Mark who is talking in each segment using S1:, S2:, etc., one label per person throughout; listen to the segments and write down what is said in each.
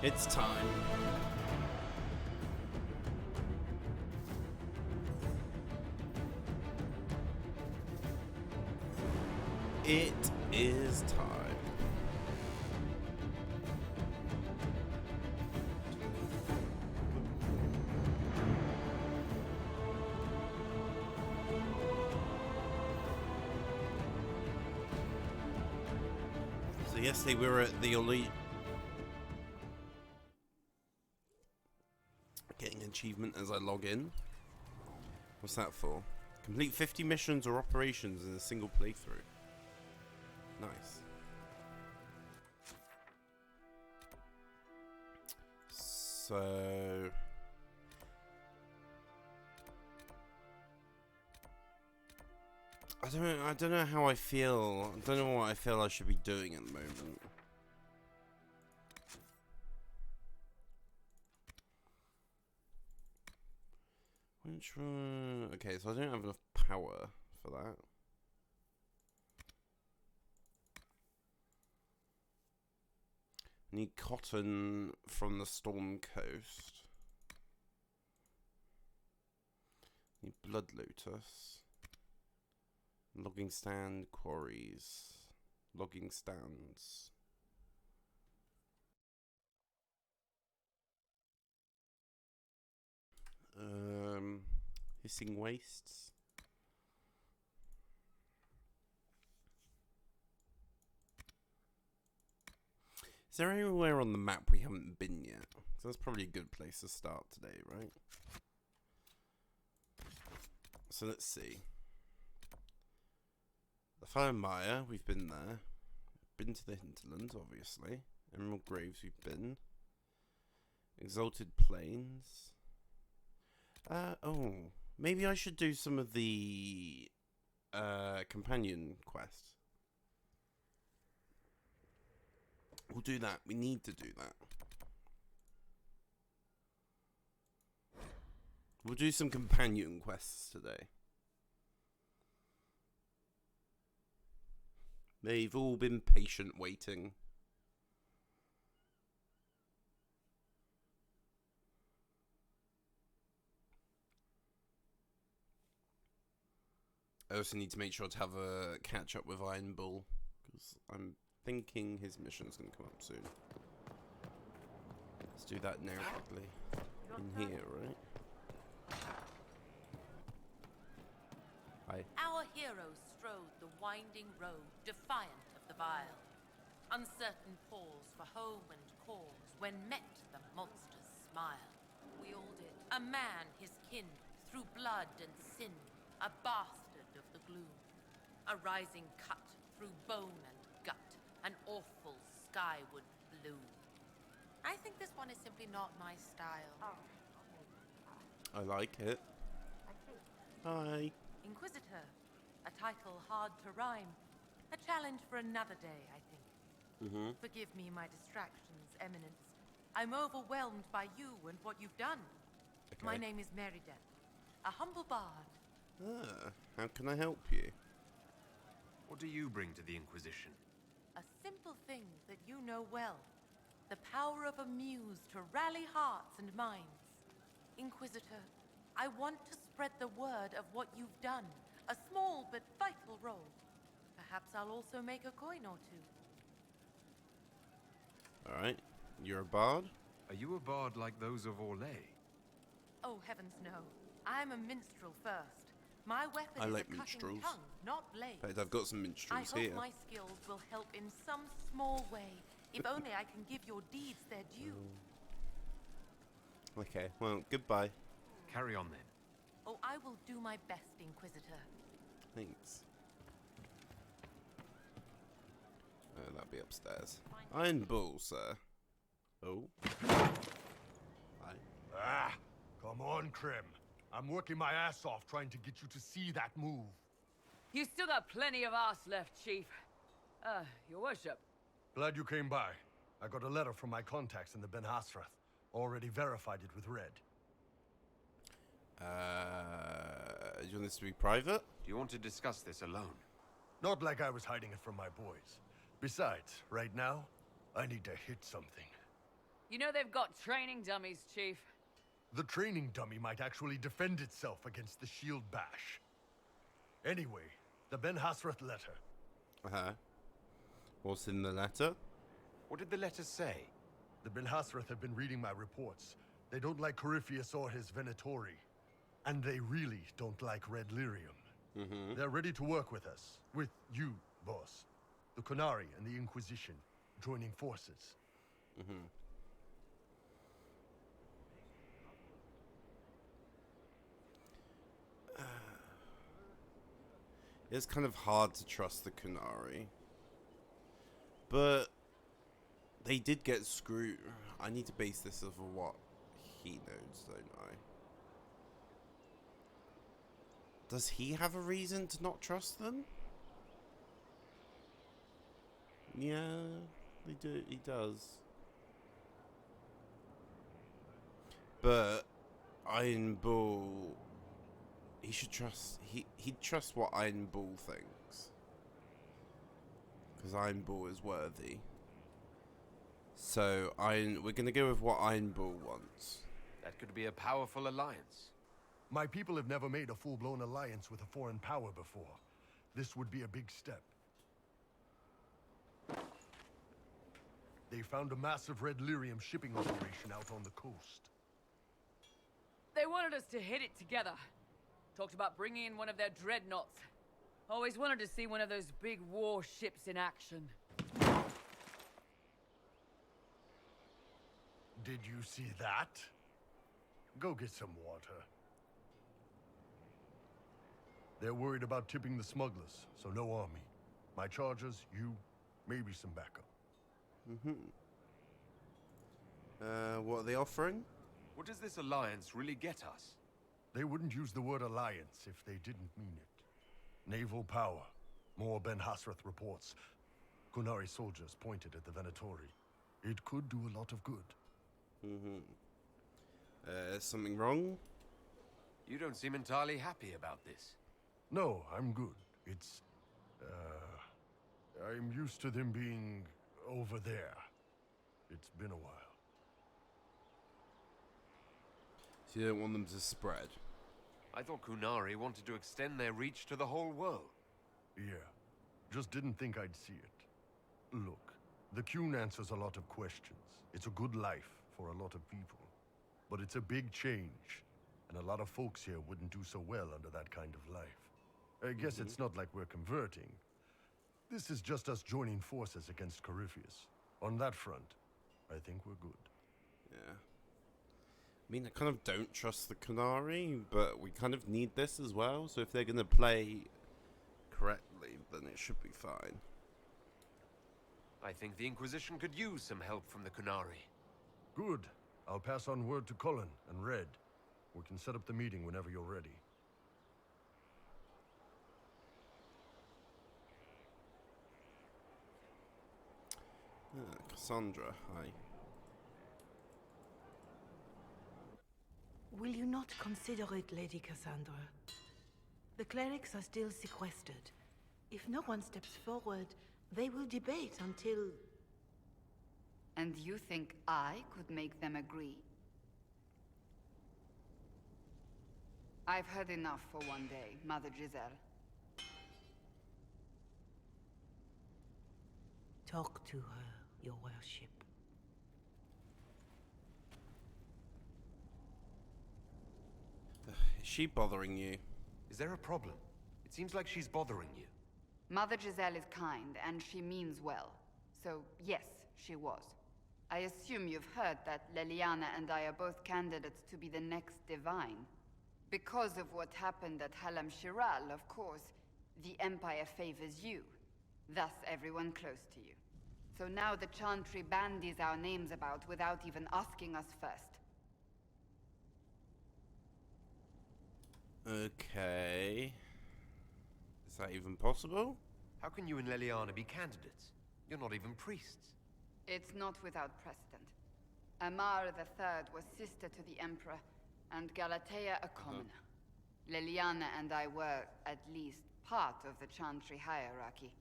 S1: It's time. It is time. So yesterday we were at the Elite. Getting an achievement as I log in. What's that for? Complete 50 missions or operations in a single playthrough. Nice. So I don't know how I feel. I don't know what I feel I should be doing at the moment. Which one? Okay, so I don't have enough power for that. I need cotton from the Storm Coast. Need blood lotus. Logging stand quarries. Logging stands. Hissing wastes. Is there anywhere on the map we haven't been yet? So that's probably a good place to start today, right? So let's see. The Firemire, we've been there. Been to the Hinterlands, obviously. Emerald Graves, we've been. Exalted Plains. Oh, maybe I should do some of the companion quests. We'll do that. We need to do that. We'll do some companion quests today. They've all been patient waiting. I also need to make sure to have a catch up with Iron Bull, because I'm thinking his mission's going to come up soon. Let's do that now quickly. In here, right? Hi.
S2: Our heroes strode the winding road, defiant of the vile. Uncertain pause for home and cause, when met the monster's smile. We all did. A man, his kin, through blood and sin, a bastard of the gloom. A rising cut through bone and gut, an awful skyward blue. I think this one is simply not my style.
S1: I like it. Hi.
S2: Inquisitor, a title hard to rhyme. A challenge for another day, I think. Forgive me my distractions, Eminence. I'm overwhelmed by you and what you've done.
S1: Okay.
S2: My name is Merida, a humble bard.
S1: How can I help you?
S3: What do you bring to the Inquisition?
S2: A simple thing that you know well. The power of a muse to rally hearts and minds. Inquisitor, I want to spread the word of what you've done. A small but vital role. Perhaps I'll also make a coin or two.
S1: Alright. You're a bard?
S3: Are you a bard like those of Orlais?
S2: Oh, heavens no. I'm a minstrel first. My weapon
S1: I
S2: is
S1: like
S2: a cutting
S1: minstrels.
S2: tongue, not blades.
S1: In fact, I've got some
S2: I
S1: minstrels
S2: hope
S1: here.
S2: my skills will help in some small way. If only I can give your deeds their due.
S1: Okay, well, goodbye.
S3: Carry on then.
S2: Oh, I will do my best, Inquisitor.
S1: Thanks. That'll be upstairs. Iron Bull, sir. Oh. Hi.
S4: Ah, come on, Krim. I'm working my ass off trying to get you to see that move.
S5: You still got plenty of arse left, Chief. Your worship.
S4: Glad you came by. I got a letter from my contacts in the Ben Hasrath. Already verified it with Red.
S1: Do you want this to be private?
S3: Do you want to discuss this alone?
S4: Not like I was hiding it from my boys. Besides, right now, I need to hit something.
S5: You know they've got training dummies, Chief.
S4: The training dummy might actually defend itself against the shield bash. Anyway, the Ben Hasrath letter.
S1: Uh-huh. What's in the letter?
S3: What did the letter say?
S4: The Ben Hasrath have been reading my reports. They don't like Corypheus or his Venatori. And they really don't like Red Lyrium. They're ready to work with us. With you, boss. The Qunari and the Inquisition joining forces.
S1: It's kind of hard to trust the Qunari. But they did get screwed. I need to base this off of what he knows, don't I? Does he have a reason to not trust them? Yeah, he does. But Iron Bull, he should trust, he'd trust what Iron Bull thinks. Because Iron Bull is worthy. So we're gonna go with what Iron Bull wants.
S3: That could be a powerful alliance.
S4: My people have never made a full-blown alliance with a foreign power before. This would be a big step. They found a massive Red Lyrium shipping operation out on the coast.
S5: They wanted us to hit it together. Talked about bringing in one of their dreadnoughts. Always wanted to see one of those big war ships in action.
S4: Did you see that? Go get some water. They're worried about tipping the smugglers, so no army. My chargers, you, maybe some backup.
S1: What are they offering?
S3: What does this alliance really get us?
S4: They wouldn't use the word alliance if they didn't mean it. Naval power. More Ben Hasrath reports. Qunari soldiers pointed at the Venatori. It could do a lot of good.
S1: Something wrong?
S3: You don't seem entirely happy about this.
S4: No, I'm good. It's... I'm used to them being over there. It's been a while.
S1: So you don't want them to spread?
S3: I thought Qunari wanted to extend their reach to the whole world.
S4: Yeah. Just didn't think I'd see it. Look, the Qun answers a lot of questions. It's a good life for a lot of people. But it's a big change. And a lot of folks here wouldn't do so well under that kind of life. I guess it's not like we're converting. This is just us joining forces against Corypheus. On that front, I think we're good.
S1: Yeah. I mean, I kind of don't trust the Qunari, but we kind of need this as well. So if they're going to play correctly, then it should be fine.
S3: I think the Inquisition could use some help from the Qunari.
S4: Good. I'll pass on word to Cullen and Red. We can set up the meeting whenever you're ready.
S1: Cassandra, hi.
S6: Will you not consider it, Lady Cassandra? The clerics are still sequestered. If no one steps forward, they will debate until...
S7: And you think I could make them agree? I've heard enough for one day, Mother Giselle.
S6: Talk to her, your worship.
S1: Is she bothering you?
S3: Is there a problem? It seems like she's bothering you.
S7: Mother Giselle is kind, and she means well. So, yes, she was. I assume you've heard that Leliana and I are both candidates to be the next Divine. Because of what happened at Halam Shiral, of course, the Empire favors you. Thus, everyone close to you. So now the Chantry bandies our names about without even asking us first.
S1: Okay. Is that even possible?
S3: How can you and Leliana be candidates? You're not even priests.
S7: It's not without precedent. Amar III was sister to the Emperor, and Galatea a commoner. Leliana and I were, at least, part of the Chantry hierarchy.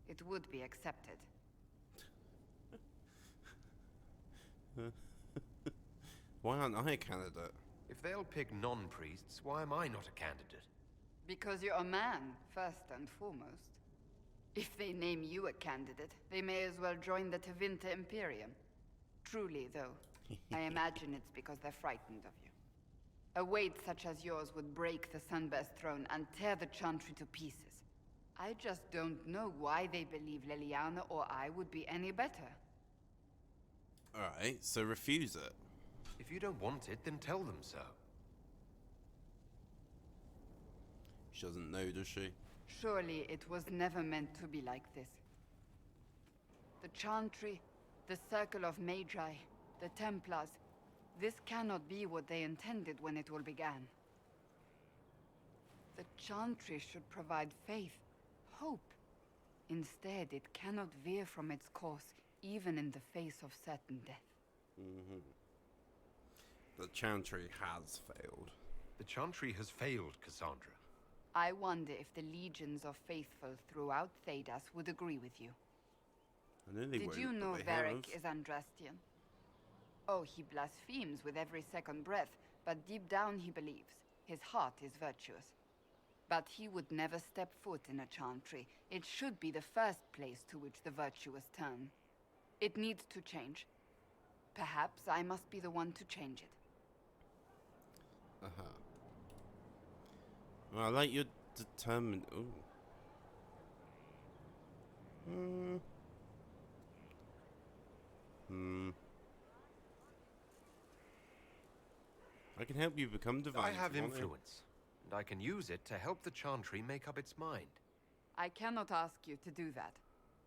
S7: It would be accepted.
S1: Why aren't I a candidate?
S3: If they'll pick non-priests, why am I not a candidate?
S7: Because you're a man, first and foremost. If they name you a candidate, they may as well join the Tevinter Imperium. Truly, though, I imagine it's because they're frightened of you. A weight such as yours would break the Sunburst throne and tear the Chantry to pieces. I just don't know why they believe Leliana or I would be any better.
S1: Alright, so refuse it.
S3: If you don't want it, then tell them so.
S1: She doesn't know, does she?
S7: Surely it was never meant to be like this. The Chantry, the Circle of Magi, the Templars, this cannot be what they intended when it all began. The Chantry should provide faith, hope. Instead, it cannot veer from its course, even in the face of certain death.
S1: The Chantry has failed.
S3: The Chantry has failed, Cassandra.
S7: I wonder if the legions of faithful throughout Thedas would agree with you.
S1: I know they
S7: Did
S1: won't,
S7: you
S1: but
S7: know
S1: they
S7: Varric
S1: have.
S7: is Andrastian? Oh, he blasphemes with every second breath, but deep down he believes. His heart is virtuous. But he would never step foot in a Chantry. It should be the first place to which the virtuous turn. It needs to change. Perhaps I must be the one to change it.
S1: Well, I like your determined. Ooh. I can help you become divine.
S3: I
S1: if
S3: have
S1: you want it.
S3: influence, and I can use it to help the Chantry make up its mind.
S7: I cannot ask you to do that.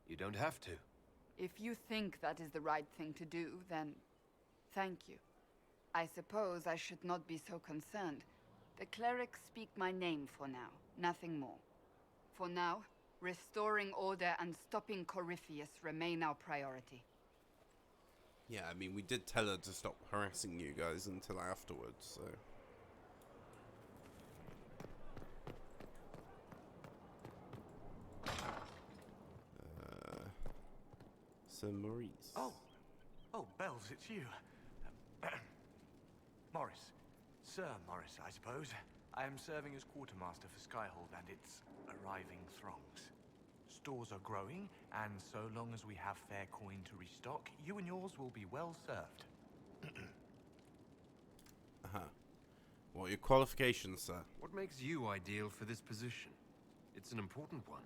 S3: You don't have to.
S7: If you think that is the right thing to do, then thank you. I suppose I should not be so concerned. The clerics speak my name for now, nothing more. For now, restoring order and stopping Corypheus remain our priority.
S1: Yeah, I mean, we did tell her to stop harassing you guys until afterwards, so. Sir Maurice.
S8: Oh, Bells, it's you. Morris. Sir Morris, I suppose. I am serving as quartermaster for Skyhold and its arriving throngs. Stores are growing, and so long as we have fair coin to restock, you and yours will be well served.
S1: What are your qualifications, sir?
S3: What makes you ideal for this position? It's an important one.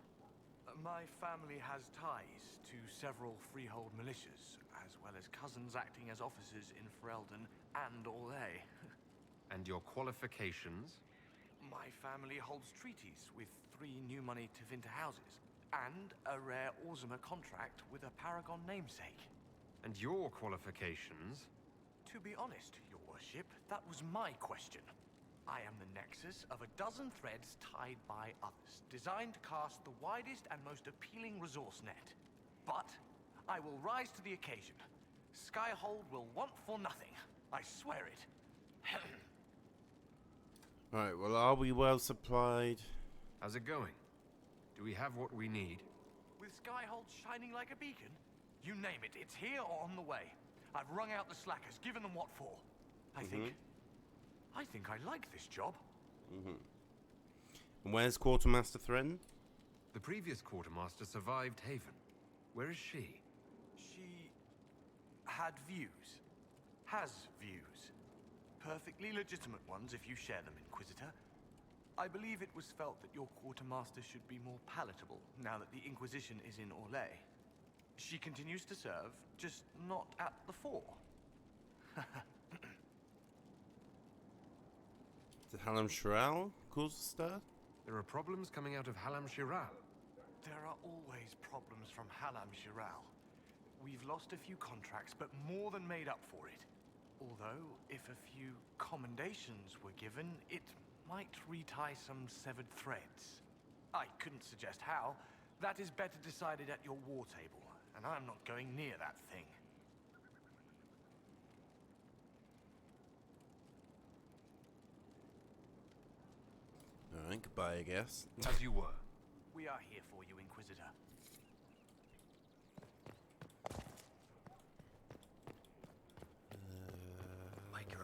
S8: My family has ties to several freehold militias, as well as cousins acting as officers in Ferelden and Orlais.
S3: And your qualifications?
S8: My family holds treaties with 3 new money Tevinter houses, and a rare Orzuma contract with a Paragon namesake.
S3: And your qualifications?
S8: To be honest, your worship, that was my question. I am the nexus of a dozen threads tied by others, designed to cast the widest and most appealing resource net. But I will rise to the occasion. Skyhold will want for nothing. I swear it.
S1: Alright, well, are we well supplied?
S3: How's it going? Do we have what we need?
S8: With Skyhold shining like a beacon? You name it, it's here or on the way. I've wrung out the slackers, given them what for. I think I like this job.
S1: And where's Quartermaster Thren?
S3: The previous quartermaster survived Haven. Where is she?
S8: She had views. Has views. Perfectly legitimate ones if you share them, Inquisitor. I believe it was felt that your quartermaster should be more palatable now that the Inquisition is in Orlais. She continues to serve, just not at the fore.
S1: Did Halam Shiral cause a stir?
S3: There are problems coming out of Halam Shiral.
S8: There are always problems from Halam Shiral. We've lost a few contracts, but more than made up for it. Although, if a few commendations were given, it might retie some severed threads. I couldn't suggest how. That is better decided at your war table, and I'm not going near that thing.
S1: Alright, goodbye, I guess.
S3: As you were.
S8: We are here for you, Inquisitor.
S9: Like your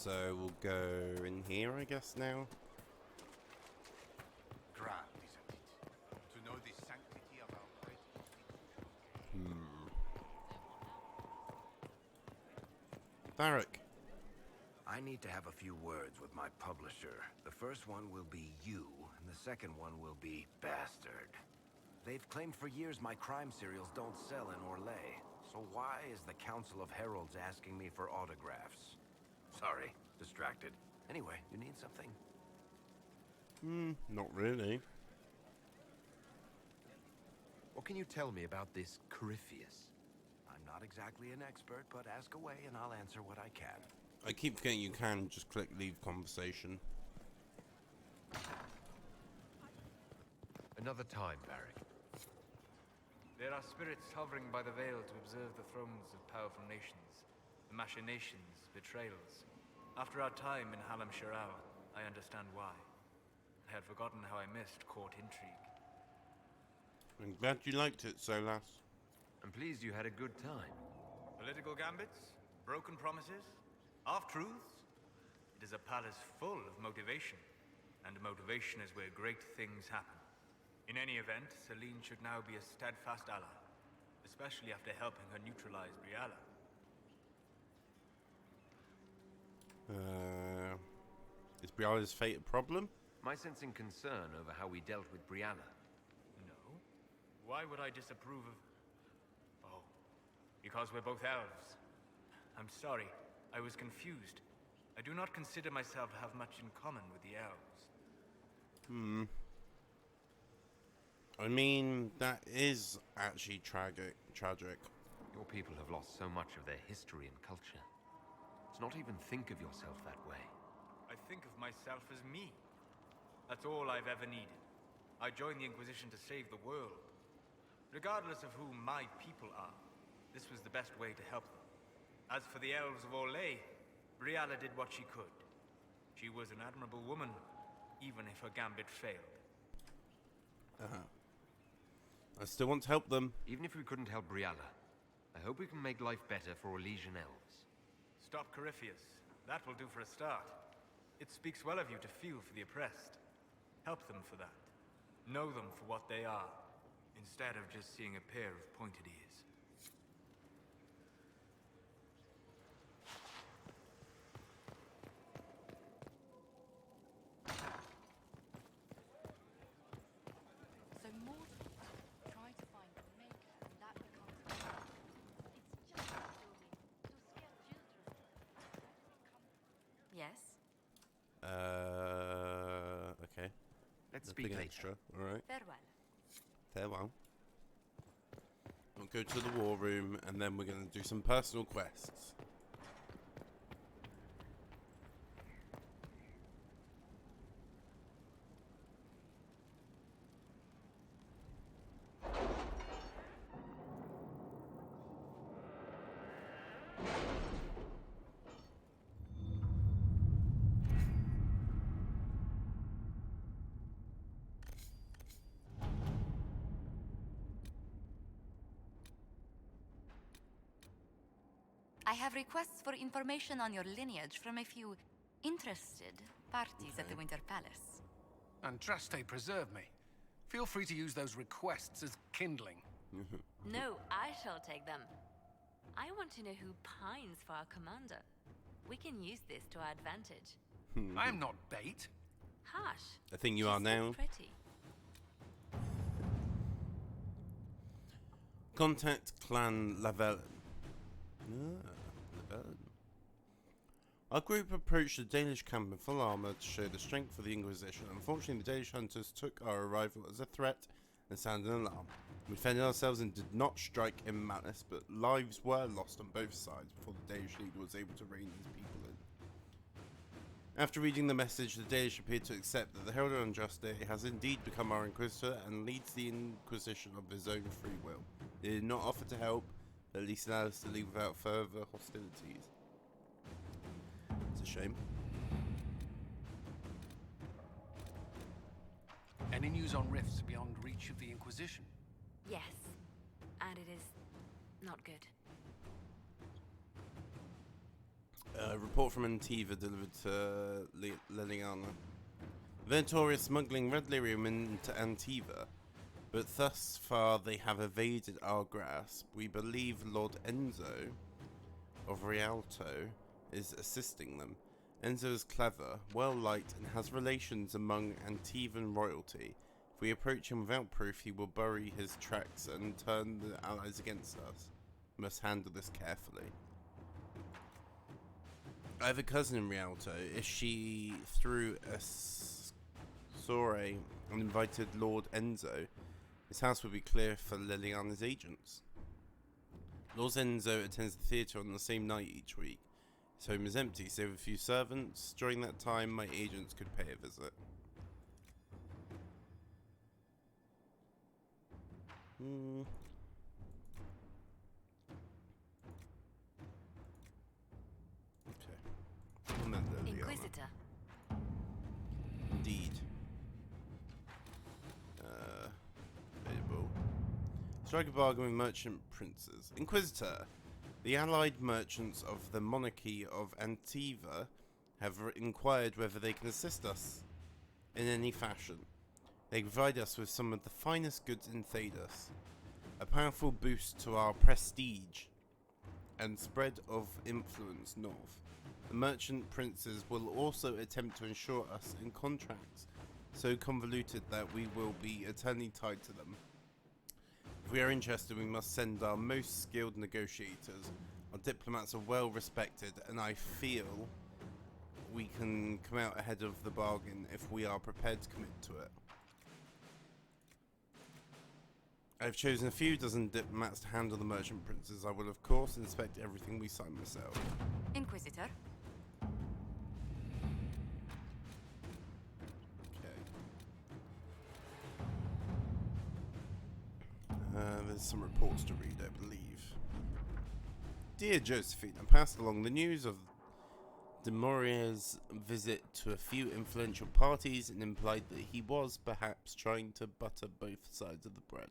S1: So we'll go in here, I guess, now.
S9: Grand, isn't it? To know the sanctity of our great
S1: Varric.
S10: I need to have a few words with my publisher. The first one will be you, and the second one will be Bastard. They've claimed for years my crime serials don't sell in Orlais. So why is the Council of Heralds asking me for autographs? Sorry, distracted. Anyway, you need something?
S1: Not really.
S10: What can you tell me about this Corypheus? I'm not exactly an expert, but ask away and I'll answer what I can.
S1: I keep forgetting you can just click leave conversation.
S3: Another time, Varric.
S11: There are spirits hovering by the veil to observe the thrones of powerful nations, the machinations, betrayals. After our time in Halam Shiral, I understand why. I had forgotten how I missed court intrigue.
S1: I'm glad you liked it, Solas.
S3: I'm pleased you had a good time.
S11: Political gambits? Broken promises? Half-truths? It is a palace full of motivation, and motivation is where great things happen. In any event, Celine should now be a steadfast ally, especially after helping her neutralize Briala.
S1: Is Briala's fate a problem?
S3: My sensing concern over how we dealt with Briala.
S11: No? Why would I disapprove of... Oh, because we're both elves. I'm sorry, I was confused. I do not consider myself to have much in common with the elves.
S1: I mean, that is actually tragic.
S3: Your people have lost so much of their history and culture. To not even think of yourself that way.
S11: I think of myself as me. That's all I've ever needed. I joined the Inquisition to save the world. Regardless of who my people are, this was the best way to help them. As for the elves of Orlais, Briala did what she could. She was an admirable woman, even if her gambit failed.
S1: I still want to help them.
S3: Even if we couldn't help Briala, I hope we can make life better for Orlesian elves.
S11: Stop Corypheus. That will do for a start. It speaks well of you to feel for the oppressed. Help them for that. Know them for what they are, instead of just seeing a pair of pointed ears.
S2: So mortals try to find a maker, and that becomes a problem. It's just a building to scare children. Yes?
S1: Okay.
S3: Let's speak
S1: Nothing
S3: later.
S1: extra. Alright.
S2: Farewell.
S1: Farewell. We'll go to the war room and then we're going to do some personal quests.
S12: I have requests for information on your lineage from a few interested parties at the Winter Palace.
S9: Andraste preserve me. Feel free to use those requests as kindling.
S2: No, I shall take them. I want to know who pines for our commander. We can use this to our advantage.
S9: I am not bait.
S2: Hush.
S1: I think you
S2: She's
S1: are
S2: so
S1: now.
S2: pretty.
S1: Contact Clan Lavellen. Lavellen. Our group approached the Danish camp in full armor to show the strength of the Inquisition. Unfortunately, the Danish hunters took our arrival as a threat and sounded an alarm. We defended ourselves and did not strike in malice, but lives were lost on both sides before the Danish leader was able to rein his people in. After reading the message, the Danish appeared to accept that the Herald of Andraste has indeed become our Inquisitor and leads the Inquisition of his own free will. They did not offer to help, but at least allowed us to leave without further hostilities. It's a shame.
S9: Any news on rifts beyond reach of the Inquisition?
S2: Yes. And it is not good.
S1: Report from Antiva delivered to Liliana. Venatori is smuggling red lyrium into Antiva, but thus far they have evaded our grasp. We believe Lord Enzo of Rialto is assisting them. Enzo is clever, well-liked, and has relations among Antivan royalty. If we approach him without proof, he will bury his tracks and turn the allies against us. We must handle this carefully. I have a cousin in Rialto. If she threw a soiree and invited Lord Enzo, his house would be clear for Liliana's agents. Lord Enzo attends the theatre on the same night each week. His home is empty, save a few servants. During that time, my agents could pay a visit. Okay.
S12: Inquisitor.
S1: Indeed. Available. Strike a bargain with merchant princes. Inquisitor. The allied merchants of the monarchy of Antiva have inquired whether they can assist us in any fashion. They provide us with some of the finest goods in Thedas, a powerful boost to our prestige and spread of influence north. The merchant princes will also attempt to ensure us in contracts so convoluted that we will be eternally tied to them. If we are interested, we must send our most skilled negotiators. Our diplomats are well respected, and I feel we can come out ahead of the bargain if we are prepared to commit to it. I have chosen a few dozen diplomats to handle the merchant princes. I will, of course, inspect everything we sign myself.
S12: Inquisitor.
S1: There's some reports to read, I believe. Dear Josephine, I passed along the news of de Mauria's visit to a few influential parties and implied that he was perhaps trying to butter both sides of the bread.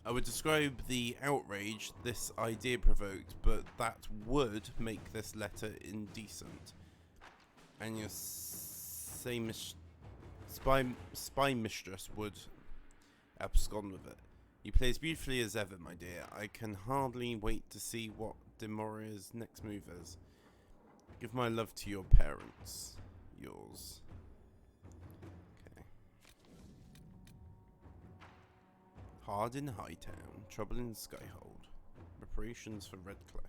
S1: I would describe the outrage this idea provoked, but that would make this letter indecent. And your spy mistress would abscond with it. You play as beautifully as ever, my dear. I can hardly wait to see what de Mauria's next move is. Give my love to your parents. Yours. Okay. Hard in Hightown. Trouble in Skyhold. Preparations for Redcliffe.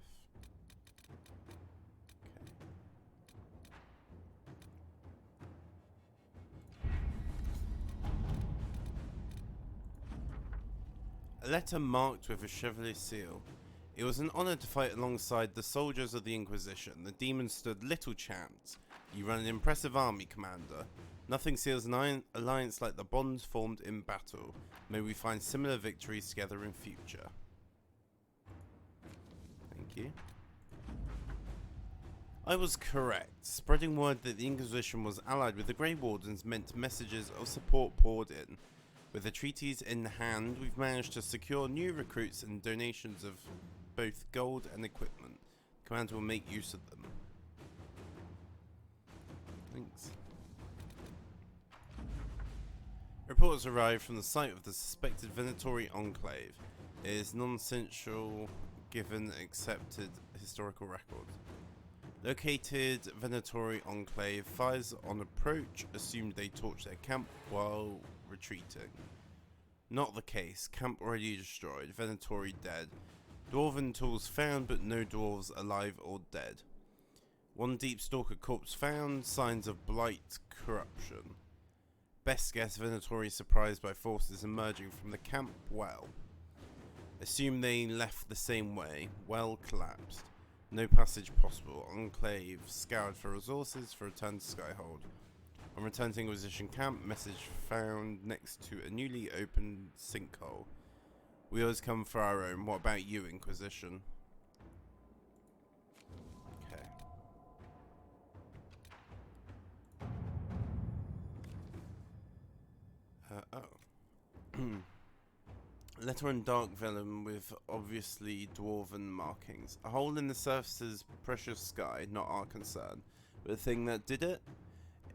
S1: A letter marked with a Chevalier seal. It was an honor to fight alongside the soldiers of the Inquisition. The demons stood little chance. You run an impressive army, Commander. Nothing seals an alliance like the bonds formed in battle. May we find similar victories together in future. Thank you. I was correct. Spreading word that the Inquisition was allied with the Grey Wardens meant messages of support poured in. With the treaties in hand, we've managed to secure new recruits and donations of both gold and equipment. The Commander will make use of them. Thanks. Reports arrived from the site of the suspected Venatori enclave. It is non-essential given accepted historical records. Located Venatori enclave, fires on approach assumed they torched their camp while retreating. Not the case. Camp already destroyed. Venatori dead. Dwarven tools found, but no dwarves alive or dead. One deep stalker corpse found. Signs of blight corruption. Best guess Venatori surprised by forces emerging from the camp well. Assume they left the same way. Well collapsed. No passage possible. Enclave scoured for resources for return to Skyhold. On return to Inquisition camp, message found next to a newly opened sinkhole. We always come for our own. What about you, Inquisition? Okay. Letter and dark vellum with obviously dwarven markings. A hole in the surface's precious sky, not our concern. But the thing that did it?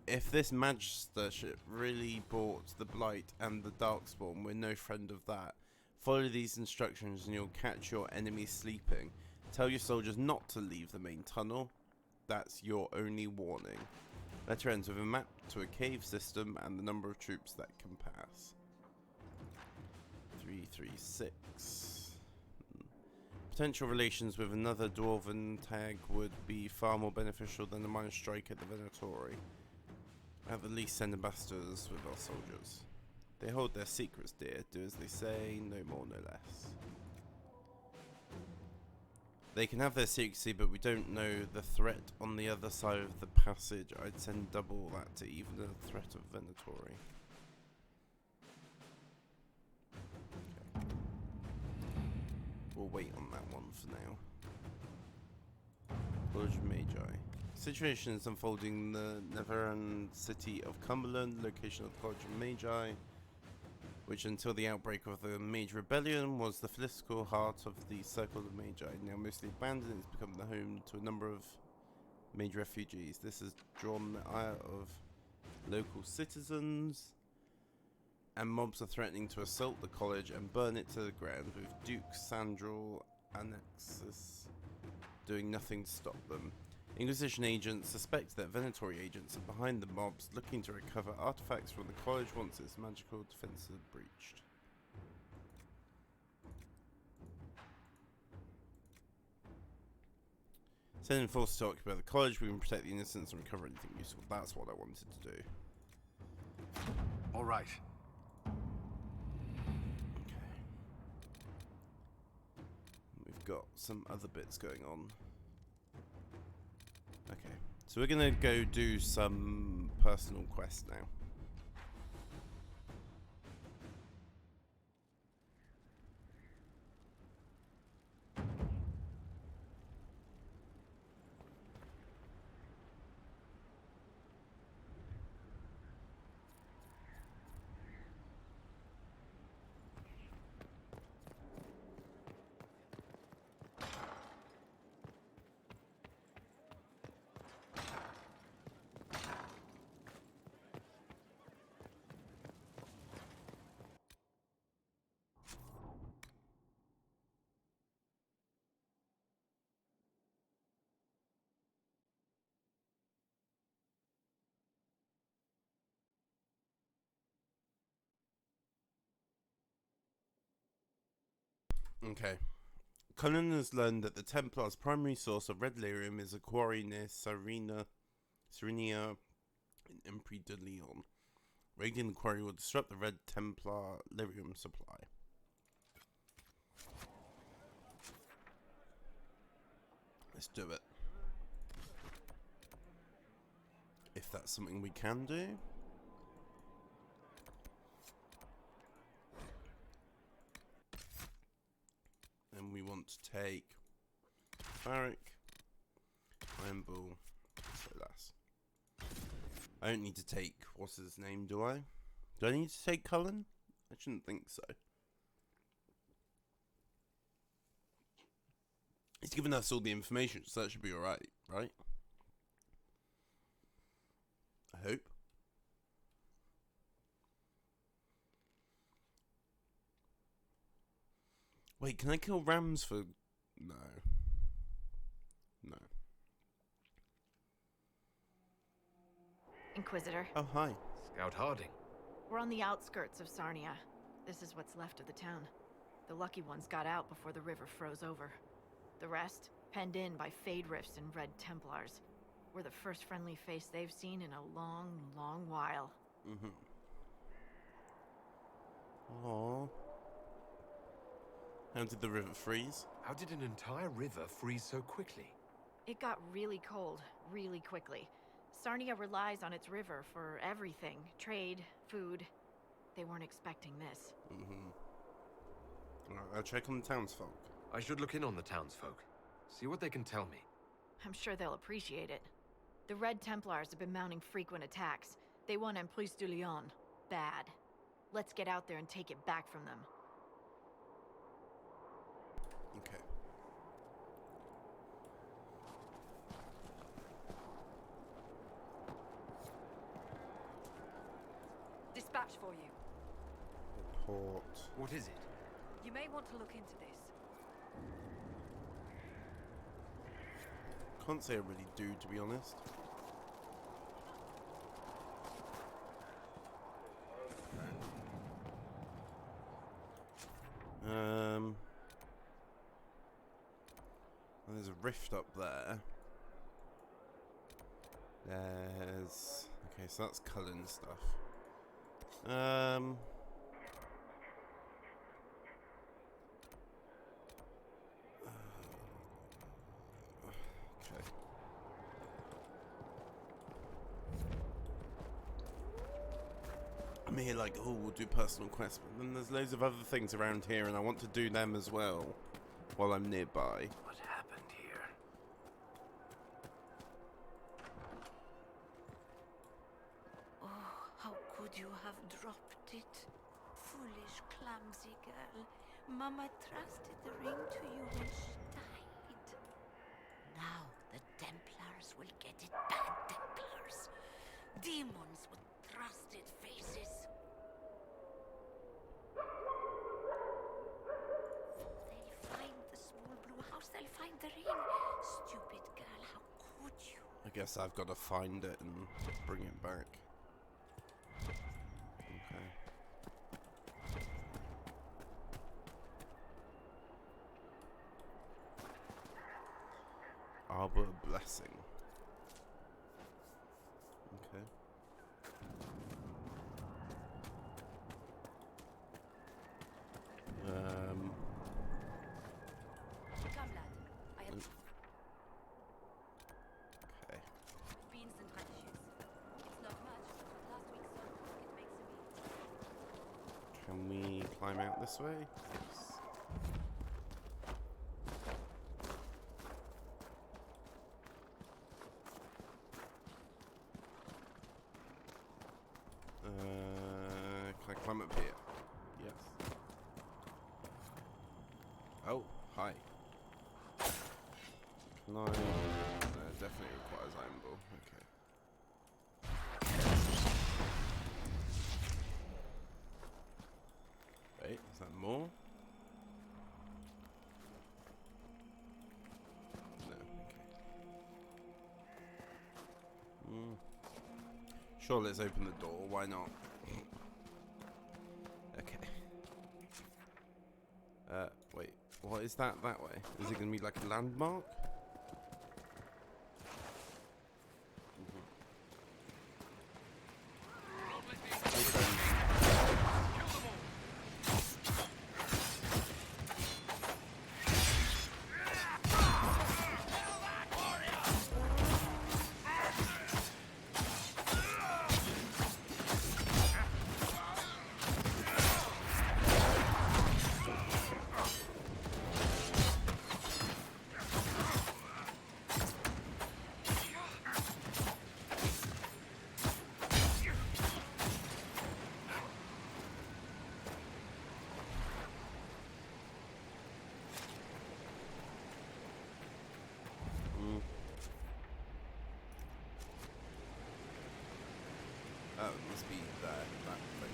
S1: If this magister ship really bought the Blight and the Darkspawn, we're no friend of that. Follow these instructions and you'll catch your enemy sleeping. Tell your soldiers not to leave the main tunnel. That's your only warning. Letter ends with a map to a cave system and the number of troops that can pass. 336. Potential relations with another dwarven tag would be far more beneficial than a minor strike at the Venatori. At the least send ambassadors with our soldiers. They hold their secrets dear, do as they say, no more no less. They can have their secrecy, but we don't know the threat on the other side of the passage. I'd send double that to even the threat of Venatori. Okay. We'll wait on that one for now. College of Magi. Situation is unfolding in the Neveran city of Cumberland, location of the College of Magi, which until the outbreak of the Mage Rebellion was the political heart of the Circle of Magi. Now mostly abandoned, it's become the home to a number of Mage refugees. This has drawn the ire of local citizens, and mobs are threatening to assault the college and burn it to the ground, with Duke Sandral Annexus doing nothing to stop them. Inquisition agents suspect that Venatori agents are behind the mobs, looking to recover artifacts from the college once its magical defenses are breached. Sending forces to occupy the college, we can protect the innocents and recover anything useful. That's what I wanted to do.
S9: All right.
S1: Okay. We've got some other bits going on. Okay, so we're gonna go do some personal quests now. Okay. Conan has learned that the Templar's primary source of red lyrium is a quarry near Serenia in Empire de Leon. Raiding the quarry will disrupt the red Templar lyrium supply. Let's do it. If that's something we can do. And we want to take Barrack, Iron Bull, Solas. I don't need to take, what's his name, do I? Do I need to take Cullen? I shouldn't think so. He's given us all the information, so that should be alright, right? I hope. Wait, can I kill rams for... No. No.
S13: Inquisitor.
S1: Oh, hi.
S3: Scout Harding.
S13: We're on the outskirts of Sarnia. This is what's left of the town. The lucky ones got out before the river froze over. The rest, penned in by Fade Rifts and Red Templars. We're the first friendly face they've seen in a long, long while.
S1: Mm-hmm. Aww. How did the river freeze?
S3: How did an entire river freeze so quickly?
S13: It got really cold, really quickly. Sarnia relies on its river for everything. Trade, food. They weren't expecting this.
S1: Mm-hmm. Alright, I'll check on the townsfolk.
S3: I should look in on the townsfolk. See what they can tell me.
S13: I'm sure they'll appreciate it. The Red Templars have been mounting frequent attacks. They want Emprise de Leon. Bad. Let's get out there and take it back from them.
S1: Okay.
S5: Dispatch for you.
S1: Report.
S3: What is it?
S5: You may want to look into this.
S1: Can't say I really do, to be honest. There's a rift up there. There's... Okay, so that's Cullen stuff. Okay. I'm here like, oh, we'll do personal quests, but then there's loads of other things around here, and I want to do them as well while I'm nearby.
S10: What happened here?
S6: Oh, how could you have dropped it? Foolish, clumsy girl. Mama trusted the ring to you when she died. Now the Templars will get it, bad Templars. Demons with thrusted faces. They'll find the small blue house, they'll find the ring. Stupid girl, how could you?
S1: I guess I've got to find it and bring it back. Okay. Arbor of Blessing. Okay.
S5: Come, lad. I have
S1: Okay.
S5: beans and radishes. It's not much, but last week's salt it makes a meal.
S1: Can we climb out this way? Can I climb up here? Yes. Oh, hi. Can I? Definitely requires iron ball. Okay. Wait, is that more? No. Okay. Sure, let's open the door. Why not? Okay. Wait. What is that way? Is it going to be like a landmark? Oh, it must be that thing.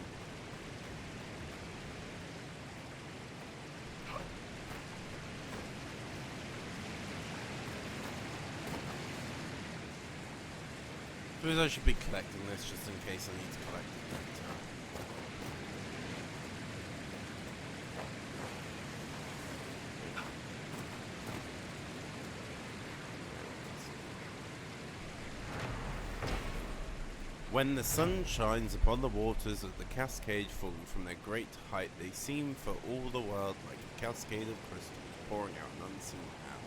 S1: I suppose I should be collecting this just in case I need to collect it later. When the sun shines upon the waters of the cascade falling from their great height, they seem for all the world like a cascade of crystals pouring out an unseen hand.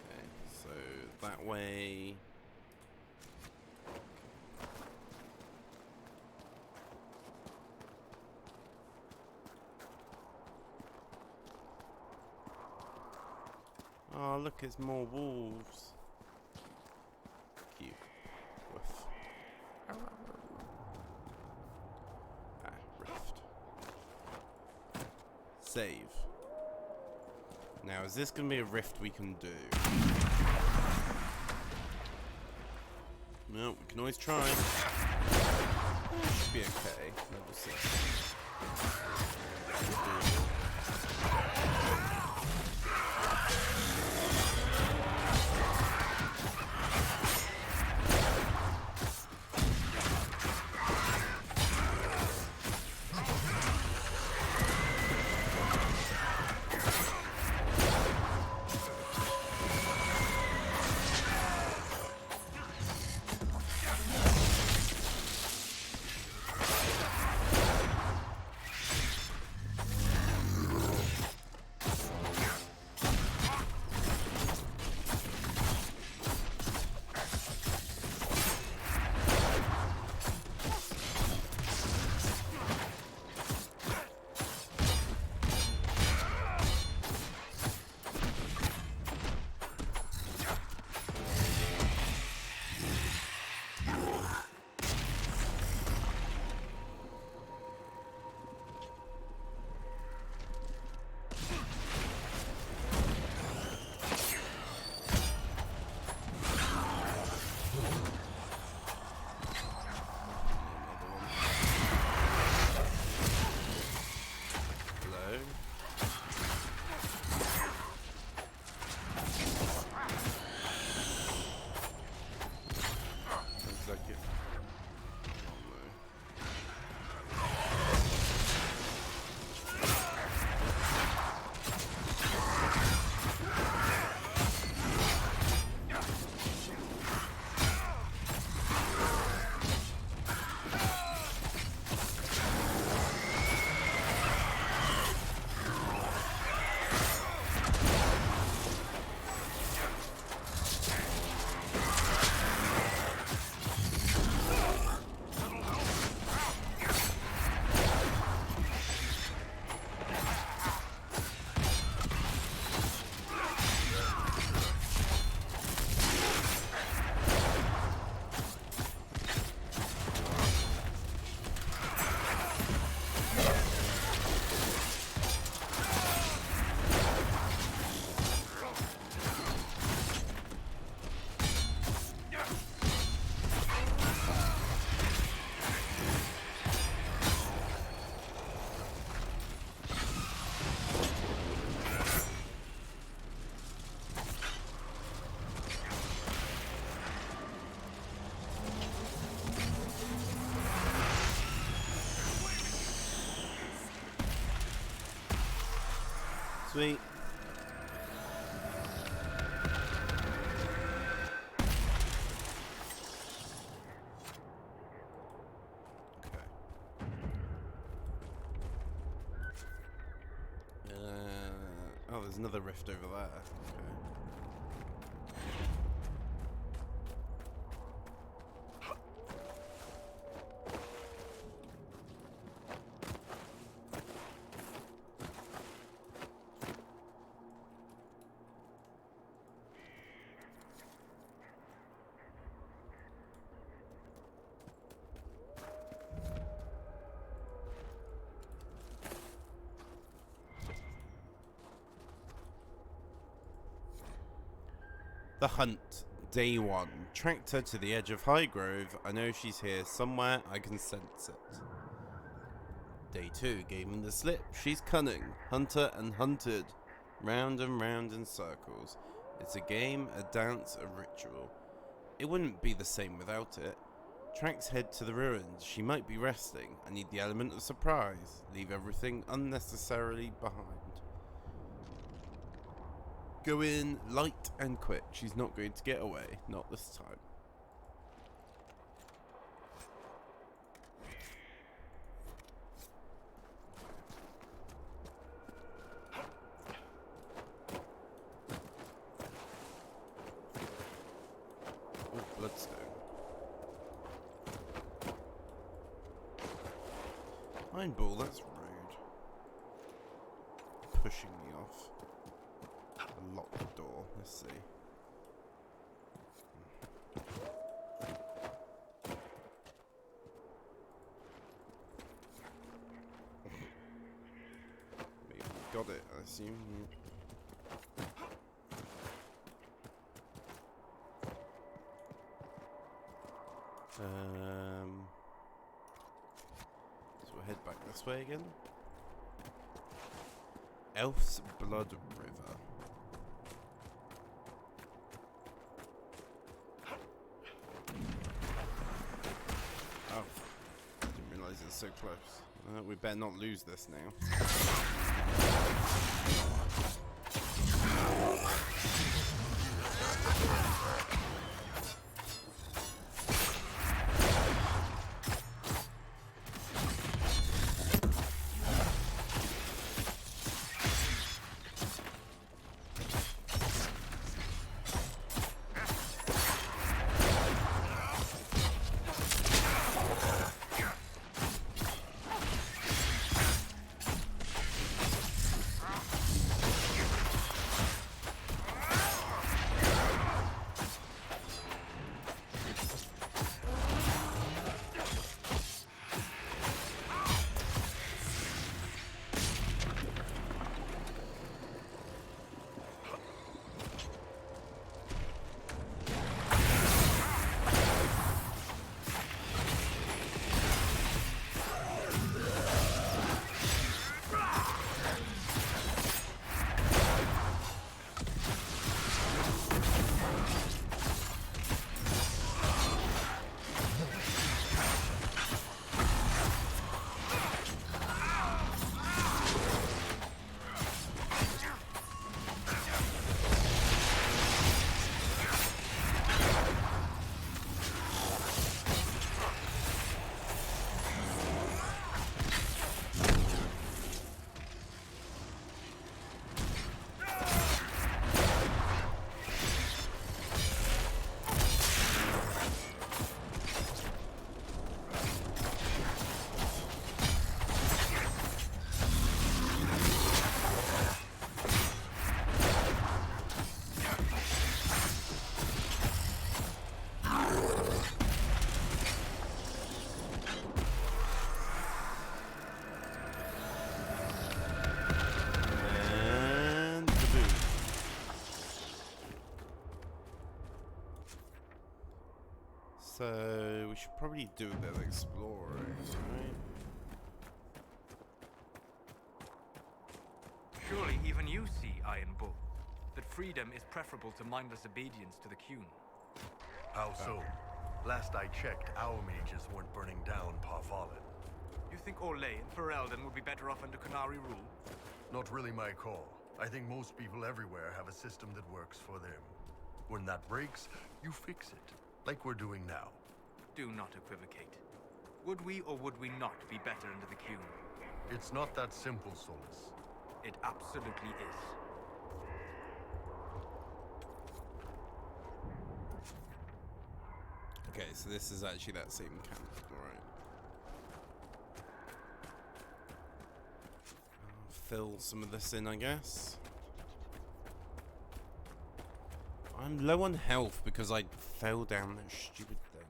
S1: Okay, so that way... Oh, look, it's more wolves. Cute. Woof. Now, is this going to be a rift we can do? No, we can always try. Should be okay. Level 6. Sweet. Okay. Oh, there's another rift over there. Okay. The hunt. Day 1. Tracked her to the edge of High Grove. I know she's here somewhere. I can sense it. Day 2. Gave him the slip. She's cunning. Hunter and hunted. Round and round in circles. It's a game, a dance, a ritual. It wouldn't be the same without it. Tracks head to the ruins. She might be resting. I need the element of surprise. Leave everything unnecessarily behind. Go in light and quick. She's not going to get away. Not this time. Oh, bloodstone. Iron ball, that's rude. Pushing me off. Lock the door. Let's see. Maybe we got it, I assume. So we'll head back this way again. Elf's Blood River. Oh, didn't realise it's so close. We better not lose this now. So we should probably do a bit of exploring, right?
S11: Surely even you see, Iron Bull, that freedom is preferable to mindless obedience to the Qun.
S4: How so? Last I checked, our mages weren't burning down Parvalin.
S11: You think Orlais and Ferelden would be better off under Qunari rule?
S4: Not really my call. I think most people everywhere have a system that works for them. When that breaks, you fix it. Like we're doing now.
S11: Do not equivocate. Would we or would we not be better under the Qun?
S4: It's not that simple, Solus.
S11: It absolutely is.
S1: Okay, so this is actually that same camp, alright. Fill some of this in, I guess. I'm low on health because I fell down that stupid thing.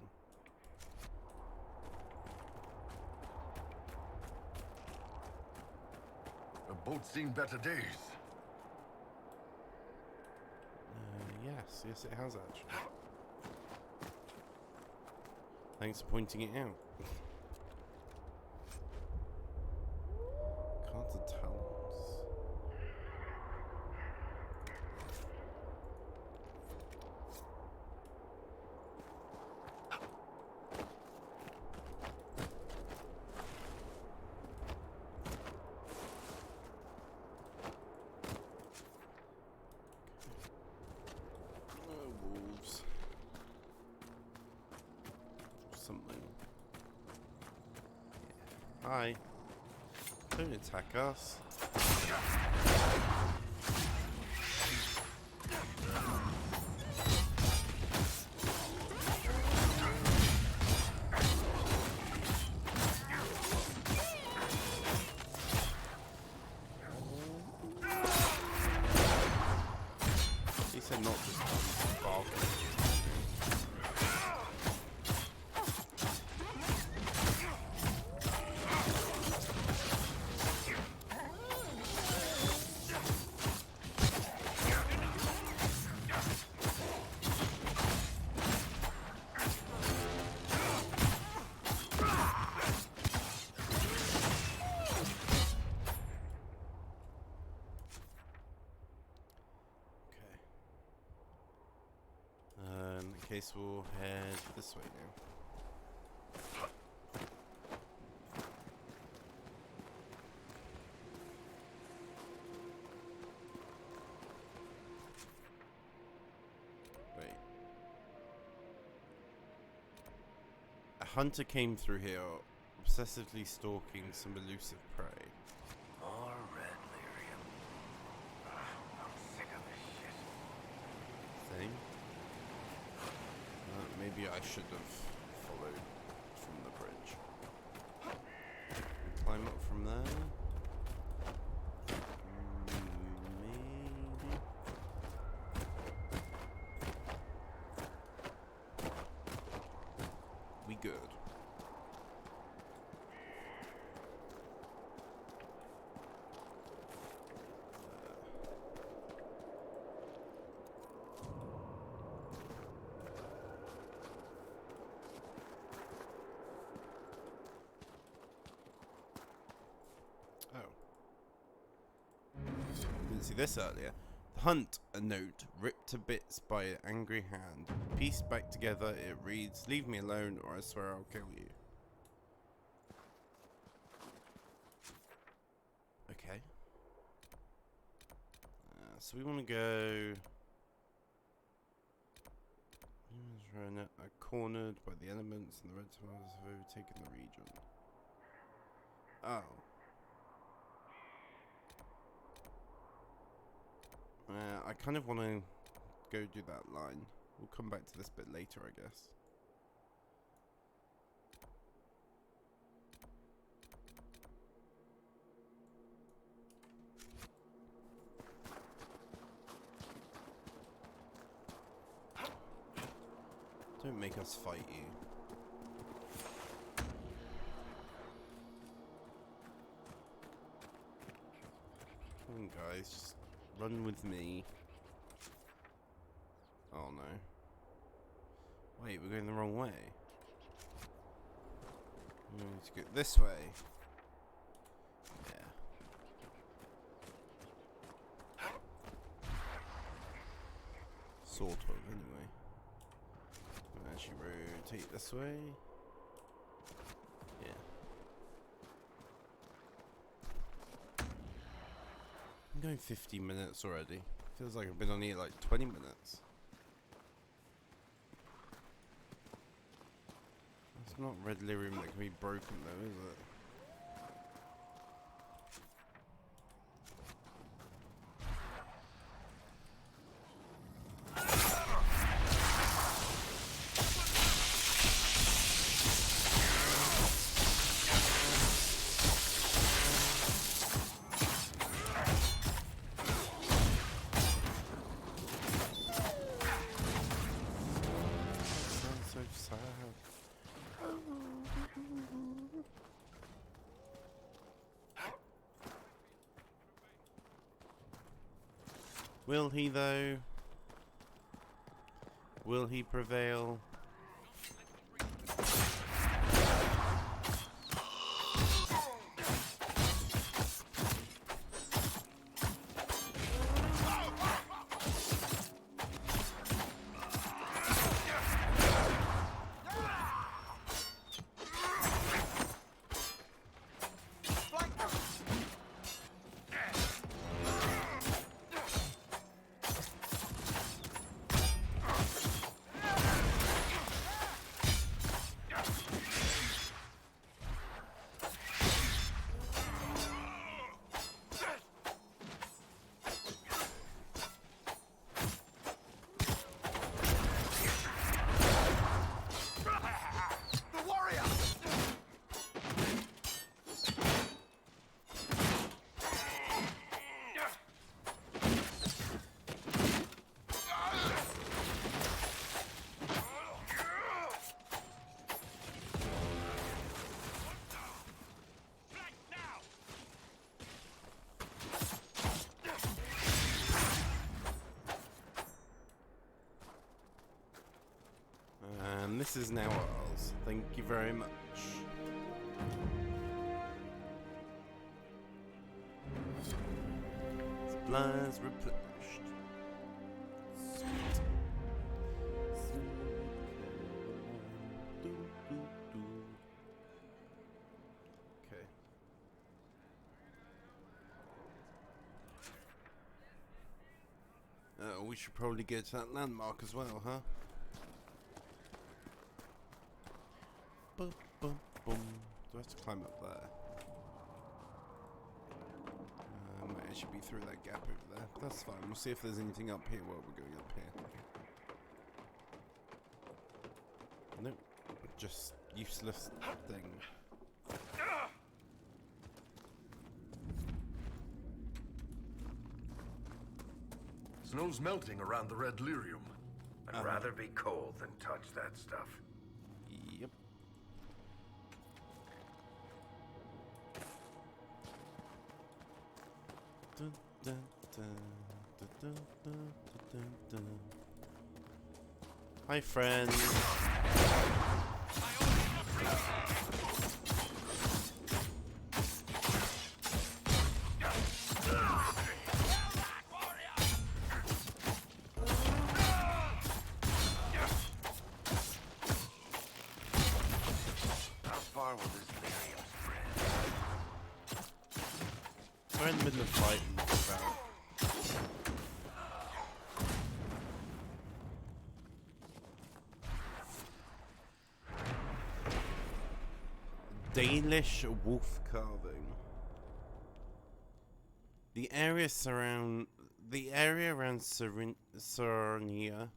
S4: The boat's seen better days.
S1: Yes, it has actually. Thanks for pointing it out. Cards of Talons. Wolves. Something. Yeah. Hi. Don't attack us. He said not just bark. In case we'll head this way now. Wait. A hunter came through here, obsessively stalking some elusive prey.
S10: More red lyrium. I'm sick of this shit.
S1: Thing? Maybe I should have followed from the bridge. Climb up from there. Maybe. We good. Didn't see this earlier. The hunt, a note, ripped to bits by an angry hand. Pieced back together, it reads, "Leave me alone or I swear I'll kill you." Okay. So we want to go... Humans are cornered by the elements and the red swells have overtaken the region. Oh. I kind of want to go do that line. We'll come back to this bit later, I guess. Don't make us fight you. Come on, guys, just run with me. Oh no. Wait, we're going the wrong way. We need to go this way. Yeah. Sort of, anyway. We'll actually rotate this way. Yeah. I'm going 50 minutes already. Feels like I've been on here like 20 minutes. It's not red lyrium that can be broken though, is it? Will he though? Will he prevail? And this is now ours. Thank you very much. Supplies replenished. Sweet. We should probably get to that landmark as well, huh? Boom, boom, boom. Do I have to climb up there? Might actually be through that gap over there. That's fine. We'll see if there's anything up here while we're going up here. Nope. Just useless thing.
S4: Snow's melting around the red lyrium.
S10: I'd rather be cold than touch that stuff.
S1: Yep. Dun, dun, dun, dun, dun, dun, dun, dun. Hi, friends. We're in the middle of fighting. Dalish wolf carving. The area around Sarnia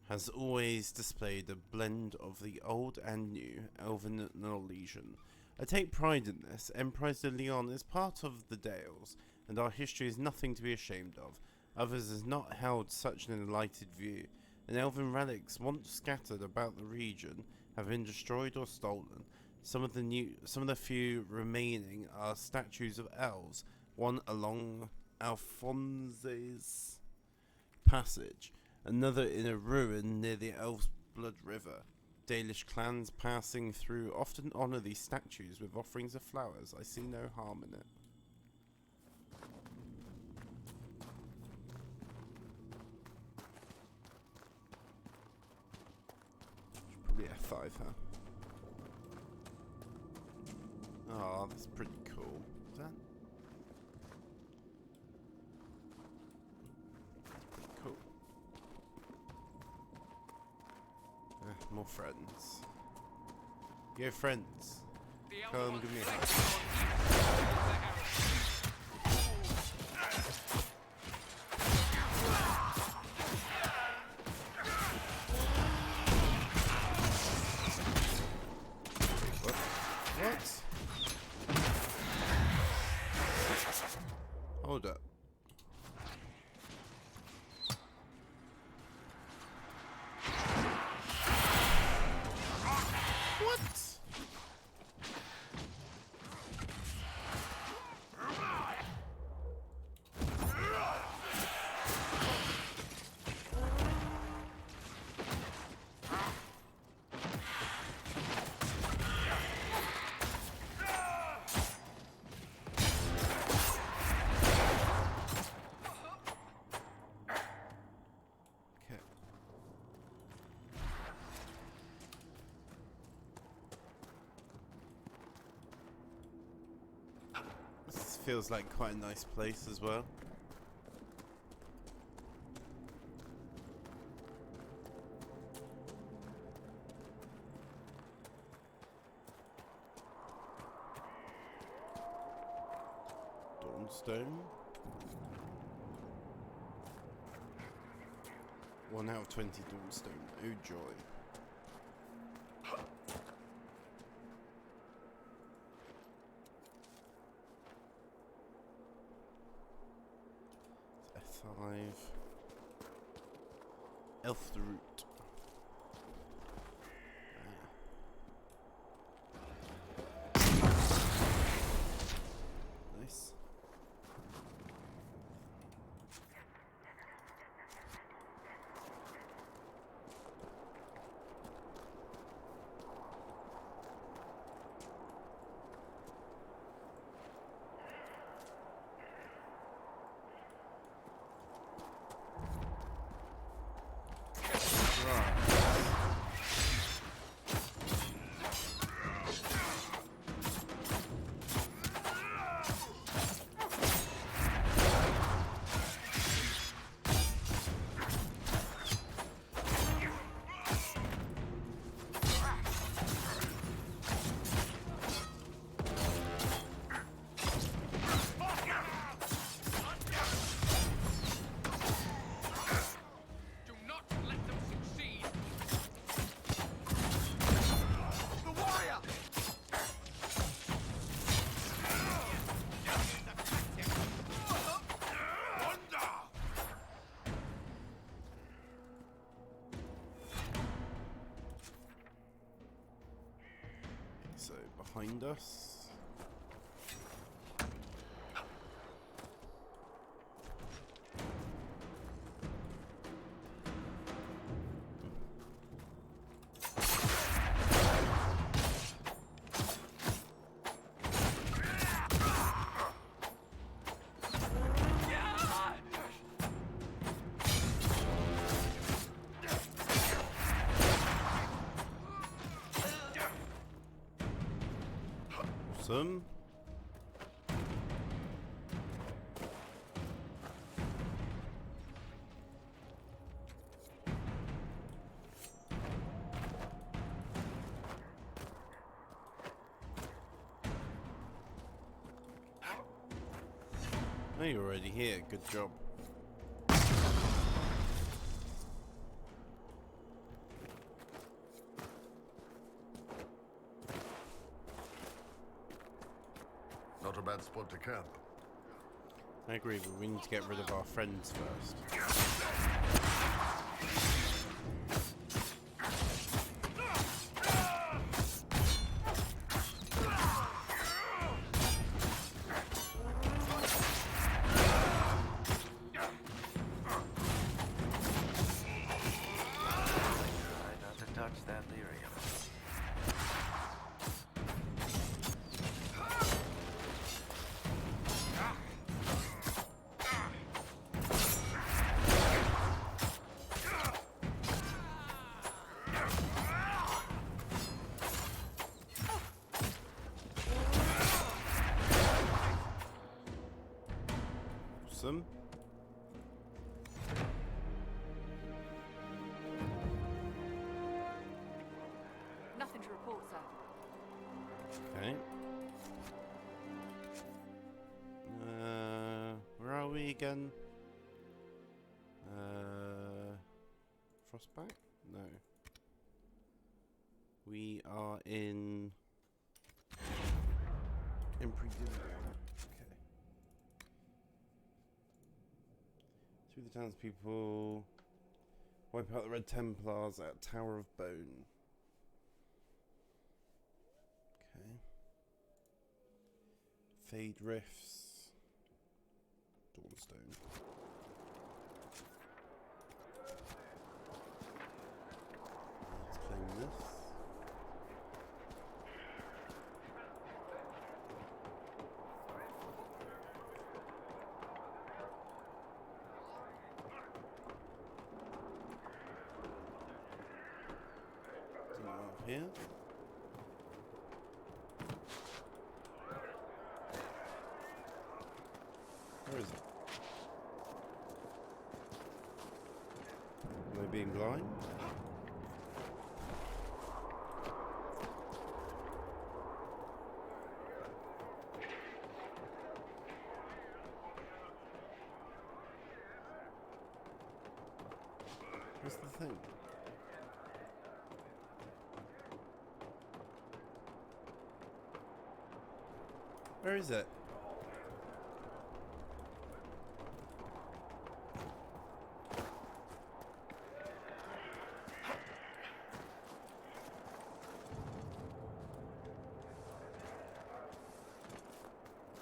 S1: has always displayed a blend of the old and new, Elven and Norwegian. I take pride in this. Emprise de Leon is part of the Dales, and our history is nothing to be ashamed of. Others has not held such an enlightened view, and elven relics once scattered about the region have been destroyed or stolen. Some of the few remaining are statues of elves, one along Alphonse's Passage, another in a ruin near the Elves' Blood River. Dalish clans passing through often honour these statues with offerings of flowers. I see no harm in it. Probably F5, huh? Oh, that's pretty cool. Is that? That's pretty cool. More friends. Yo, friends. Come give me a hug. What? Hold up. Feels like quite a nice place as well. Dawnstone. 1 out of 20 Dawnstone. Oh joy. F5. Elf the root. Nice. behind us. Awesome. Oh, you're already here. Good job.
S4: Not a bad spot to camp.
S1: I agree, but we need to get rid of our friends first.
S10: Try not to touch that lyrium.
S1: Awesome.
S5: Nothing to report, sir.
S1: Okay. Where are we again? Frostback? No. We are in Imperial. Okay. Through the townspeople. Wipe out the Red Templars at Tower of Bone. Okay. Fade Rifts. Dawnstone. Let's claim this. Here. Where is it? Am I being blind? Where's the thing? Where is it?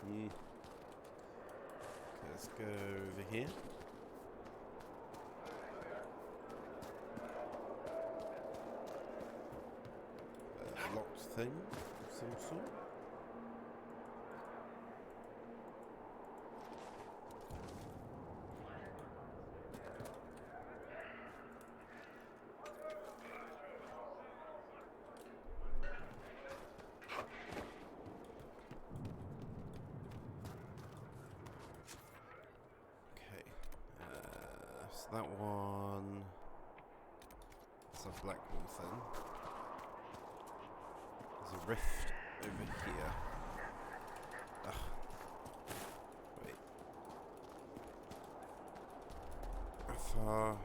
S1: Okay, let's go over here. A locked thing of some sort. That one. It's a black one thing. There's a rift over here. Ugh. Wait. How far?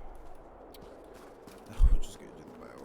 S1: Oh, we'll just go to the bow.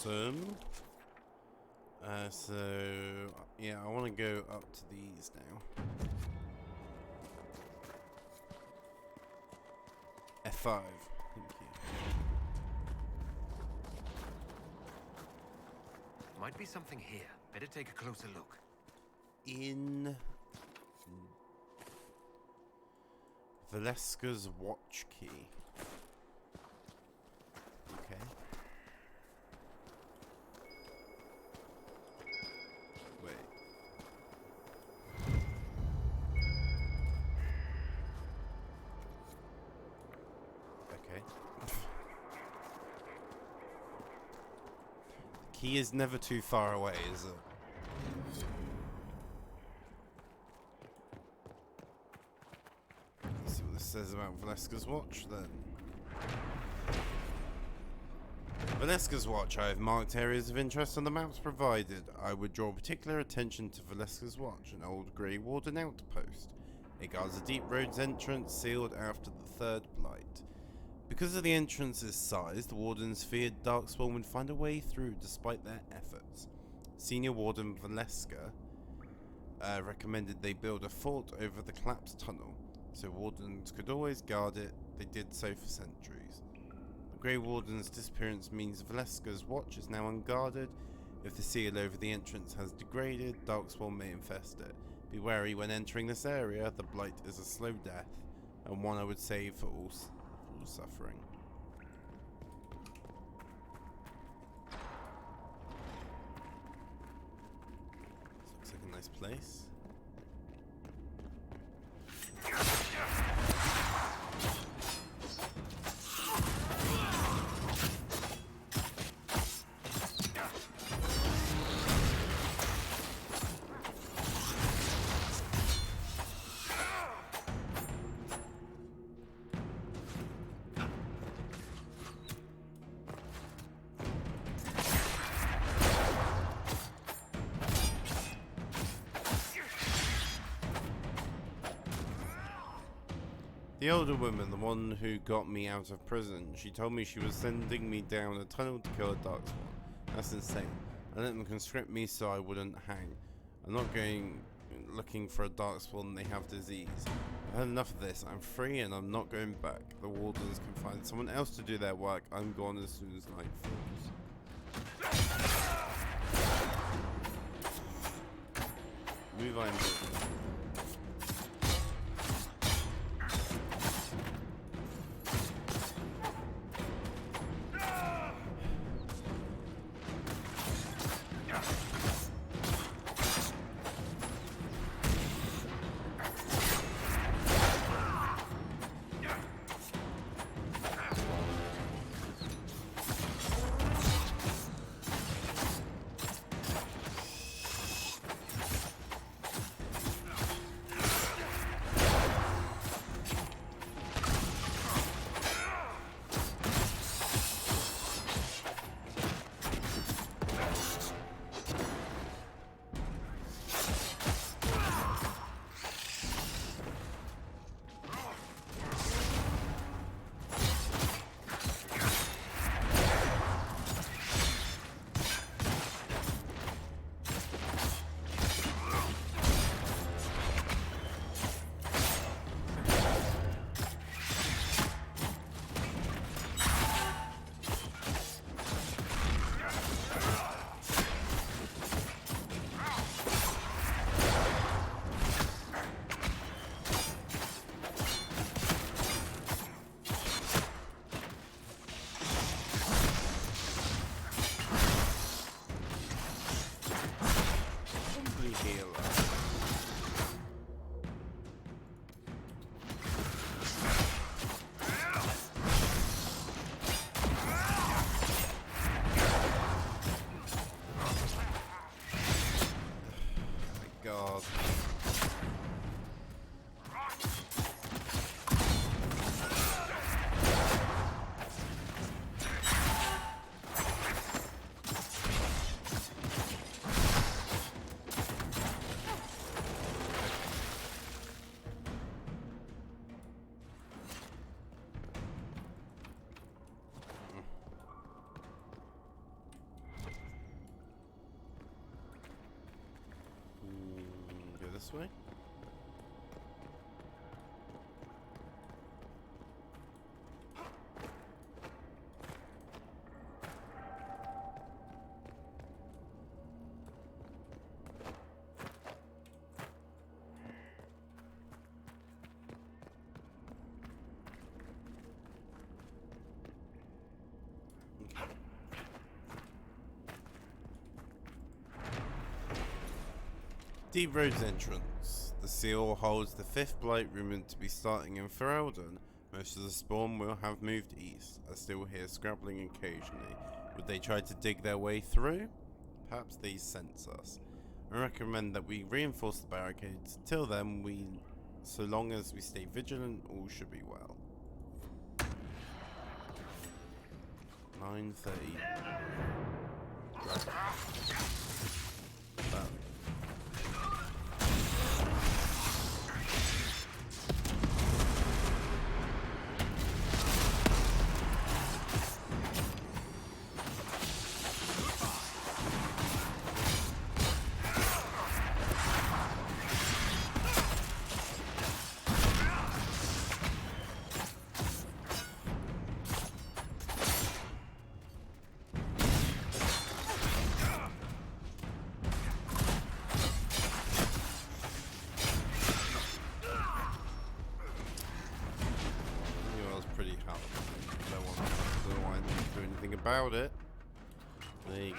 S1: Awesome. So, yeah, I want to go up to these now. F5. Thank you.
S3: Might be something here. Better take a closer look.
S1: In Valeska's watch key. Okay. Wait. Okay. The key is never too far away, is it? Let's see what this says about Valeska's watch then. Valeska's watch. I have marked areas of interest on the maps provided. I would draw particular attention to Valeska's watch, an old grey warden outpost. It guards a deep road's entrance sealed after the third blight. Because of the entrance's size, the wardens feared Darkspawn would find a way through despite their efforts. Senior Warden Valeska recommended they build a fort over the collapsed tunnel, so wardens could always guard it. They did so for centuries. The Grey Warden's disappearance means Valeska's watch is now unguarded. If the seal over the entrance has degraded, Darkspawn may infest it. Be wary when entering this area. The blight is a slow death, and one I would save for all suffering. This looks like a nice place. The older woman, the one who got me out of prison, she told me she was sending me down a tunnel to kill a Darkspawn. That's insane. I let them conscript me so I wouldn't hang. I'm not going looking for a Darkspawn, they have disease. I've had enough of this. I'm free and I'm not going back. The wardens can find someone else to do their work. I'm gone as soon as night falls. Move on. this way. Deep Road's entrance. The seal holds the fifth blight rumored to be starting in Ferelden. Most of the spawn will have moved east. I still hear scrabbling occasionally. Would they try to dig their way through? Perhaps they sense us. I recommend that we reinforce the barricades. Till then, so long as we stay vigilant, all should be well. 9:30. Right. About it. There you go.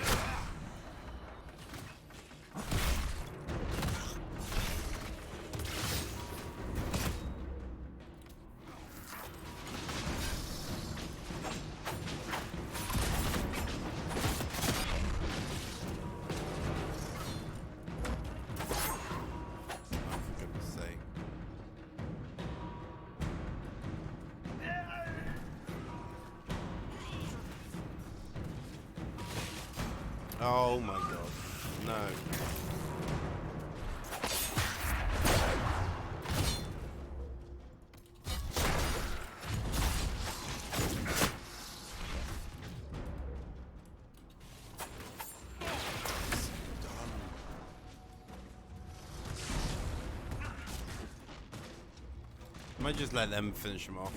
S1: Oh my god, no. I might just let them finish him off.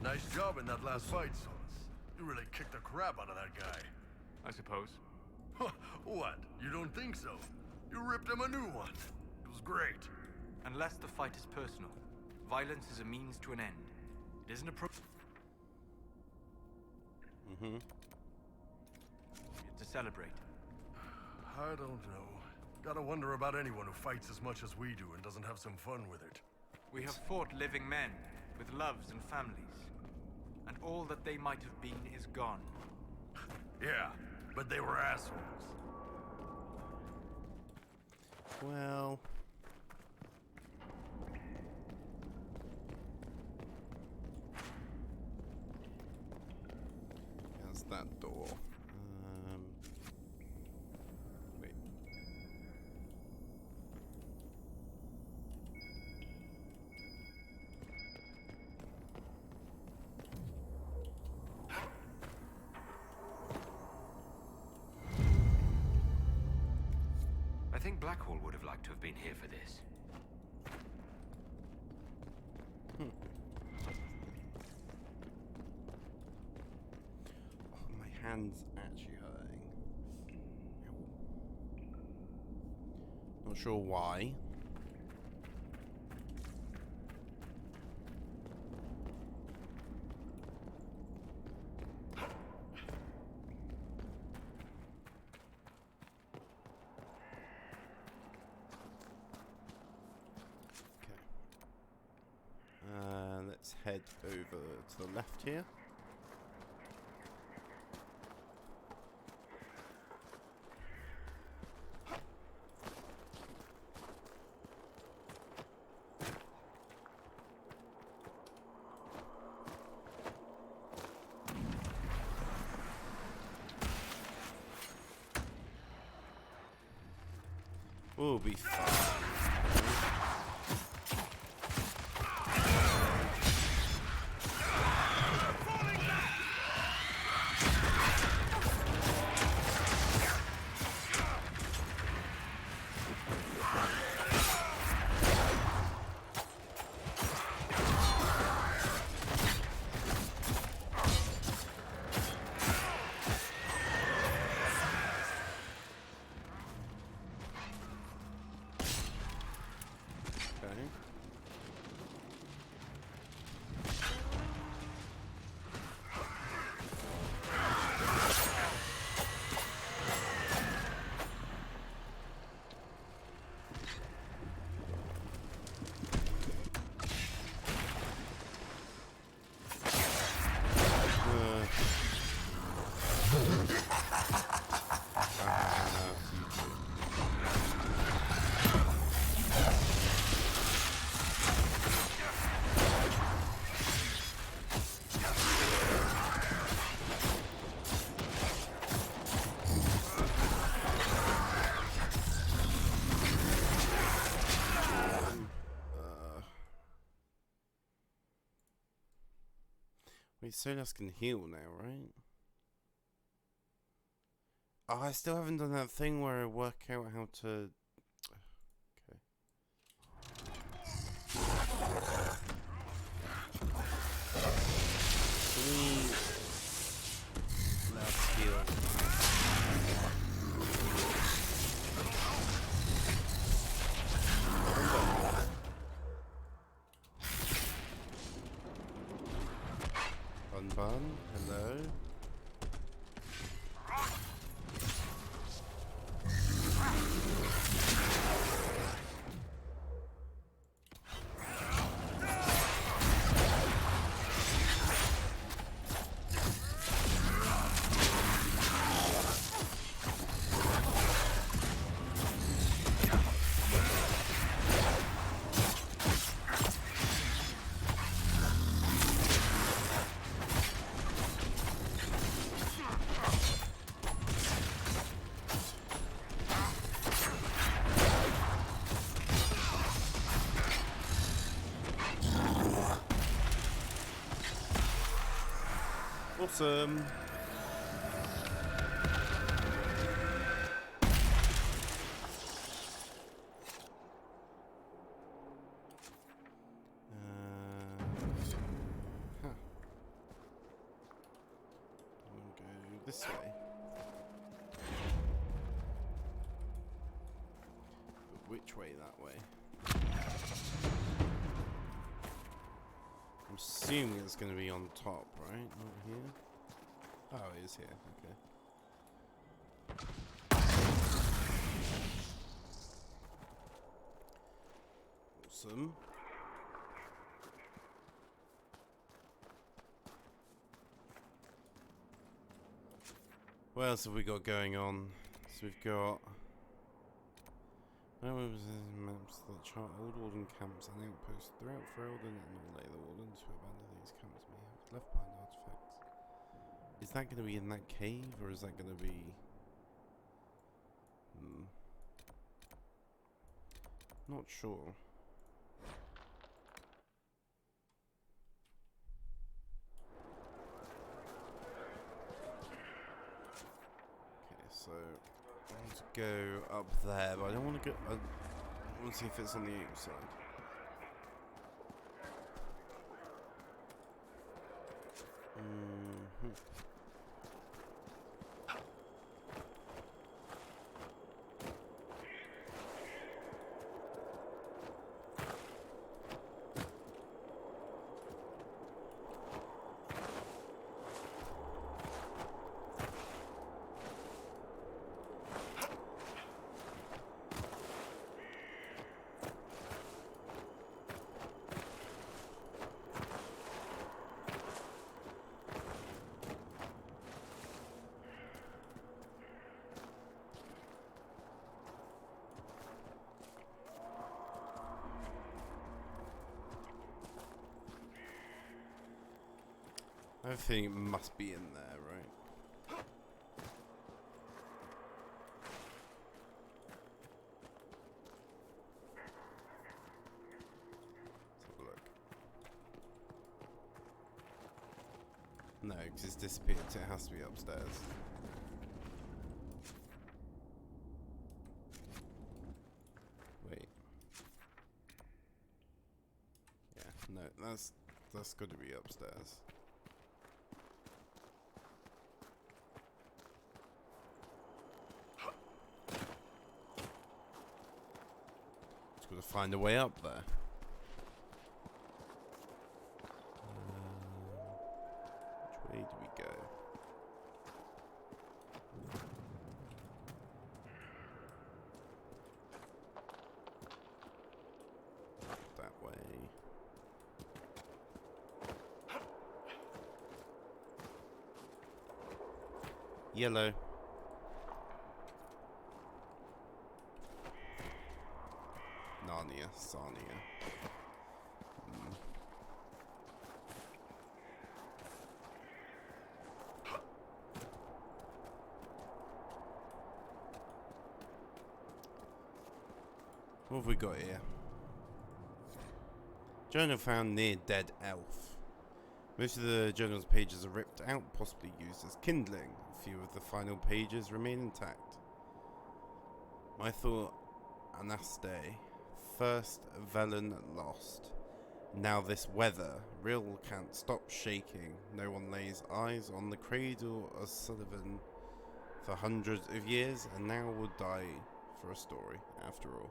S4: Nice job in that last fight, Sons. You really kicked the crap out of that guy.
S11: I suppose.
S4: What? You don't think so? You ripped him a new one. It was great.
S11: Unless the fight is personal, violence is a means to an end. It isn't appropriate to celebrate.
S4: I don't know. Gotta wonder about anyone who fights as much as we do and doesn't have some fun with it.
S11: We have fought living men with loves and families. And all that they might have been is gone.
S4: Yeah, but they were assholes.
S1: Well... How's that door? Wait.
S3: I think Blackhall would have liked to have been here for this.
S1: Oh, my hand's actually hurting. Not sure why. Let's head over to the left here. We'll be fine. Wait, Solas can heal now, right? Oh, I still haven't done that thing where I work out how to... Okay. Let's heal. Bun, hello. Awesome. We'll go this way. But which way? That way. I'm assuming it's going to be on top, right? Not here. Oh, it is here. Okay. Awesome. What else have we got going on? So we've got... maps that chart old Warden camps and outposts throughout Ferelden and all lay the Wardens who abandoned these camps may have left behind artifacts. Is that going to be in that cave, or is that going to be... Not sure. Okay, so... I want to go up there, but I don't want to go... I want to see if it's on the outside. I think it must be in there, right? Let's have a look. No, because it's disappeared, so it has to be upstairs. Wait. Yeah, no, that's got to be upstairs. Just got to find a way up there. Which way do we go? That way. Yellow. Narnia, Sarnia. What have we got here? Journal found near dead elf. Most of the journal's pages are ripped out, possibly used as kindling. A few of the final pages remain intact. I thought Anastae. First Velen lost. Now this weather. Real can't stop shaking. No one lays eyes on the cradle of Sullivan for hundreds of years, and now will die for a story, after all.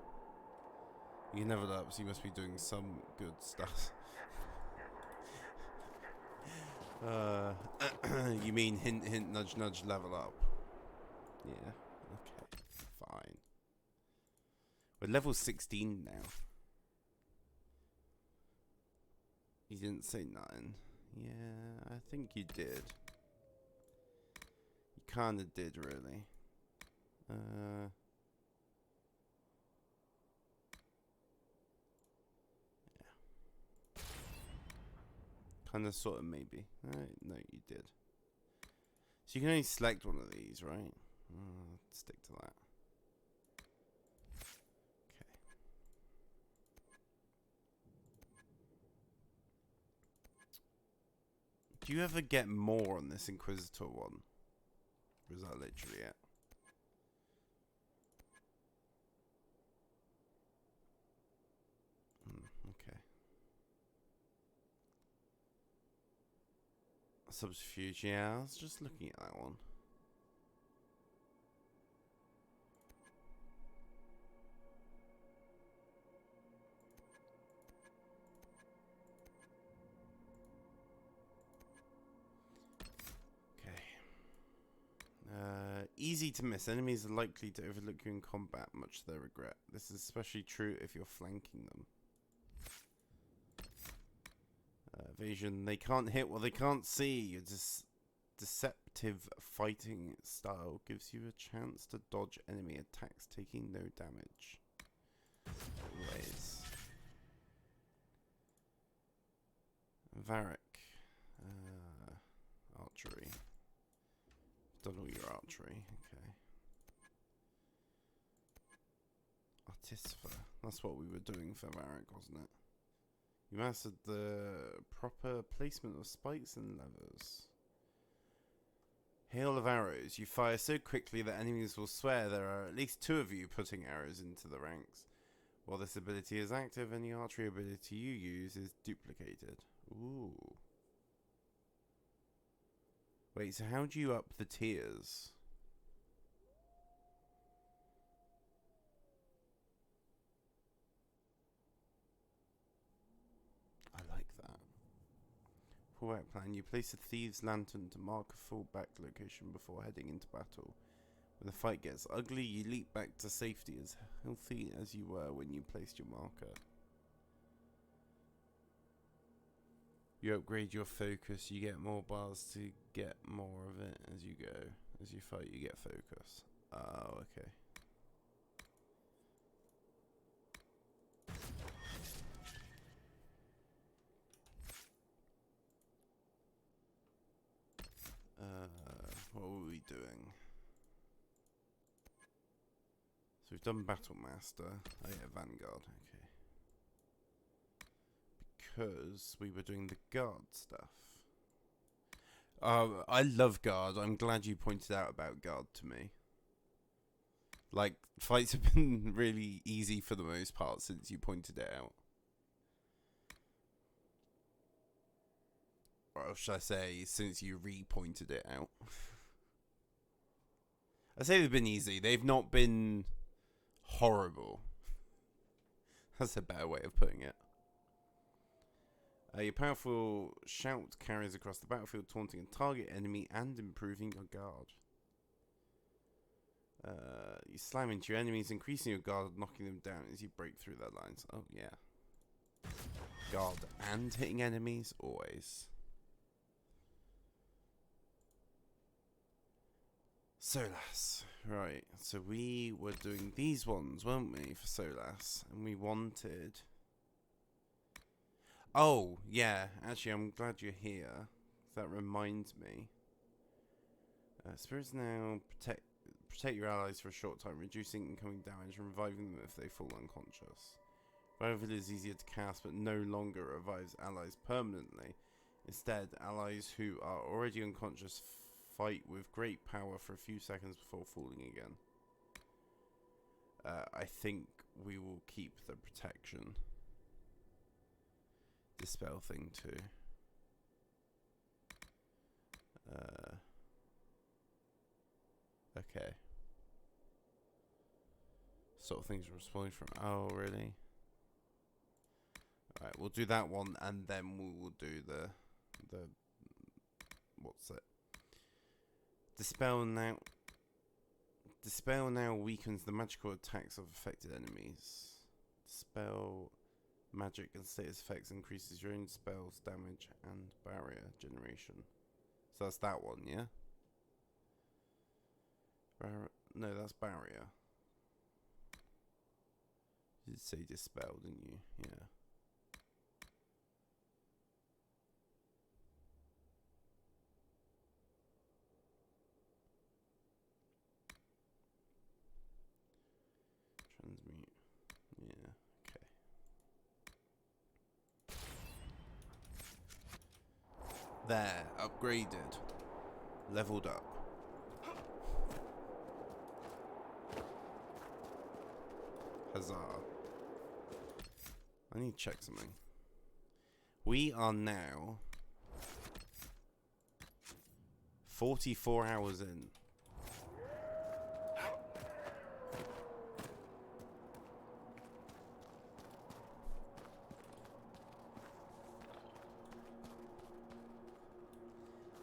S1: You leveled up, so you must be doing some good stuff. You mean hint, hint, nudge, nudge, level up? Yeah, okay, fine. We're level 16 now. You didn't say nothing. Yeah, I think you did. You kinda did, really. Kind of, sort of, maybe. No, you did. So you can only select one of these, right? Stick to that. Okay. Do you ever get more on this Inquisitor one? Or is that literally it? Okay. Subterfuge, yeah, I was just looking at that one. Okay. Easy to miss. Enemies are likely to overlook you in combat, much to their regret. This is especially true if you're flanking them. Evasion. They can't hit what they can't see. Your deceptive fighting style gives you a chance to dodge enemy attacks, taking no damage. Anyways. Varric. Archery. Done all your archery. Okay. Artificer. That's what we were doing for Varric, wasn't it? You mastered the proper placement of spikes and levers. Hail of arrows. You fire so quickly that enemies will swear there are at least 2 of you putting arrows into the ranks. While this ability is active, any archery ability you use is duplicated. Ooh. Wait, so how do you up the tiers? Fallback plan. You place a thieves' lantern to mark a fallback location before heading into battle. When the fight gets ugly, you leap back to safety as healthy as you were when you placed your marker. You upgrade your focus, you get more bars to get more of it as you go. As you fight, you get focus. Oh, okay. doing? So we've done Battle Master. Oh yeah, Vanguard. Okay. Because we were doing the guard stuff. I love guard. I'm glad you pointed out about guard to me. Like, fights have been really easy for the most part since you pointed it out. Or should I say, since you re-pointed it out. I say they've been easy. They've not been horrible. That's a better way of putting it. Your powerful shout carries across the battlefield, taunting a target enemy and improving your guard. You slam into your enemies, increasing your guard, knocking them down as you break through their lines. Oh, yeah. Guard and hitting enemies, always. Solas. Right, so we were doing these ones, weren't we, for Solas? And we wanted... Oh, yeah, actually, I'm glad you're here. That reminds me. Spirits now protect your allies for a short time, reducing incoming damage and reviving them if they fall unconscious. Revival is easier to cast, but no longer revives allies permanently. Instead, allies who are already unconscious fight with great power for a few seconds before falling again. I think we will keep the protection. Dispel thing too. Okay. Sort of things we're responding from. Oh, really? Alright, we'll do that one and then we will do the what's it? Dispel now. Dispel now weakens the magical attacks of affected enemies. Dispel magic and status effects increases your own spells, damage, and barrier generation. So that's that one, yeah? No, that's barrier. You did say dispel, didn't you? Yeah. Transmute. Yeah, okay. There, upgraded. Leveled up. Huzzah. I need to check something. We are now 44 hours in.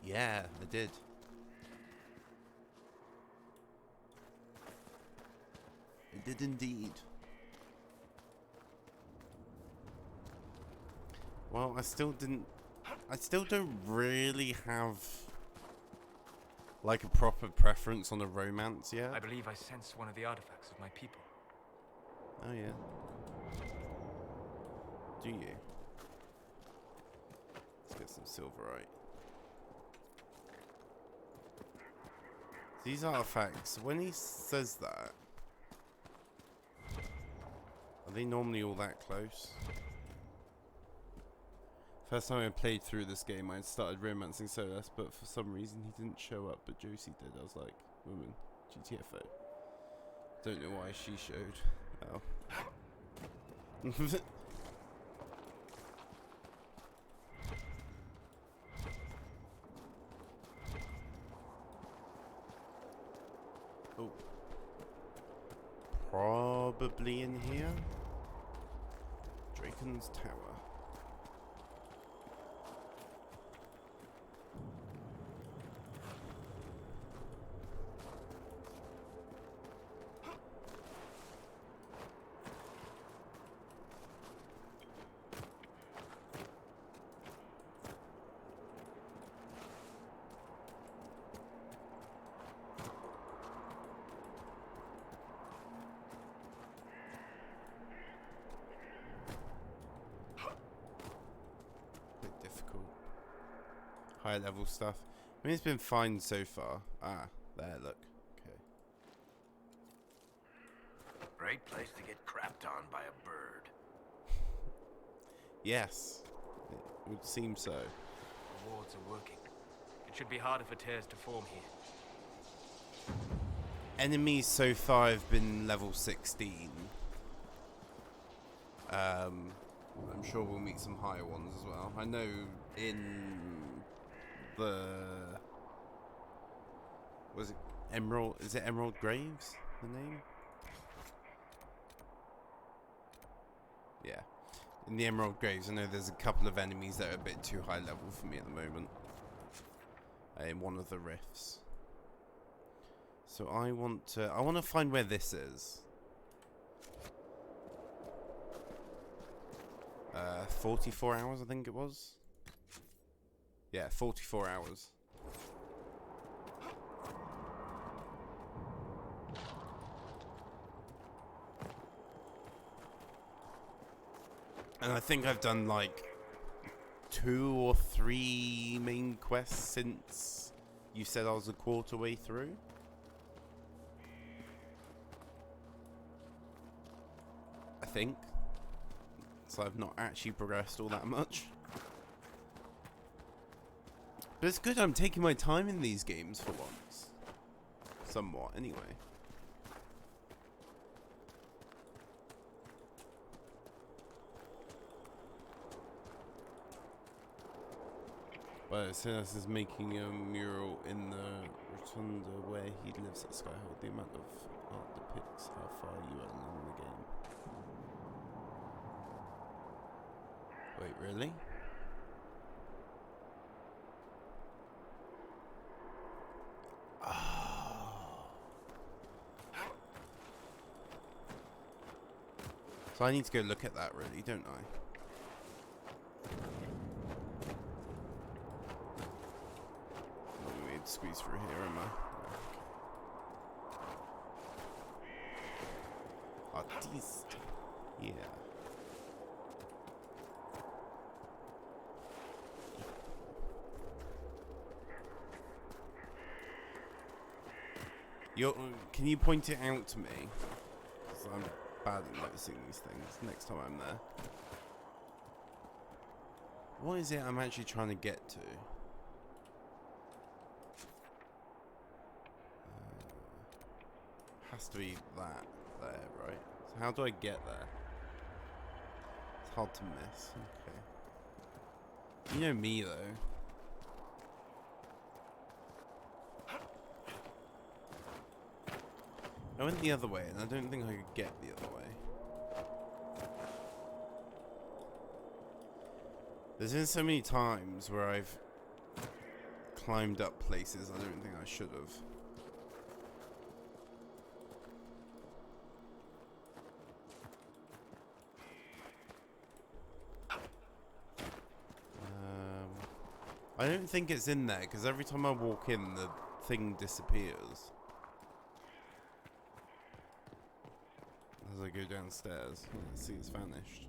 S1: Yeah, I did. I did indeed. Well, I still don't really have like a proper preference on a romance yet.
S11: I believe I sense one of the artifacts of my people.
S1: Oh yeah. Do you? Let's get some silverite. These artifacts, when he says that, are they normally all that close? First time I played through this game, I started romancing Solas, but for some reason he didn't show up, but Josie did. I was like, woman, GTFO. Don't know why she showed. Oh. Oh. Probably in here. Draken's Tower. High level stuff. I mean, it's been fine so far. Ah, There, look. Okay.
S10: Great place to get crapped on by a bird.
S1: Yes. It would seem so.
S11: The wards are working. It should be harder for tears to form here.
S1: Enemies so far have been level 16. I'm sure we'll meet some higher ones as well. I know in the... Was it Emerald? Is it Emerald Graves, the name? Yeah. In the Emerald Graves, I know there's a couple of enemies that are a bit too high level for me at the moment. In one of the rifts. So I want to find where this is. 44 hours, I think it was. Yeah, 44 hours. And I think I've done like 2 or 3 main quests since you said I was a quarter way through. I think. So I've not actually progressed all that much. But it's good I'm taking my time in these games for once. Somewhat, anyway. Well, Silas is making a mural in the rotunda where he lives at Skyhold. The amount of art depicts how far you are along the game. Wait, really? Oh. So I need to go look at that, really, don't I? Not gonna be able to squeeze through here, am I? Artiste. Yeah. Can you point it out to me? Because I'm bad at noticing these things next time I'm there. What is it I'm actually trying to get to? Has to be that there, right? So how do I get there? It's hard to miss. Okay. You know me, though. I went the other way, and I don't think I could get the other way. There's been so many times where I've climbed up places I don't think I should have. I don't think it's in there, because every time I walk in, the thing disappears. As I go downstairs. Let's see, it's vanished.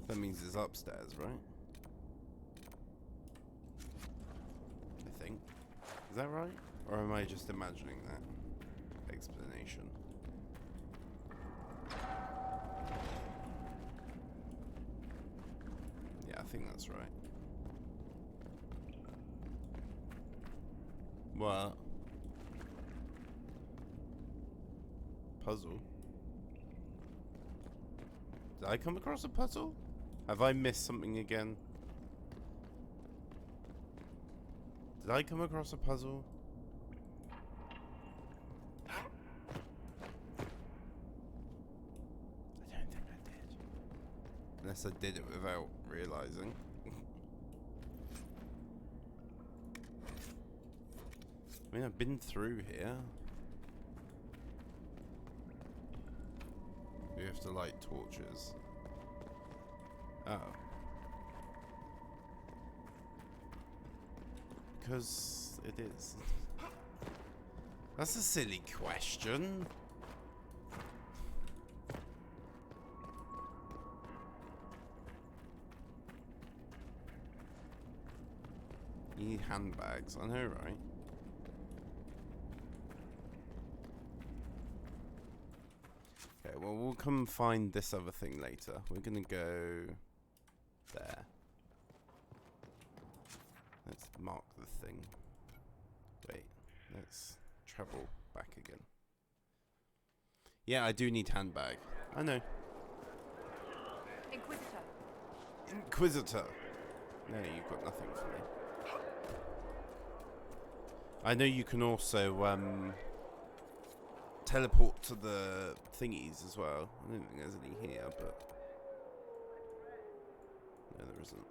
S1: That means it's upstairs, right? I think. Is that right? Or am I just imagining that explanation? Yeah, I think that's right. What? Puzzle? Did I come across a puzzle? Have I missed something again? Did I come across a puzzle? I don't think I did. Unless I did it without realizing. I mean, I've been through here. We have to light torches. Oh. Because it is. That's a silly question. You need handbags, I know, right? well, we'll come find this other thing later. We're gonna go there. Let's mark the thing. Wait, let's travel back again. Yeah, I do need handbag. I know.
S5: Inquisitor.
S1: Inquisitor. No, you've got nothing for me. I know you can also teleport to the thingies as well. I don't think there's any here, but no, there isn't.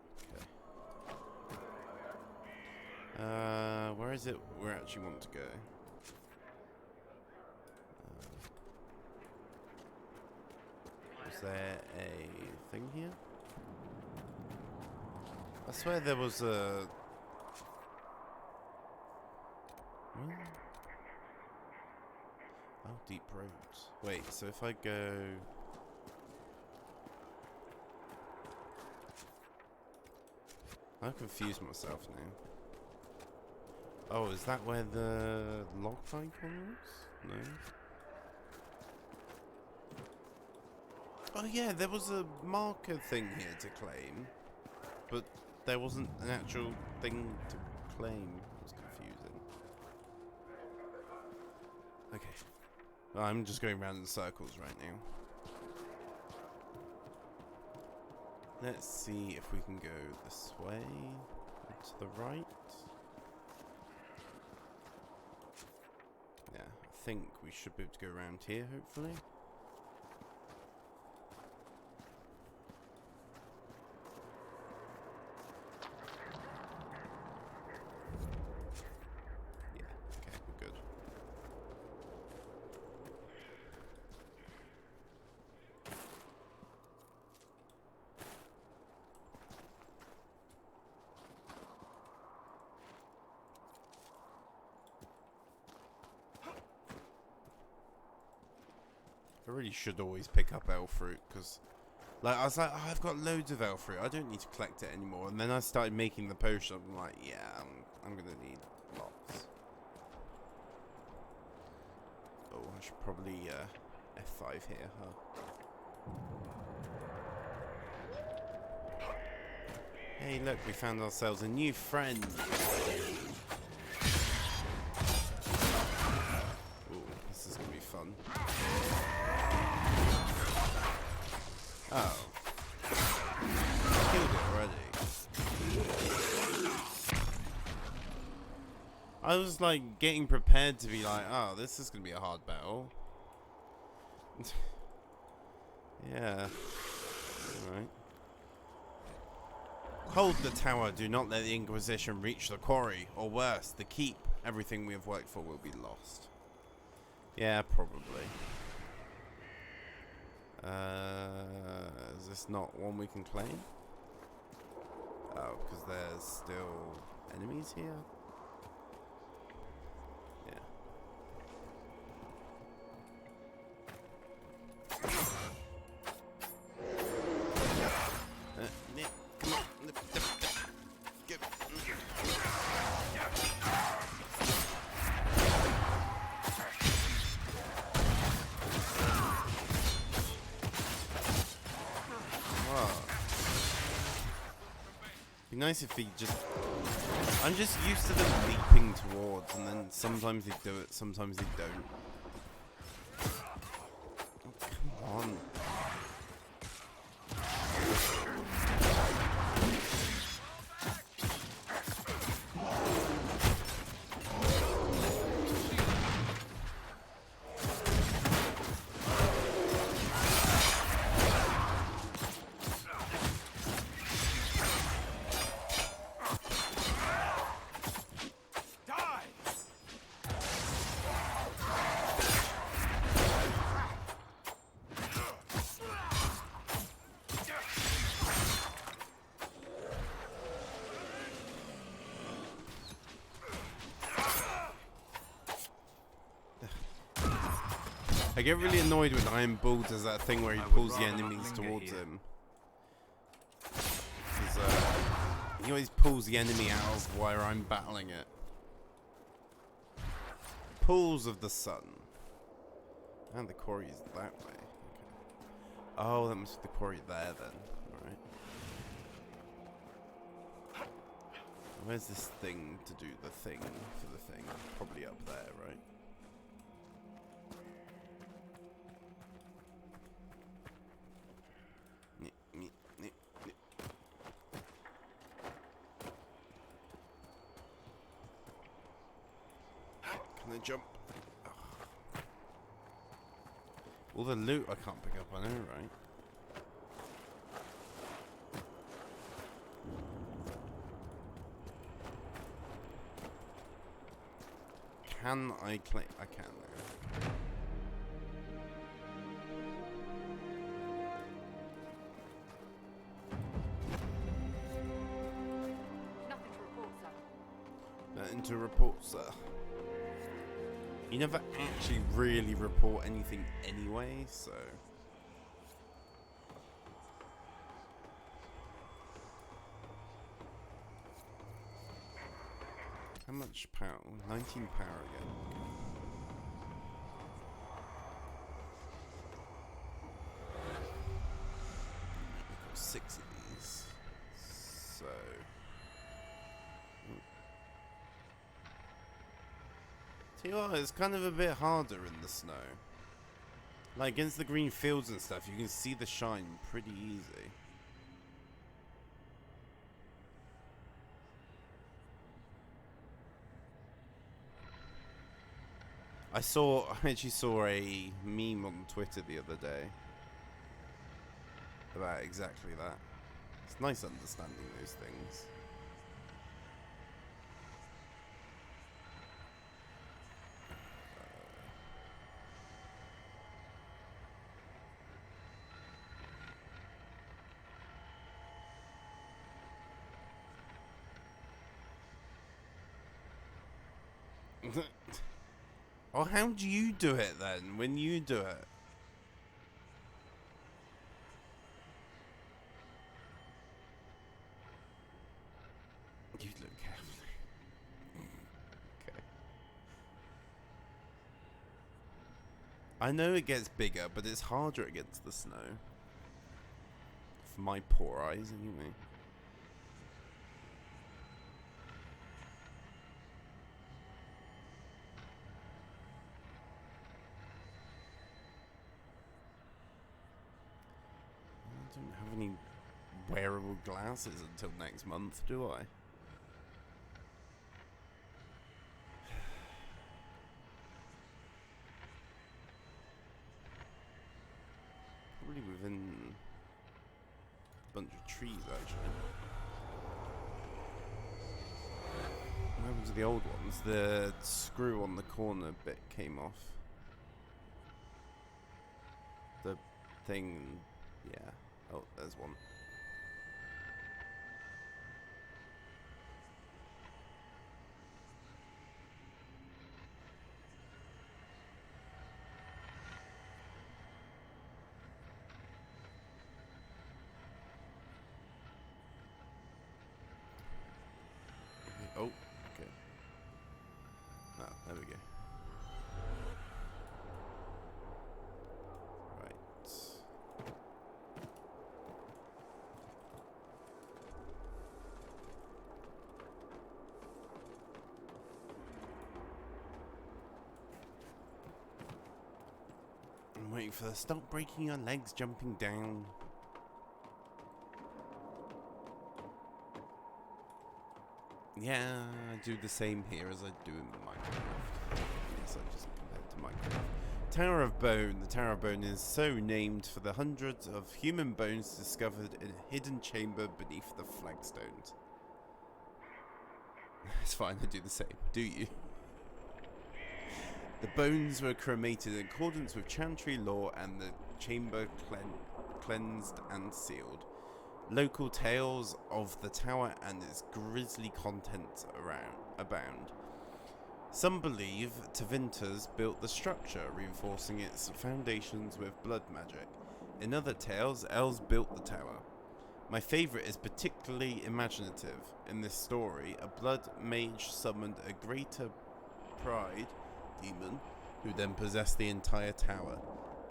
S1: Okay. Where is it we actually want to go? Is there a thing here? I swear there was a... Oh, deep roads. Wait, so if I go... I've confused myself now. Oh, is that where the log icon was? No. Oh yeah, there was a marker thing here to claim, but there wasn't an actual thing to claim. It was confusing. Okay. Well, I'm just going around in circles right now. Let's see if we can go this way, to the right. Yeah, I think we should be able to go around here, hopefully. I really should always pick up elf fruit, because like I was like, oh, I've got loads of elf fruit, I don't need to collect it anymore. And then I started making the potion. I'm like, yeah, I'm gonna need lots. Oh, I should probably F5 here, huh? Hey, look, we found ourselves a new friend. Ooh, this is gonna be fun. Oh. Killed it already. I was like getting prepared to be like, oh, this is gonna be a hard battle. Yeah. Alright. Hold the tower, do not let the Inquisition reach the quarry, or worse, the keep. Everything we have worked for will be lost. Yeah, probably. Is this not one we can claim? Oh, because there's still enemies here? Yeah. Nick, come on. Get. Be nice if he just... I'm just used to them leaping towards, and then sometimes they do it, sometimes they don't. Oh, come on. I get really annoyed when Iron Bull does that thing where he pulls the enemies towards him. He always pulls the enemy out of where I'm battling it. Pools of the sun. And the quarry is that way. Okay. Oh, that must be the quarry there then. Alright. Where's this thing to do the thing for the thing? Probably up there, right? Can I jump? Oh. All the loot I can't pick up, I know, right? Can I claim? I can now.
S5: Nothing to report, sir.
S1: Nothing to report, sir. You never actually really report anything anyway, so... How much power? 19 power again. We've got 6 of these. So... Tell you what, it's kind of a bit harder in the snow. Like against the green fields and stuff, you can see the shine pretty easy. I actually saw a meme on Twitter the other day about exactly that. It's nice understanding those things. Oh, how do you do it then, when you do it? You look carefully. Okay. I know it gets bigger, but it's harder against the snow. For my poor eyes, anyway. I don't have any wearable glasses until next month, do I? Probably within a bunch of trees, actually. What happened to the old ones? The screw on the corner bit came off. The thing, yeah. Oh, there's one. Oh, okay. Ah, there we go. Right. I'm waiting for the stop breaking your legs jumping down. Yeah, I do the same here as I do in Minecraft. Yes, I just compared to Minecraft. Tower of Bone. The Tower of Bone is so named for the hundreds of human bones discovered in a hidden chamber beneath the flagstones. It's fine, I do the same. Do you? The bones were cremated in accordance with Chantry law and the chamber cleansed and sealed. Local tales of the tower and its grisly contents abound. Some believe Tevinters built the structure, reinforcing its foundations with blood magic. In other tales, elves built the tower. My favourite is particularly imaginative. In this story, a blood mage summoned a greater pride demon, who then possessed the entire tower.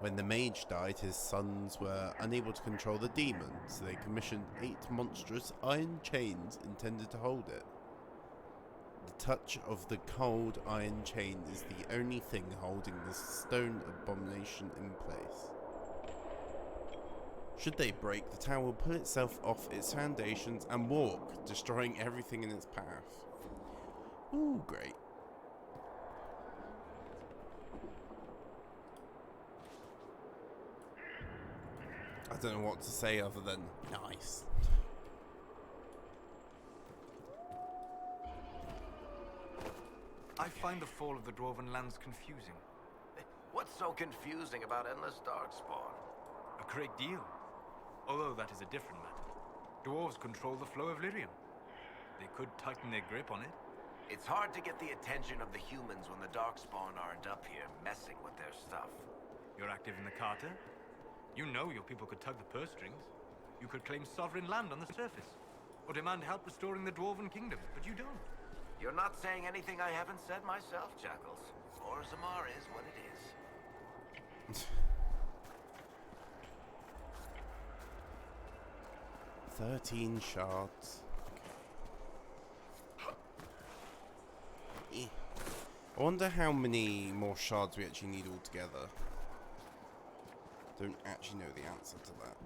S1: When the mage died, his sons were unable to control the demon, so they commissioned 8 monstrous iron chains intended to hold it. The touch of the cold iron chain is the only thing holding this stone abomination in place. Should they break, the tower will pull itself off its foundations and walk, destroying everything in its path. Ooh, great. I don't know what to say other than nice.
S11: I find the fall of the Dwarven lands confusing.
S10: What's so confusing about endless darkspawn?
S11: A great deal. Although that is a different matter. Dwarves control the flow of lyrium. They could tighten their grip on it.
S10: It's hard to get the attention of the humans when the darkspawn aren't up here messing with their stuff.
S11: You're active in the Carter. You know your people could tug the purse strings. You could claim sovereign land on the surface. Or demand help restoring the Dwarven kingdom, but you don't.
S10: You're not saying anything I haven't said myself, Jackals. Orzammar is what it is.
S1: 13 shards. Okay. I wonder how many more shards we actually need altogether. Don't actually know the answer to that.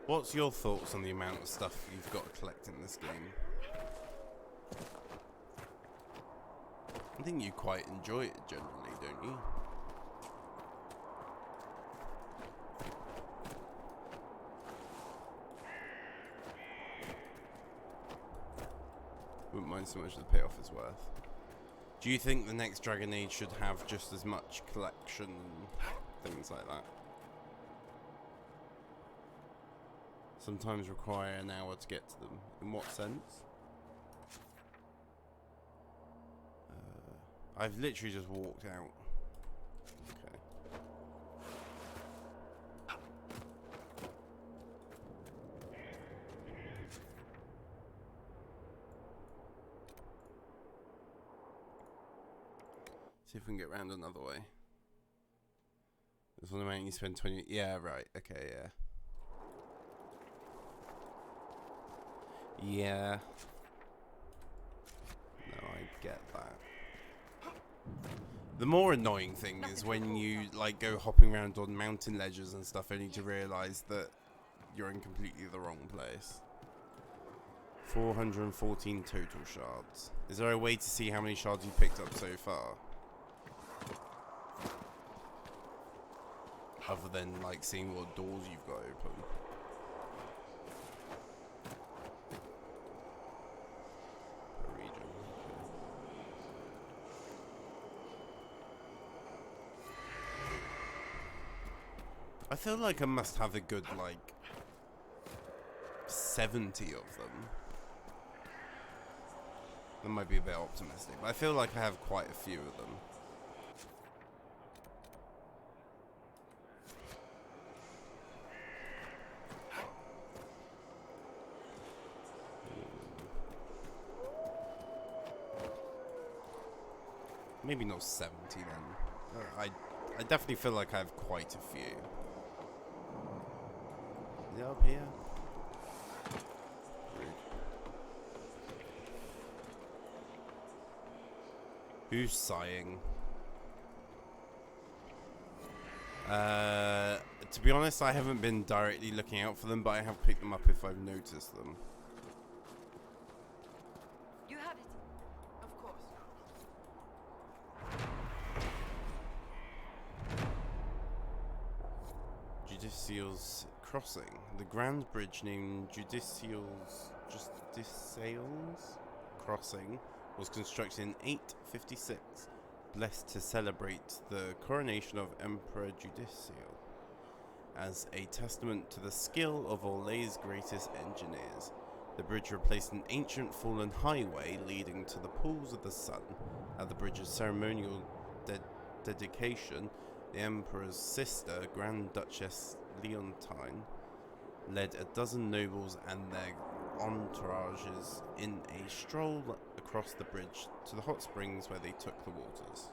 S1: What's your thoughts on the amount of stuff you've got to collect in this game? I think you quite enjoy it generally, don't you? Wouldn't mind so much the payoff is worth. Do you think the next Dragon Age should have just as much collection and things like that? Sometimes require an hour to get to them. In what sense? I've literally just walked out. Okay. See if we can get around another way. This one might you spend 20. Yeah, right. Okay, yeah. Yeah. No, I get that. The more annoying thing is when you like go hopping around on mountain ledges and stuff only to realise that you're in completely the wrong place. 414 total shards. Is there a way to see how many shards you picked up so far? Other than like seeing what doors you've got open. I feel like I must have a good, like, 70 of them. That might be a bit optimistic, but I feel like I have quite a few of them. Maybe not 70 then. I definitely feel like I have quite a few. Is it up here? Rude. Who's sighing? To be honest, I haven't been directly looking out for them, but I have picked them up if I've noticed them.
S5: You have it. Of course.
S1: Judicial's Crossing. The grand bridge named Judicial's Crossing was constructed in 856, blessed to celebrate the coronation of Emperor Judicial. As a testament to the skill of Orlay's greatest engineers, the bridge replaced an ancient fallen highway leading to the pools of the sun At the bridge's ceremonial dedication, the Emperor's sister, Grand Duchess Leontine, led a dozen nobles and their entourages in a stroll across the bridge to the hot springs where they took the waters.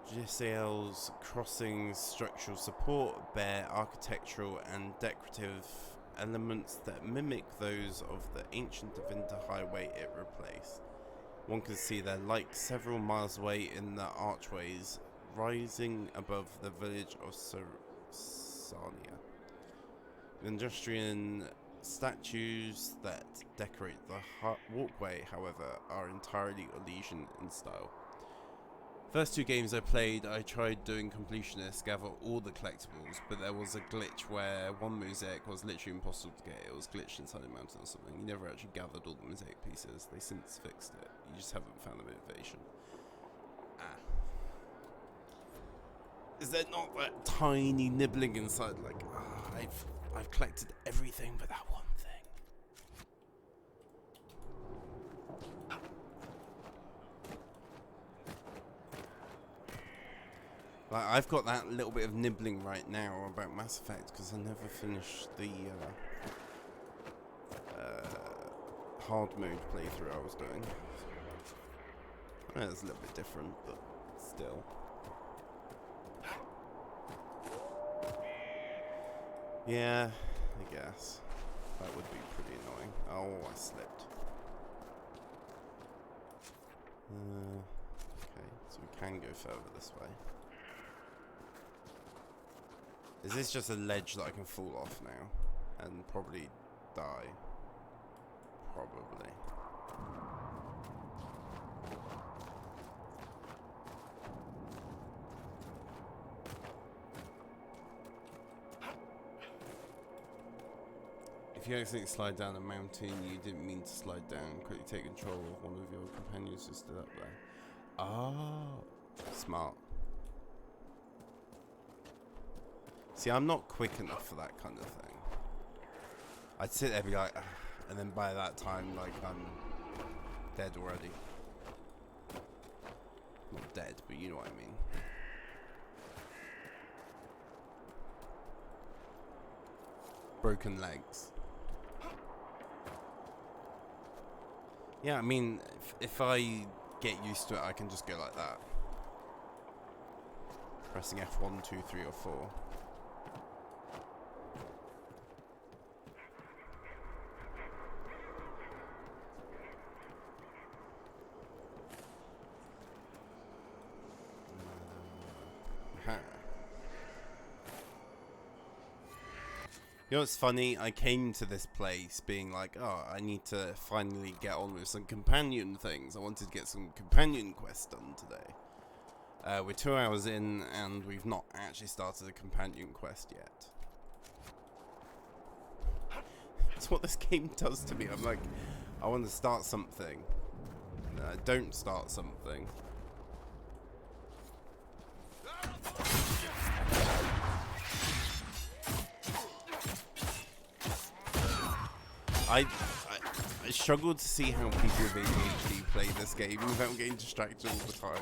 S1: GSAL's crossings structural support bear architectural and decorative elements that mimic those of the ancient Avinta highway it replaced. One can see their like several miles away in the archways rising above the village of Sarnia. The Industrian statues that decorate the walkway, however, are entirely Elysian in style. First two games I played, I tried doing completionist, gather all the collectibles, but there was a glitch where one mosaic was literally impossible to get. It was glitched inside a mountain or something. You never actually gathered all the mosaic pieces. They since fixed it. You just haven't found the motivation. Is there not that tiny nibbling inside, like, I've collected everything but that one thing? Like, I've got that little bit of nibbling right now about Mass Effect because I never finished the hard mode playthrough I was doing. I know it's a little bit different, but still. Yeah, I guess. That would be pretty annoying. Oh, I slipped. Okay, so we can go further this way. Is this just a ledge that I can fall off now? And probably die? Probably. If you accidentally slide down a mountain you didn't mean to slide down, quickly take control of one of your companions who stood up there. Oh, smart. See, I'm not quick enough for that kind of thing. I'd sit there and be like, "Ugh," and then by that time, like, I'm dead already. Not dead, but you know what I mean. Broken legs. Yeah, I mean, if I get used to it, I can just go like that. Pressing F1, 2, 3, or 4. You know what's funny? I came to this place being like, oh, I need to finally get on with some companion things. I wanted to get some companion quests done today. We're 2 hours in and we've not actually started a companion quest yet. That's what this game does to me. I'm like, I want to start something. And I don't start something. I struggle to see how people with ADHD play this game without getting distracted all the time.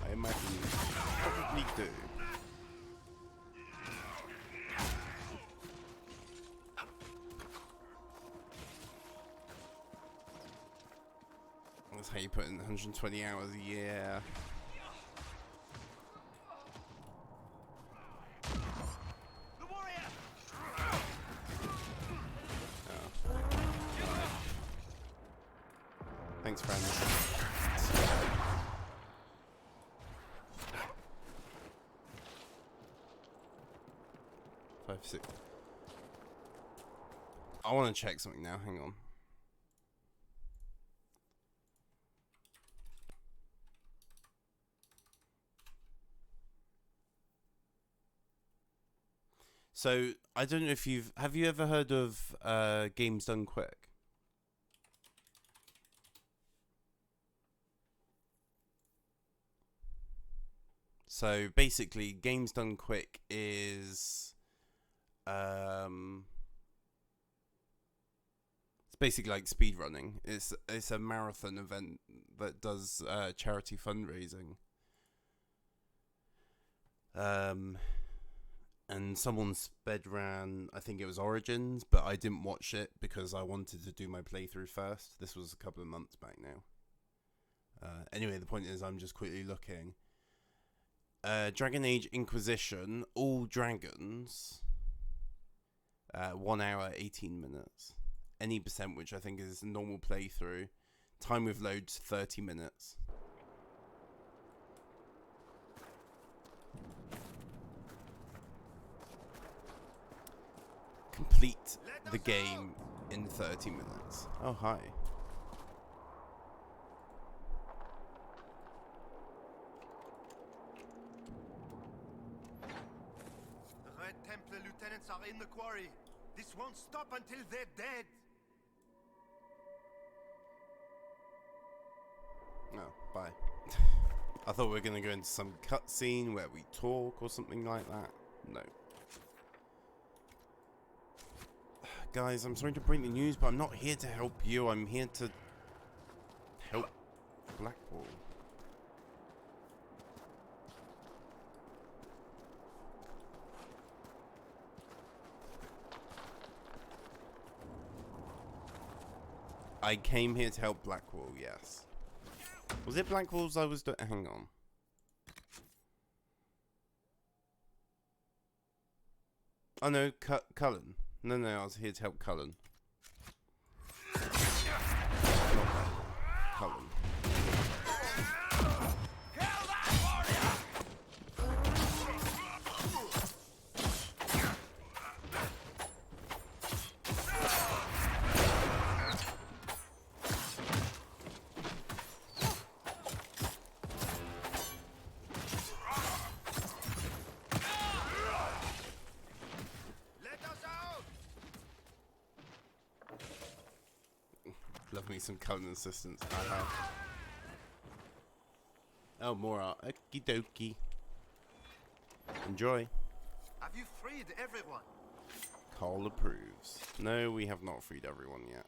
S1: I imagine you probably do. That's how you put in 120 hours a year. Thanks, friends. 5, 6. I want to check something now. Hang on. So I don't know if have you ever heard of games done quick? So basically, games done quick is it's basically like speed running. It's a marathon event that does charity fundraising. And someone sped ran, I think it was Origins, but I didn't watch it because I wanted to do my playthrough first. This was a couple of months back now. Anyway, the point is I'm just quickly looking. Dragon Age Inquisition, all dragons, 1 hour, 18 minutes. Any percent, which I think is normal playthrough. Time with loads, 30 minutes. Complete the game in 30 minutes. Oh, hi.
S4: The Red Templar lieutenants are in the quarry. This won't stop until they're dead.
S1: Oh, bye. I thought we were going to go into some cutscene where we talk or something like that. No. Guys, I'm sorry to bring the news, but I'm not here to help you. I'm here to help Blackwall. I came here to help Blackwall, yes. Was it Blackwall's I was doing? Hang on. Oh no, Cullen. No, I was here to help Cullen. Cullen. Love me some Cullen assistance. Oh, more art. Okie dokie. Enjoy.
S4: Have you freed everyone?
S1: Call approves. No, we have not freed everyone yet.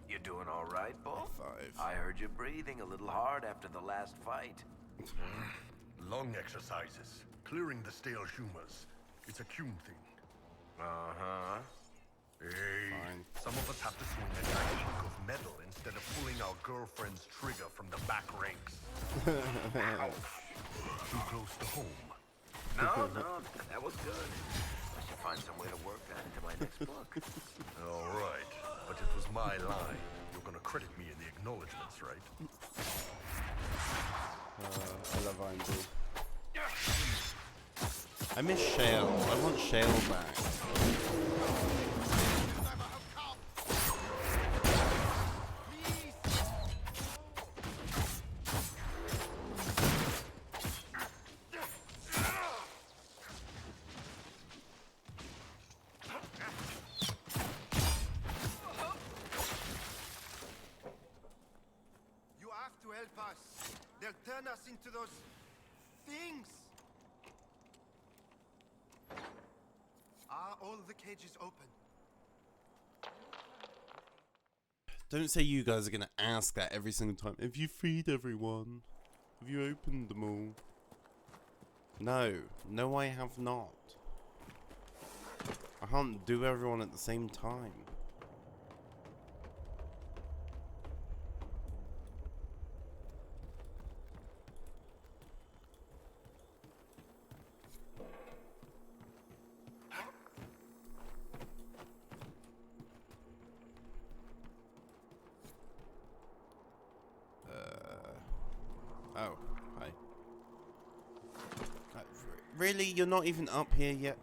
S10: You doing all right, Bo?
S1: Five.
S10: I heard you breathing a little hard after the last fight.
S4: Lung exercises, clearing the stale humors. It's a Kuhn thing.
S10: Uh-huh.
S4: Hey,
S1: Fine.
S4: some of us have to swing a giant chunk of metal instead of pulling our girlfriend's trigger from the back ranks. Ouch. Too close to home.
S10: No, that was good. I should find some way to work that into my next book.
S4: All right, but it was my line. You're gonna credit me in the acknowledgements, right?
S1: I love Iron Bull. I miss Shale. I want Shale back.
S4: You have to help us. They'll turn us into those things. Are all the cages open?
S1: Don't say you guys are going to ask that every single time. Have you freed everyone? Have you opened them all? No. No, I have not. I can't do everyone at the same time. Oh, hi. Really? You're not even up here yet?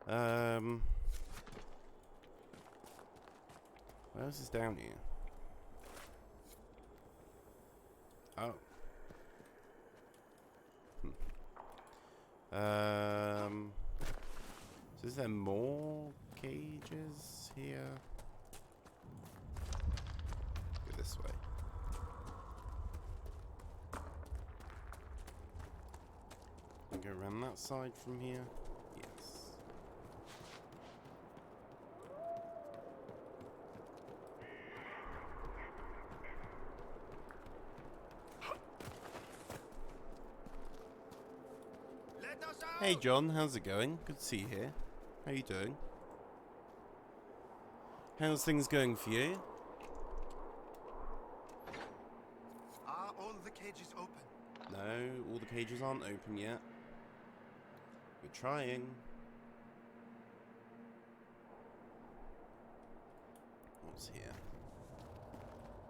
S1: What else is down here? Oh. So is there more cages here? Go this way. Can I go around that side from here? Yes. Hey John, how's it going? Good to see you here. How you doing? How's things going for you?
S14: Are all the cages open?
S1: No, all the cages aren't open yet. We're trying. What's here?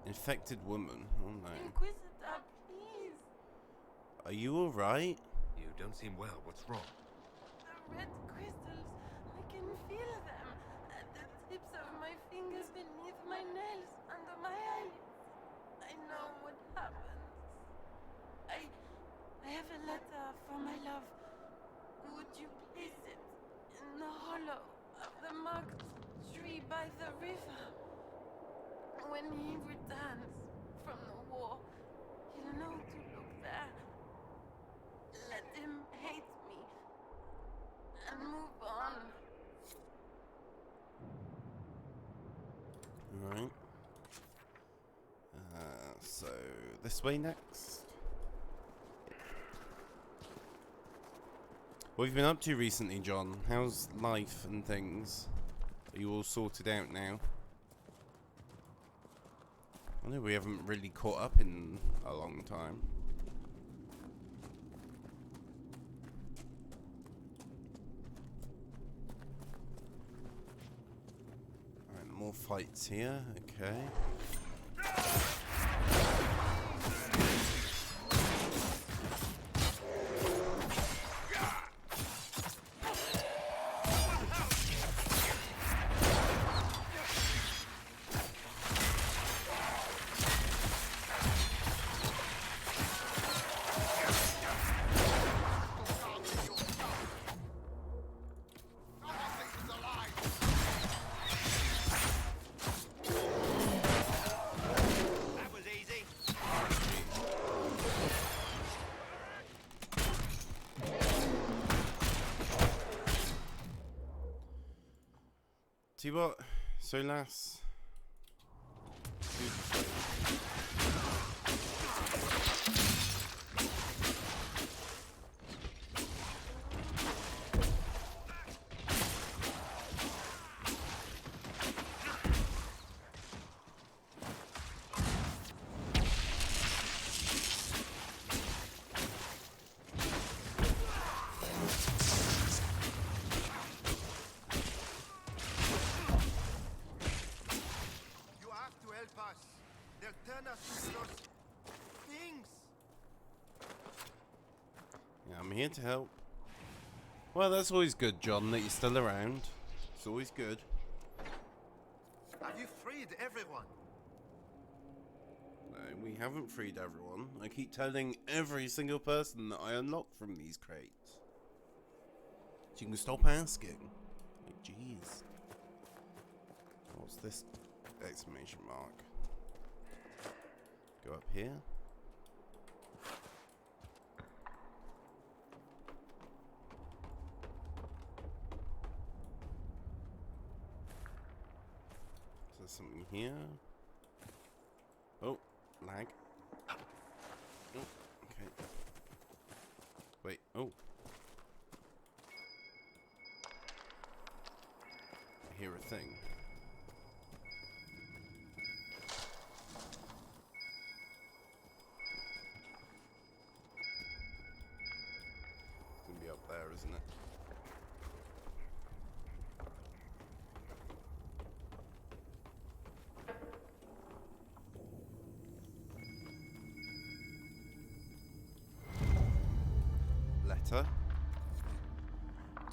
S1: Infected woman. Oh no.
S6: Inquisitor, please.
S1: Are you alright?
S3: You don't seem well. What's wrong?
S6: The red crystals, I can feel them at the tips of my fingers, beneath my nails, under my eyelids. I know what happens. I have a letter for my love. Would you place it in the hollow of the marked tree by the river? When he returns from the war, he'll know to look there. Let him hate me and move on.
S1: Alright. So, this way next? What have you been up to recently, John? How's life and things? Are you all sorted out now? I know we haven't really caught up in a long time. Alright, more fights here, okay. See what? So lass. Yeah, I'm here to help. Well, that's always good, John, that you're still around. It's always good.
S14: Have you freed everyone?
S1: No, we haven't freed everyone. I keep telling every single person that I unlocked from these crates. So you can stop asking. Like, jeez. What's this exclamation mark? Go up here. Is there something here? Oh, lag. Oh, okay. Wait, oh. I hear a thing. It's gonna be up there, isn't it? Letter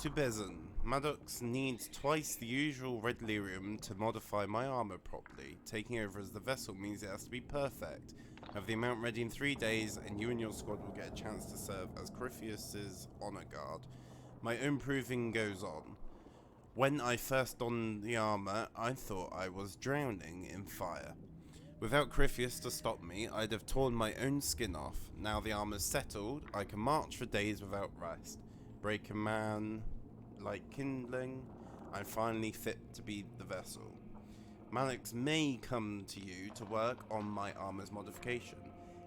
S1: to Bezin. Maddox needs twice the usual red lyrium to modify my armor properly. Taking over as the vessel means it has to be perfect. Have the amount ready in 3 days, and you and your squad will get a chance to serve as Corypheus's honor guard. My own proving goes on. When I first donned the armor, I thought I was drowning in fire. Without Corypheus to stop me, I'd have torn my own skin off. Now the armor's settled, I can march for days without rest. Break a man like kindling, I'm finally fit to be the vessel. Maddox may come to you to work on my armor's modification.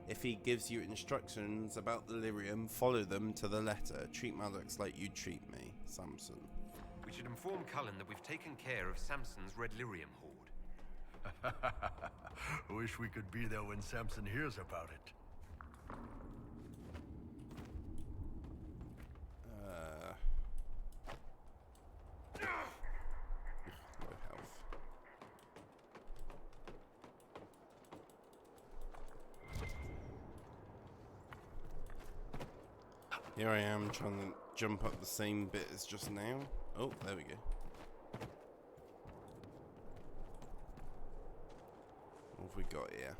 S1: If he gives you instructions about the lyrium, follow them to the letter. Treat Maddox like you treat me, Samson.
S3: We should inform Cullen that we've taken care of Samson's red lyrium hoard.
S4: Wish we could be there when Samson hears about it.
S1: Low health. Here I am trying to jump up the same bit as just now. Oh, there we go. What have we got here?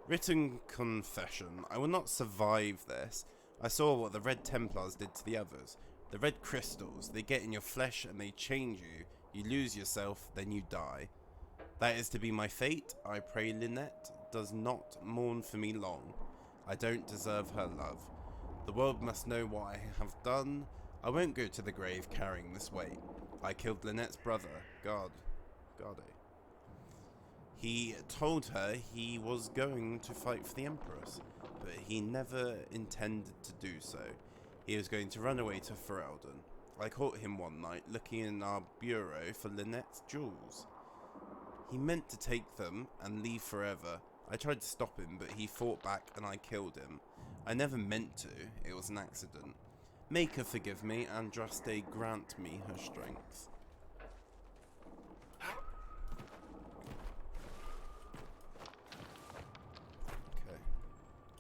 S1: Written confession. I will not survive this. I saw what the Red Templars did to the others. The red crystals, they get in your flesh and they change you. You lose yourself, then you die. That is to be my fate. I pray Lynette does not mourn for me long. I don't deserve her love. The world must know what I have done. I won't go to the grave carrying this weight. I killed Lynette's brother, Garde. He told her he was going to fight for the Empress, but he never intended to do so. He was going to run away to Ferelden. I caught him one night looking in our bureau for Lynette's jewels. He meant to take them and leave forever. I tried to stop him, but he fought back and I killed him. I never meant to, it was an accident. Make her forgive me, Andraste grant me her strength. Okay.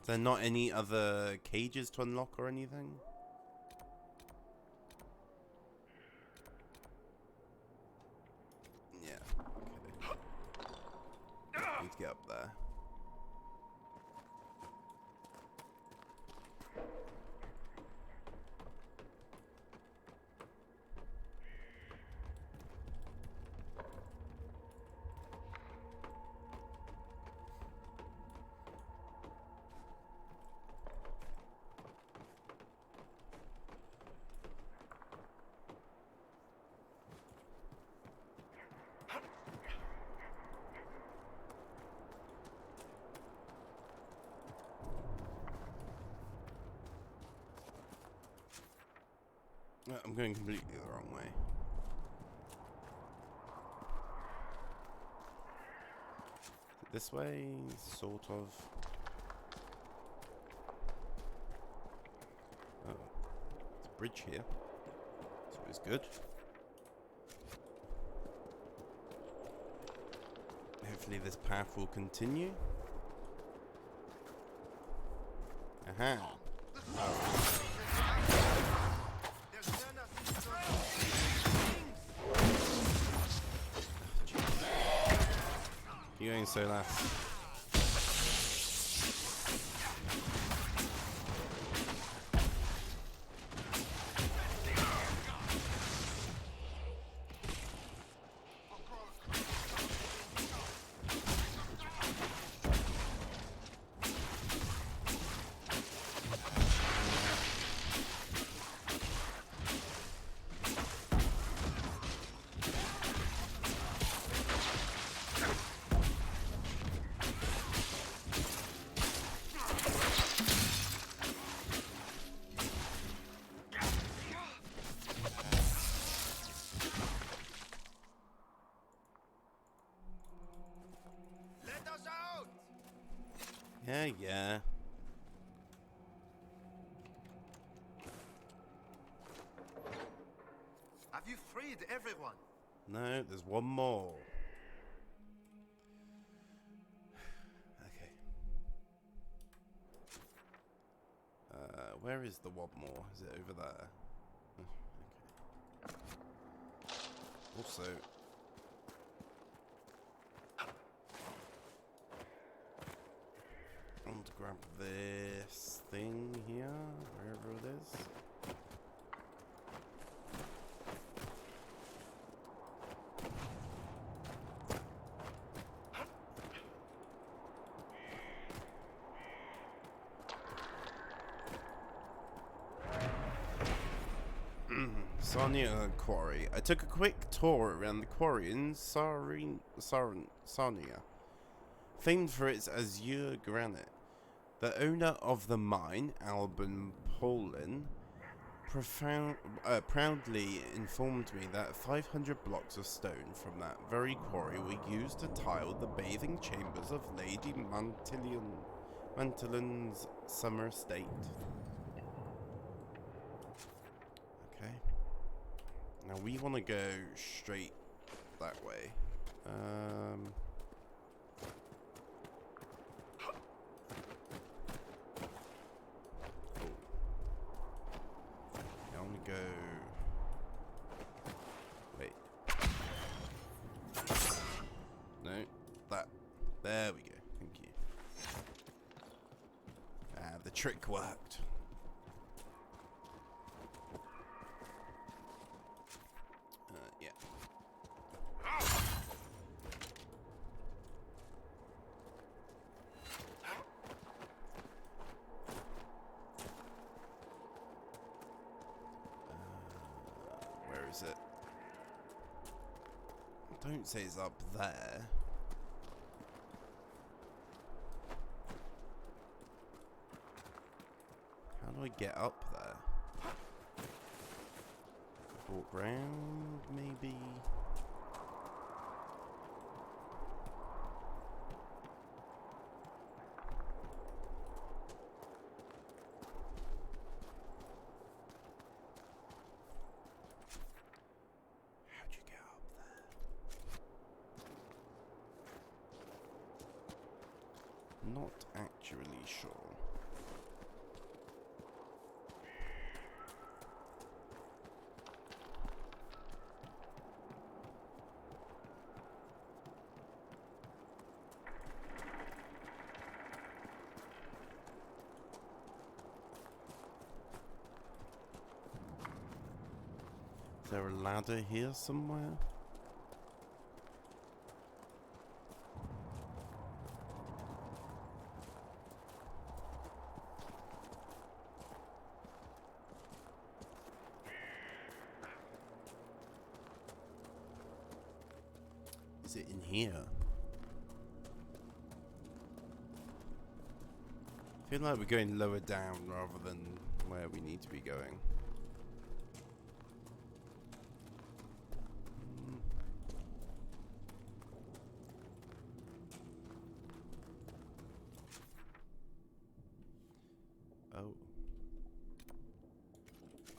S1: Is there not any other cages to unlock or anything? Yeah, okay. Need to get up there. I'm going completely the wrong way. This way, sort of. Oh, there's a bridge here. It's always good. Hopefully this path will continue. Aha! Oh. You're going so last. Yeah.
S14: Have you freed everyone?
S1: No, there's one more. Okay. Where is the one more? Is it over there? Okay. also... I want to grab this thing here, wherever it is. Sarnia Quarry. I took a quick tour around the quarry in Sarnia, famed for its azure granite. The owner of the mine, Alban Polin, proudly informed me that 500 blocks of stone from that very quarry were used to tile the bathing chambers of Lady Mantilion's summer estate. Okay. Now we want to go straight that way. I want to go... Wait. No, that. There we go. Thank you. Ah, the trick worked. Yeah. Where is it? Don't say it's up there. How do I get up there? Walk round, maybe? How'd you get up there? Not actually sure. Is there a ladder here somewhere? Is it in here? I feel like we're going lower down rather than where we need to be going.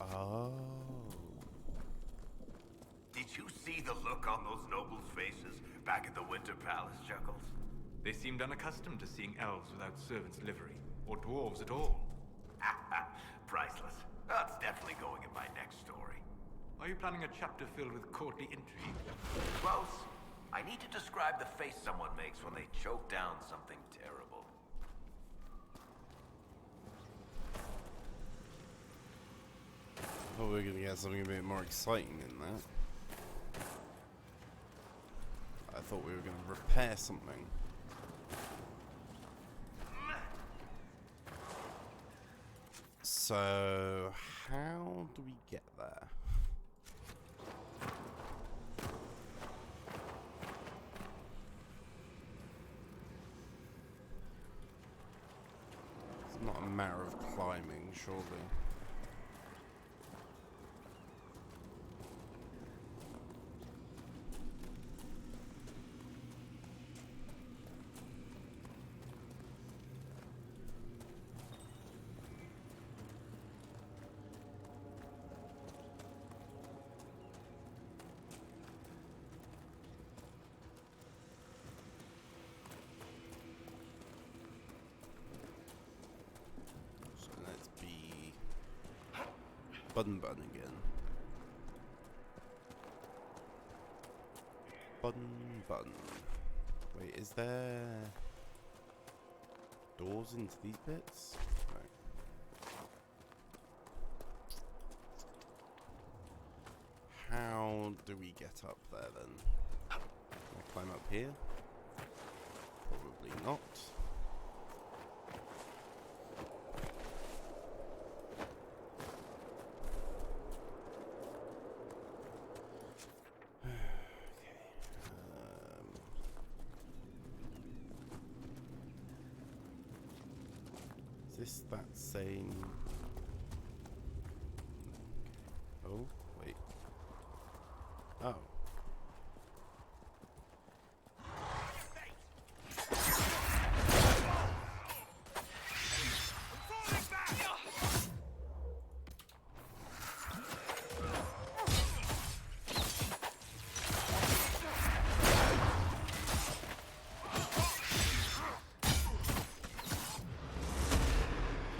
S1: Oh.
S10: Did you see the look on those nobles' faces back at the Winter Palace, Chuckles?
S11: They seemed unaccustomed to seeing elves without servants' livery, or dwarves at all.
S10: Priceless. That's definitely going in my next story.
S11: Are you planning a chapter filled with courtly intrigue?
S10: Close. I need to describe the face someone makes when they choke down something terrible.
S1: Oh, we're gonna get something a bit more exciting than that. I thought we were gonna repair something. So, how do we get there? It's not a matter of climbing, surely. Button again. Bun. Wait, is there doors into these bits? No. How do we get up there then? Can I climb up here? Probably not. Is this that same? Oh, wait. Oh.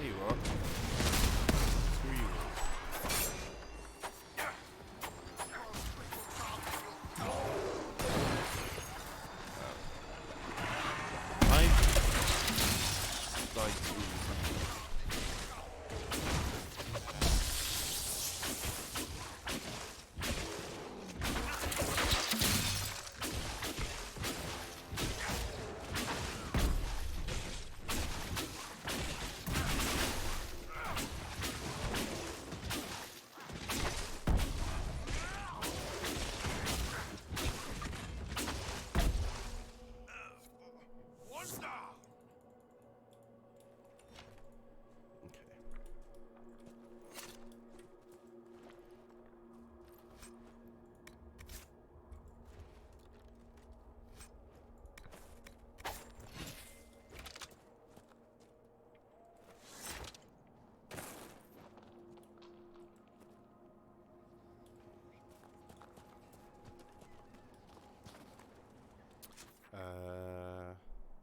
S1: Here you are. Screw you all. I died to something.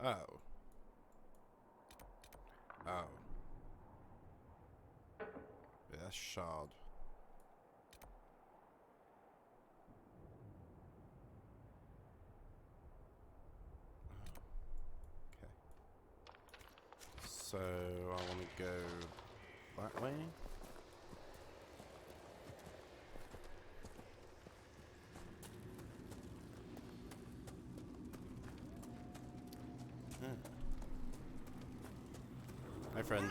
S1: Oh. Oh. Yeah, that's shard. Okay. So I want to go that way. Hi, friend.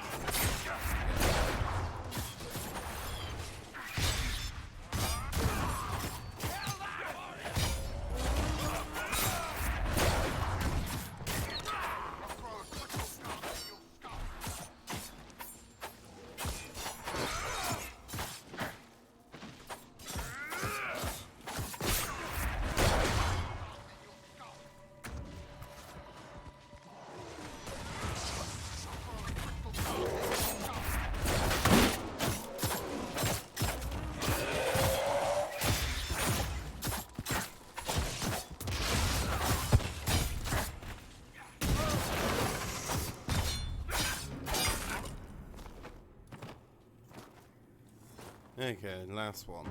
S1: Okay, last one.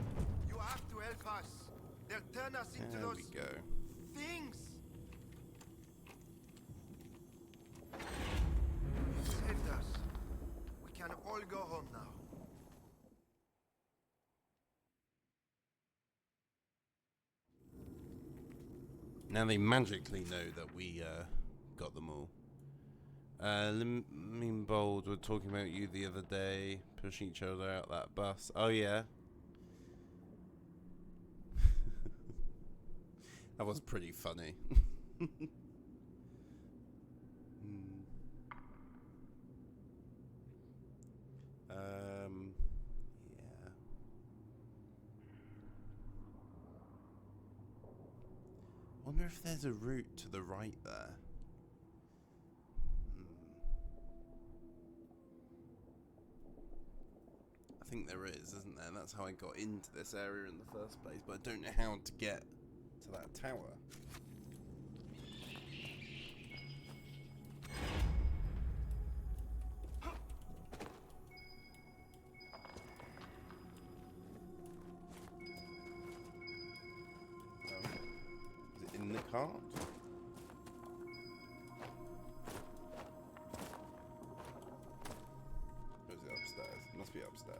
S14: You have to help us. They'll turn us into
S1: There
S14: those
S1: we go.
S14: things. You saved us. We can all go home now.
S1: Now they magically know that we got them all. Limbold were talking about you the other day, pushing each other out that bus. Oh yeah. That was pretty funny. Yeah. Wonder if there's a route to the right there. I think there is, isn't there? That's how I got into this area in the first place, but I don't know how to get to that tower. Oh. Is it cart. Or is it upstairs? It must be upstairs.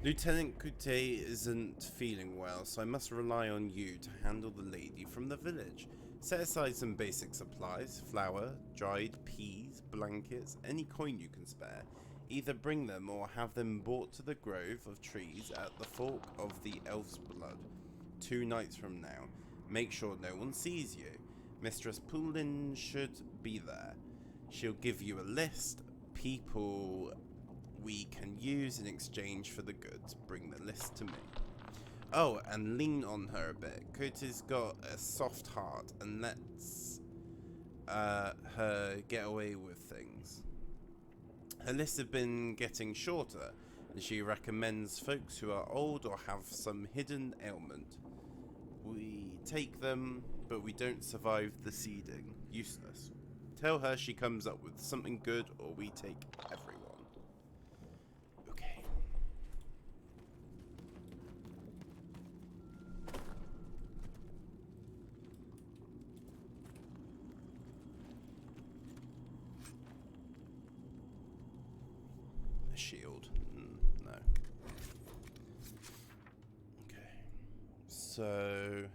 S1: Lieutenant Coute isn't feeling well, so I must rely on you to handle the lady from the village. Set aside some basic supplies, flour, dried peas, blankets, any coin you can spare. Either bring them or have them brought to the grove of trees at the fork of the Elf's Blood 2 nights from now. Make sure no one sees you. Mistress Poulin should be there. She'll give you a list, people we can use in exchange for the goods. Bring the list to me. Oh, and lean on her a bit. Cote's got a soft heart and lets her get away with things. Her lists have been getting shorter, and she recommends folks who are old or have some hidden ailment. We take them, but we don't survive the seeding. Useless. Tell her she comes up with something good, or we take everyone. Okay. A shield. No. Okay. So...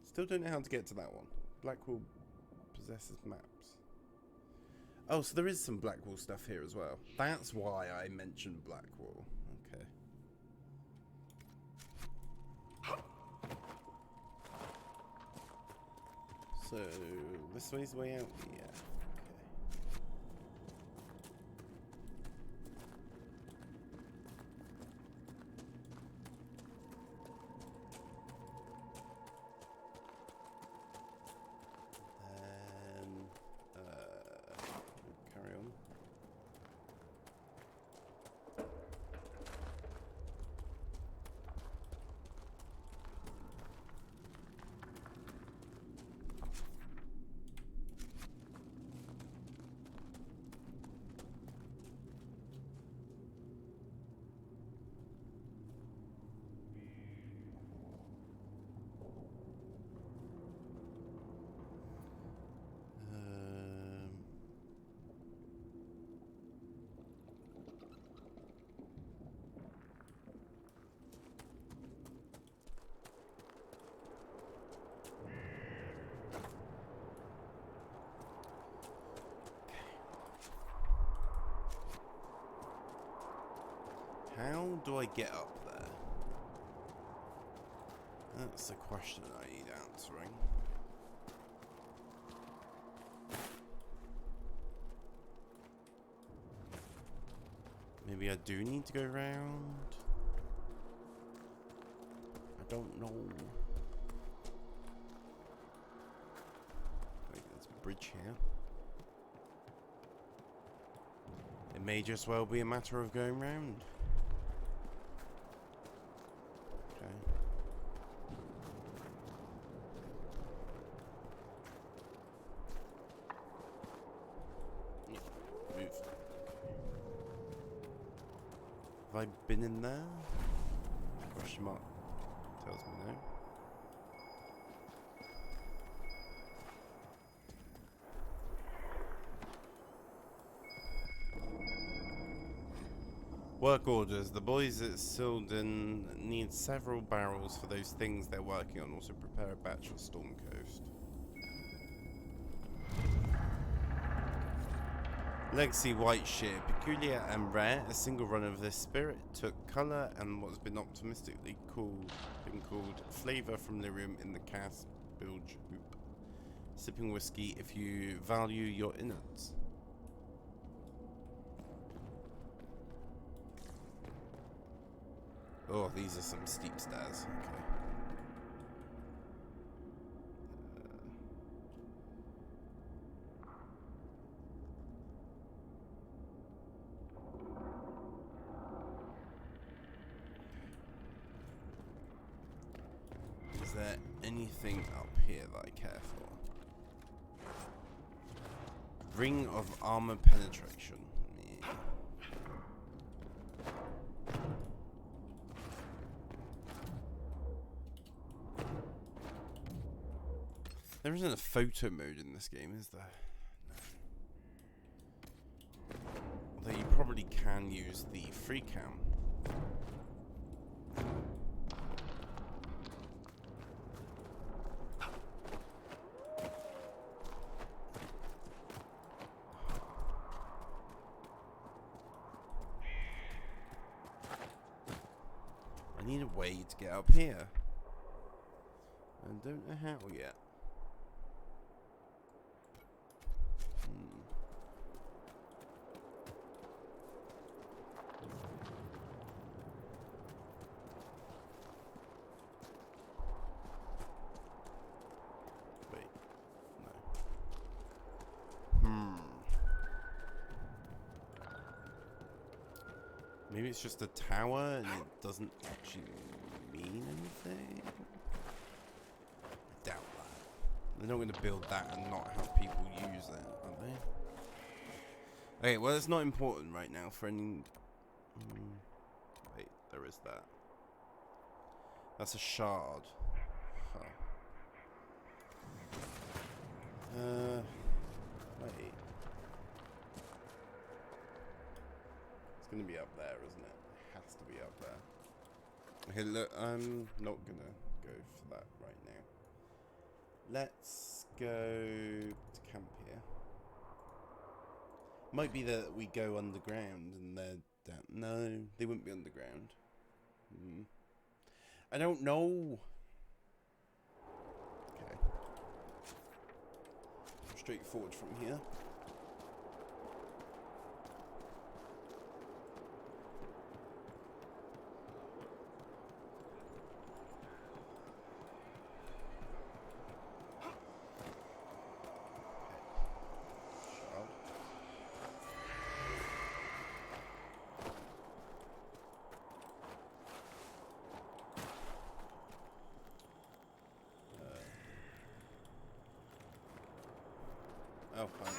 S1: Still don't know how to get to that one. Blackwall possesses maps. Oh, so there is some Blackwall stuff here as well. That's why I mentioned Blackwall. Okay. So, this way's the way out? Yeah. Carry on. How do I get up there? That's the question I need answering. Maybe I do need to go round? I don't know. Wait, there's a bridge here. It may just well be a matter of going round. Have I been in there? Question mark. Tells me no. Work orders. The boys at Silden need several barrels for those things they're working on. Also prepare a batch for Storm Coast. Legacy white shear, peculiar and rare. A single run of this spirit took colour and what's been optimistically called flavour from lyrium in the cask bilge hoop. Sipping whiskey if you value your innards. Oh, these are some steep stairs. Okay. anything up here that I care for? Ring of armor penetration. Yeah. There isn't a photo mode in this game, is there? No. Although you probably can use the free cam. I need a way to get up here. I don't know how yet. Wait, no. Maybe it's just a tower and it doesn't actually mean anything? I doubt that. They're not going to build that and not have people use it, are they? Okay, well, it's not important right now for any... Wait, there is that. That's a shard. Huh. Wait. It's gonna be up there, isn't it? It has to be up there. Okay, look, I'm not gonna go for that right now. Let's go to camp here. Might be that we go underground and they're down. No, they wouldn't be underground. I don't know. Okay. Straight forward from here. Oh, fine.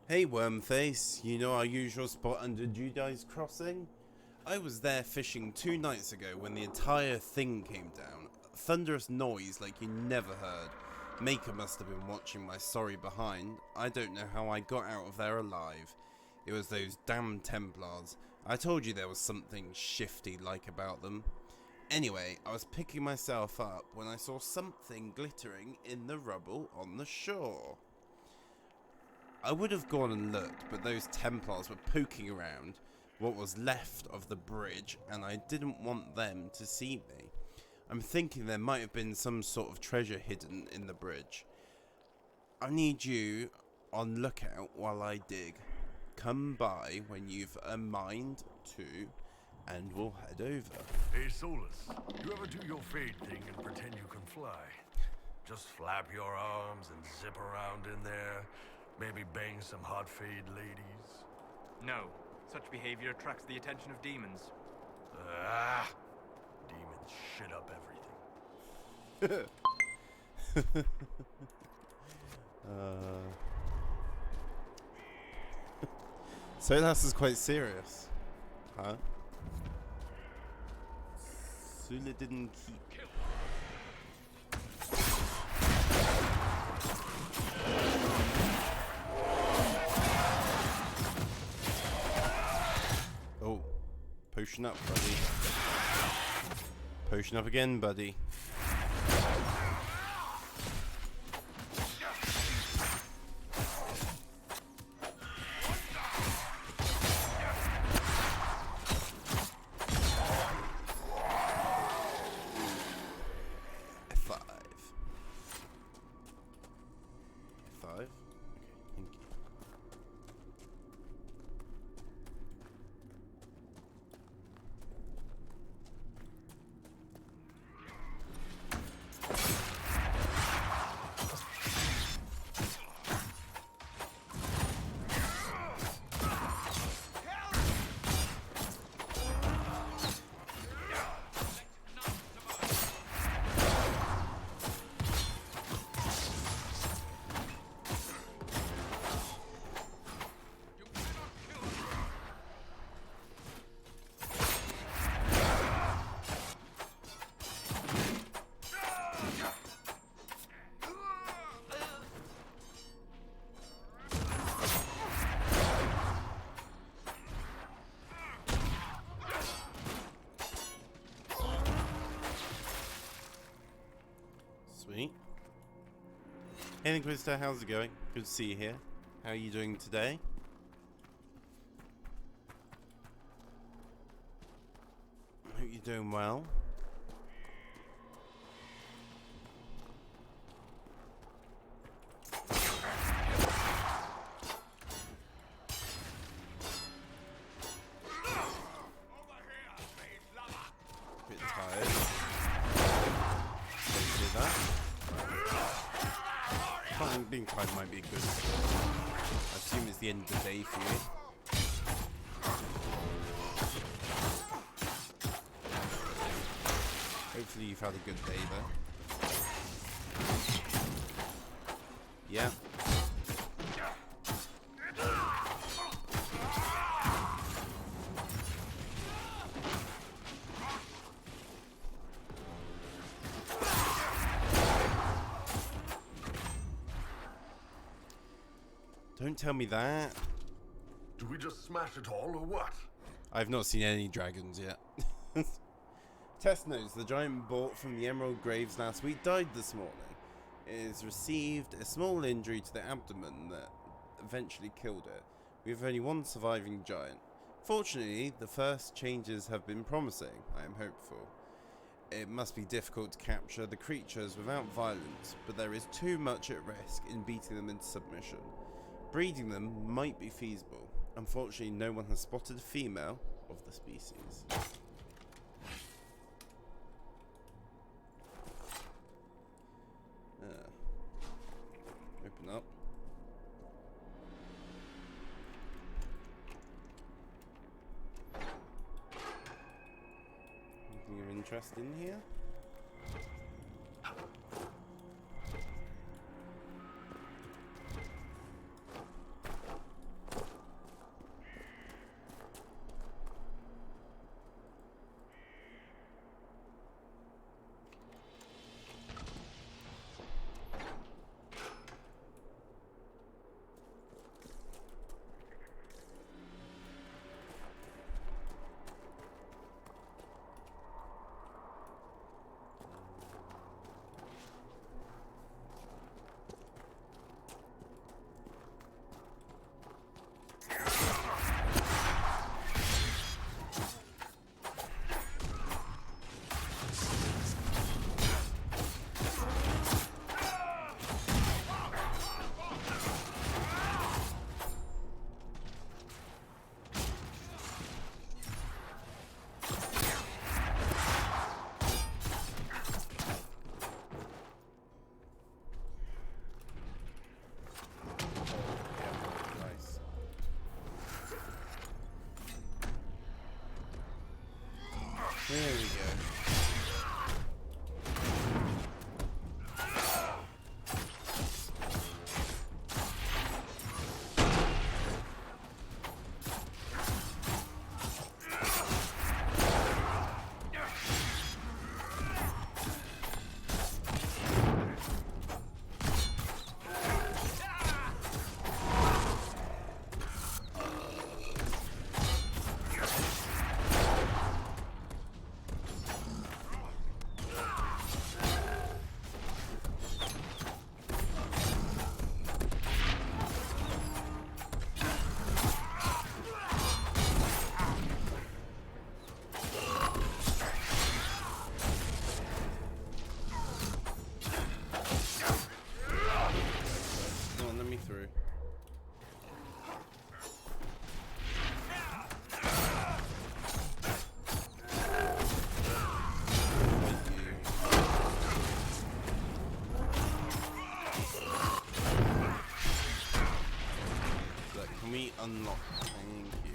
S1: Hey Wormface, you know our usual spot under Judi's Crossing? I was there fishing 2 nights ago when the entire thing came down. Thunderous noise like you never heard. Maker must have been watching my sorry behind. I don't know how I got out of there alive. It was those damn Templars. I told you there was something shifty-like about them. Anyway, I was picking myself up when I saw something glittering in the rubble on the shore. I would have gone and looked, but those Templars were poking around what was left of the bridge, and I didn't want them to see me. I'm thinking there might have been some sort of treasure hidden in the bridge. I need you on lookout while I dig. Come by when you've a mind to, and we'll head over.
S4: Hey, Solus, you ever do your fade thing and pretend you can fly? Just flap your arms and zip around in there. Maybe bang some hot fade ladies?
S11: No. Such behavior attracts the attention of demons.
S4: Demons shit up everything.
S1: Solas is quite serious. Huh? Suladin Keep. Oh, potion up, buddy. Potion up again, buddy. Sweet. Hey Inquisitor, how's it going? Good to see you here. How are you doing today? I hope you're doing well. Bit tired. Being tired might be good. I assume it's the end of the day for you. Hopefully you've had a good day there. Yeah. Don't tell me that.
S4: Do we just smash it all, or what?
S1: I've not seen any dragons yet. Test notes, the giant bought from the Emerald Graves last week died this morning. It has received a small injury to the abdomen that eventually killed it. We have only one surviving giant. Fortunately, the first changes have been promising, I am hopeful. It must be difficult to capture the creatures without violence, but there is too much at risk in beating them into submission. Breeding them might be feasible. Unfortunately, no one has spotted a female of the species. Open up. Anything of interest in here? me through. Can we unlock? Thank you.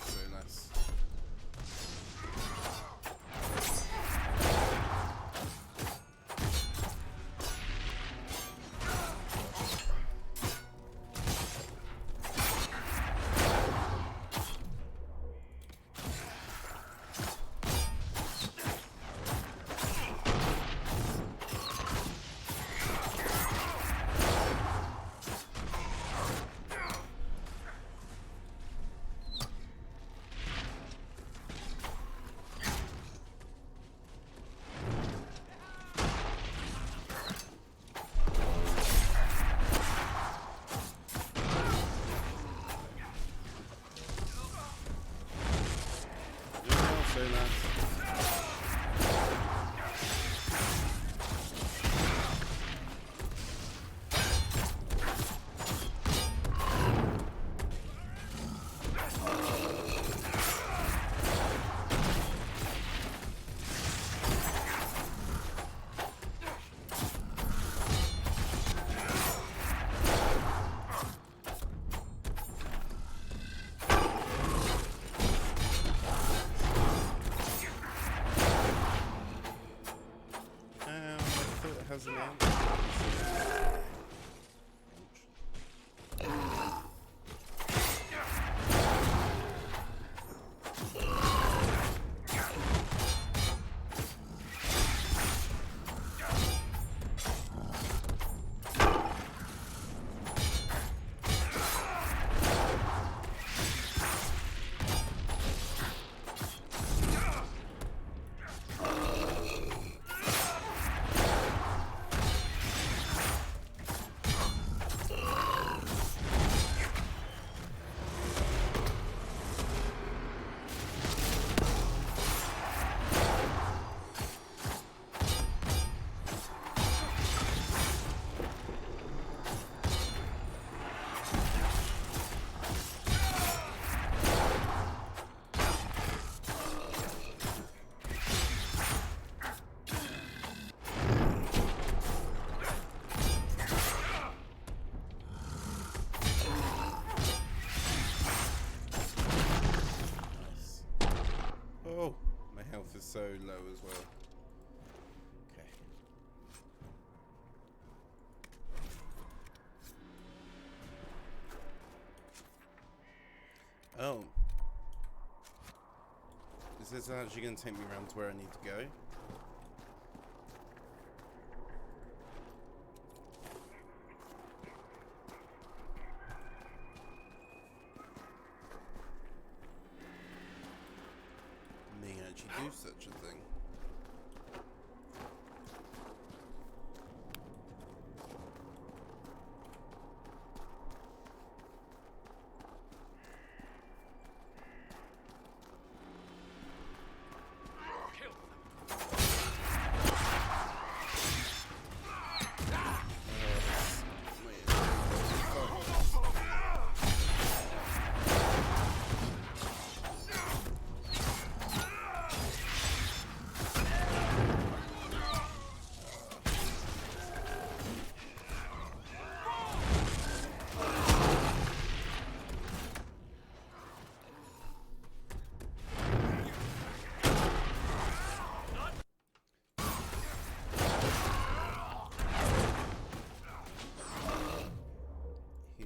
S1: So nice. So nice. Has an end. Oh, my health is so low as well. Okay. Oh. Is this actually going to take me around to where I need to go? Do such a thing.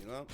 S1: Up.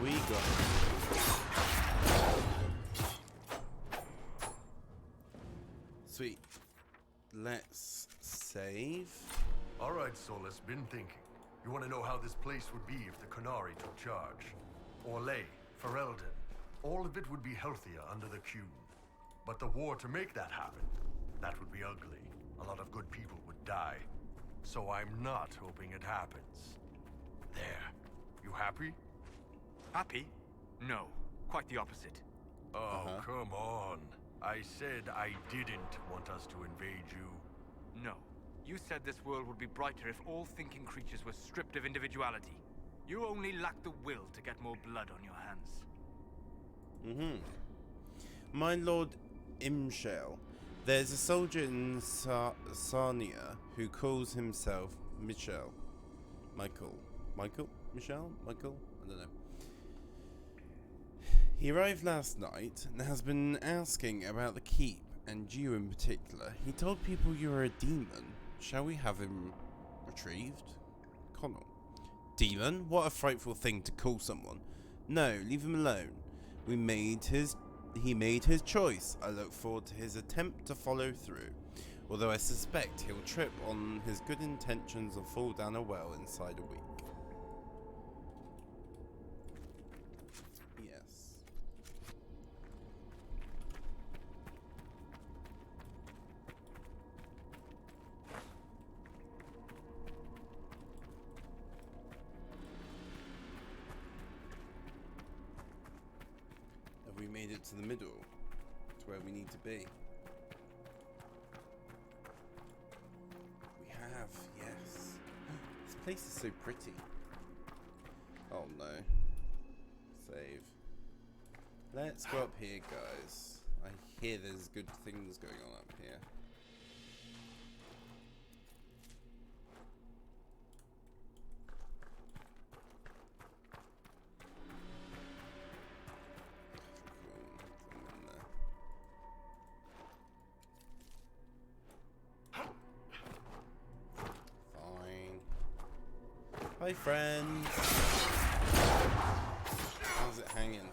S1: We got Sweet. Let's save.
S4: Alright, Solus, been thinking. You want to know how this place would be if the Qunari took charge? Orlais, Ferelden, all of it would be healthier under the Qun. But the war to make that happen, that would be ugly. A lot of good people would die. So I'm not hoping it happens. There. You happy?
S11: Happy? No. Quite the opposite.
S4: Oh, come on. I said I didn't want us to invade you.
S11: No. You said this world would be brighter if all thinking creatures were stripped of individuality. You only lack the will to get more blood on your hands.
S1: My Lord Imshale, there's a soldier in Sarnia who calls himself Michel. Michael? I don't know. He arrived last night and has been asking about the keep, and you in particular. He told people you were a demon. Shall we have him retrieved? Connell. Demon? What a frightful thing to call someone. No, leave him alone. He made his choice. I look forward to his attempt to follow through. Although I suspect he'll trip on his good intentions and fall down a well inside a week. Yes. Have we made it to the middle? To where we need to be? We have, yes. This place is so pretty. Oh no. Save. Let's go up here, guys. I hear there's good things going on up here. Hi, friends. How's it hanging?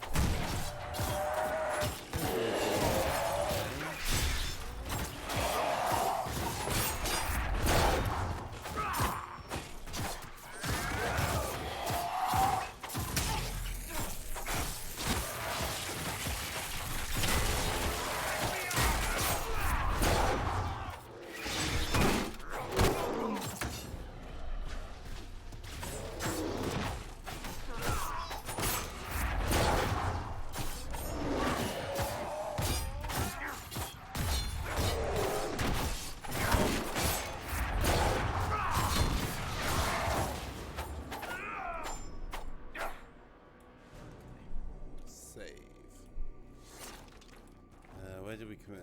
S1: Where did we come in?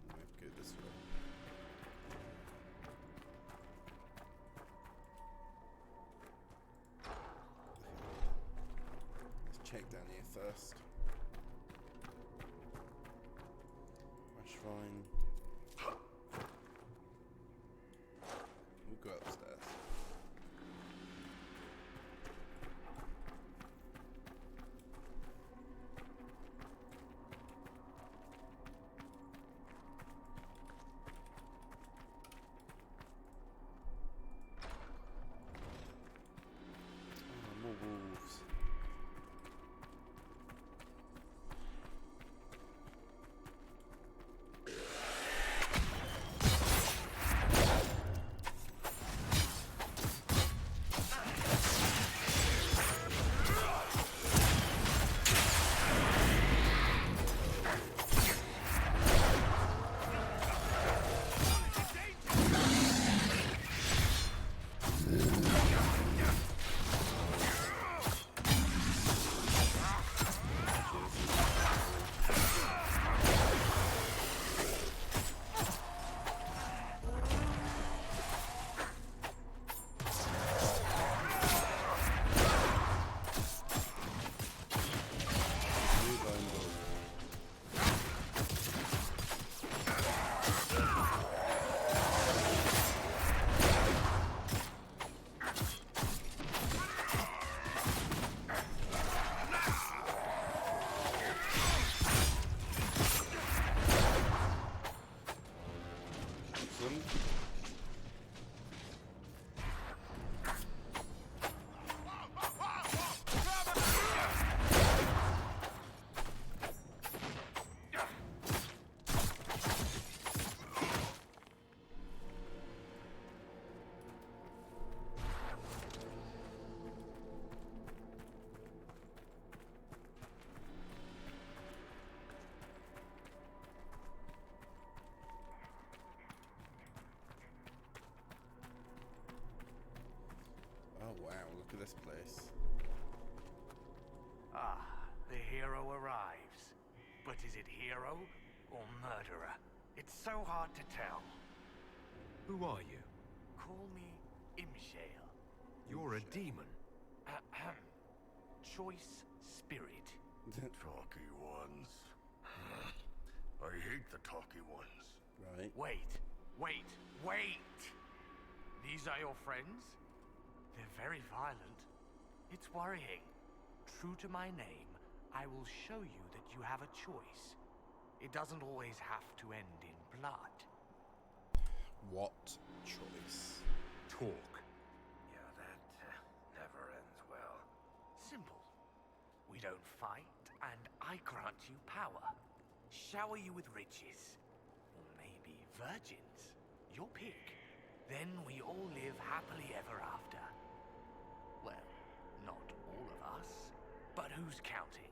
S1: We have to go this way. Let's check down here first. Ash vine. We'll go upstairs. Wolves. this place.
S8: Ah, the hero arrives. But is it hero or murderer? It's so hard to tell.
S3: Who are you?
S8: Call me Imshale.
S3: You're a demon.
S8: Ahem. Choice spirit.
S4: Talky ones. I hate the talky ones.
S1: Right.
S8: Wait. These are your friends? They're very violent. It's worrying. True to my name, I will show you that you have a choice. It doesn't always have to end in blood.
S1: What choice?
S8: Talk.
S10: Yeah, that never ends well.
S8: Simple. We don't fight, and I grant you power. Shower you with riches. Or maybe virgins. Your pick. Then we all live happily ever after. Well, not all of us. But who's counting?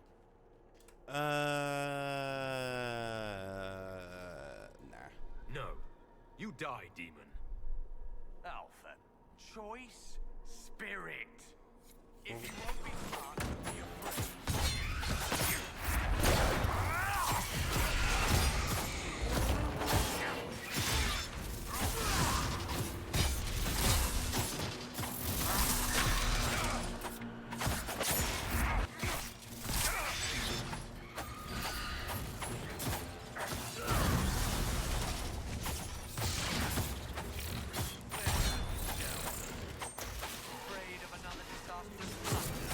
S1: Nah.
S3: No. You die, demon.
S8: Alpha. Choice spirit. If you won't be smart, be afraid. Afraid of another disastrous blunder.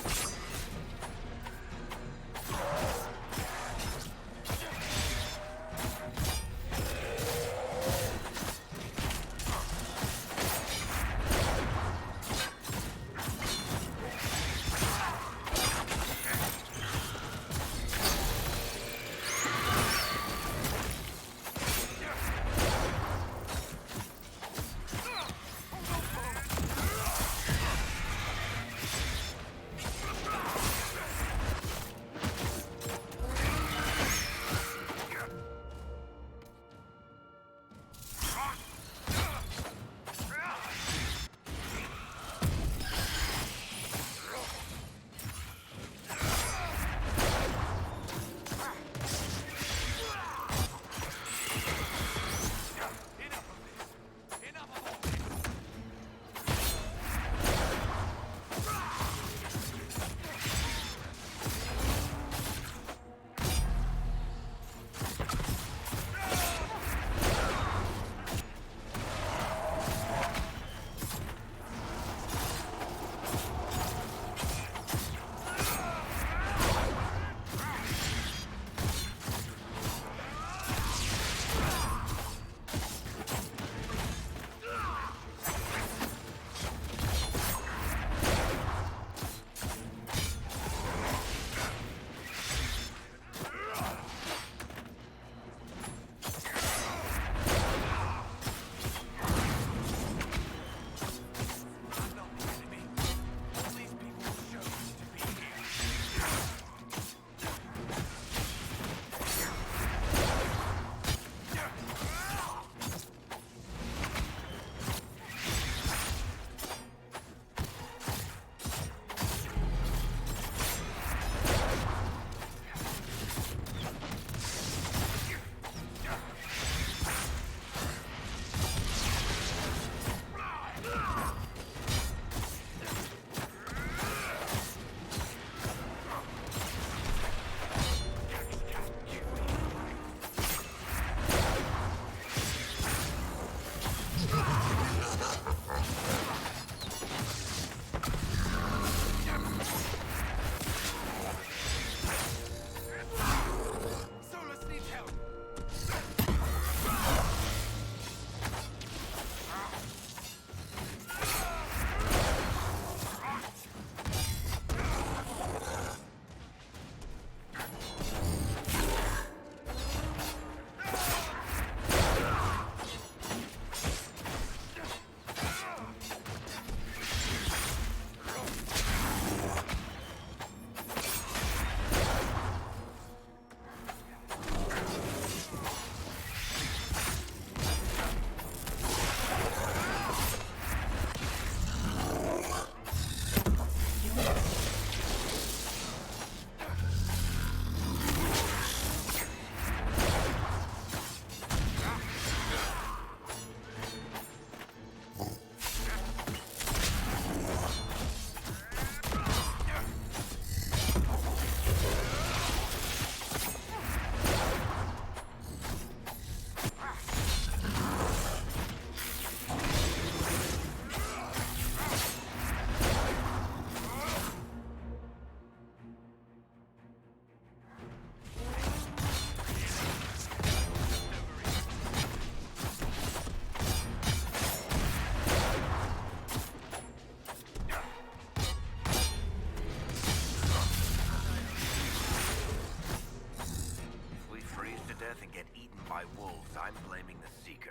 S10: I'm blaming the Seeker.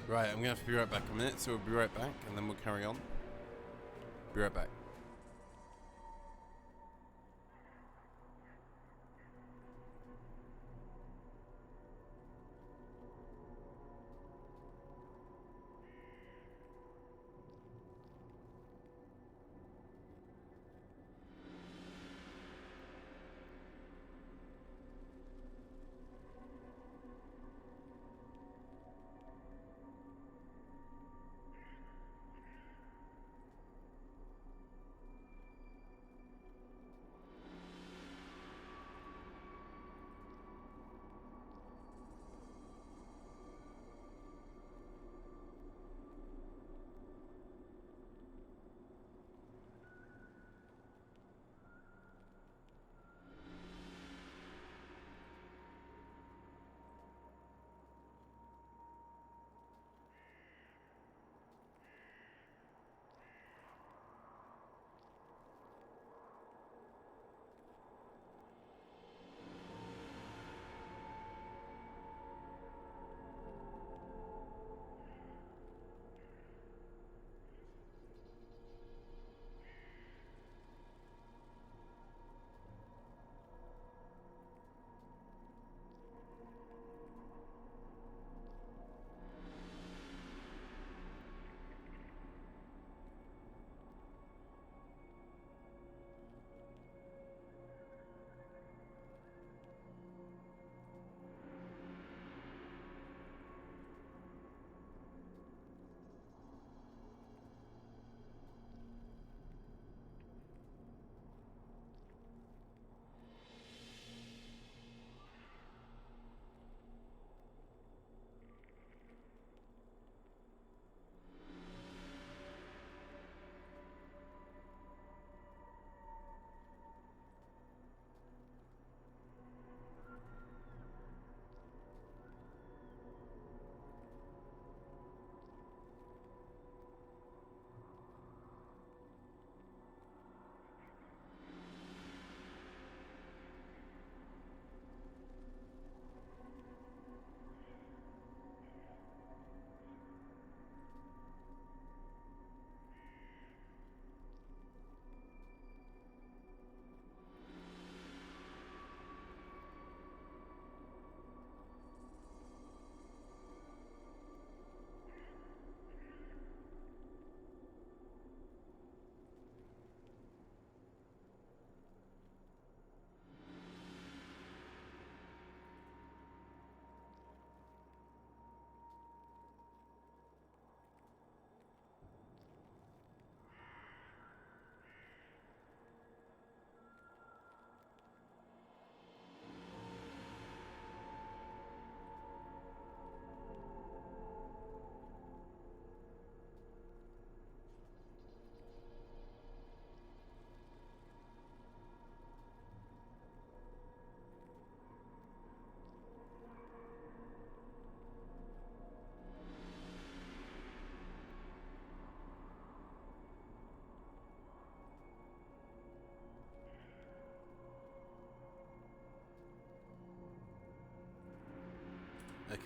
S1: Right, I'm gonna have to be right back a minute, so we'll be right back, and then we'll carry on. Be right back.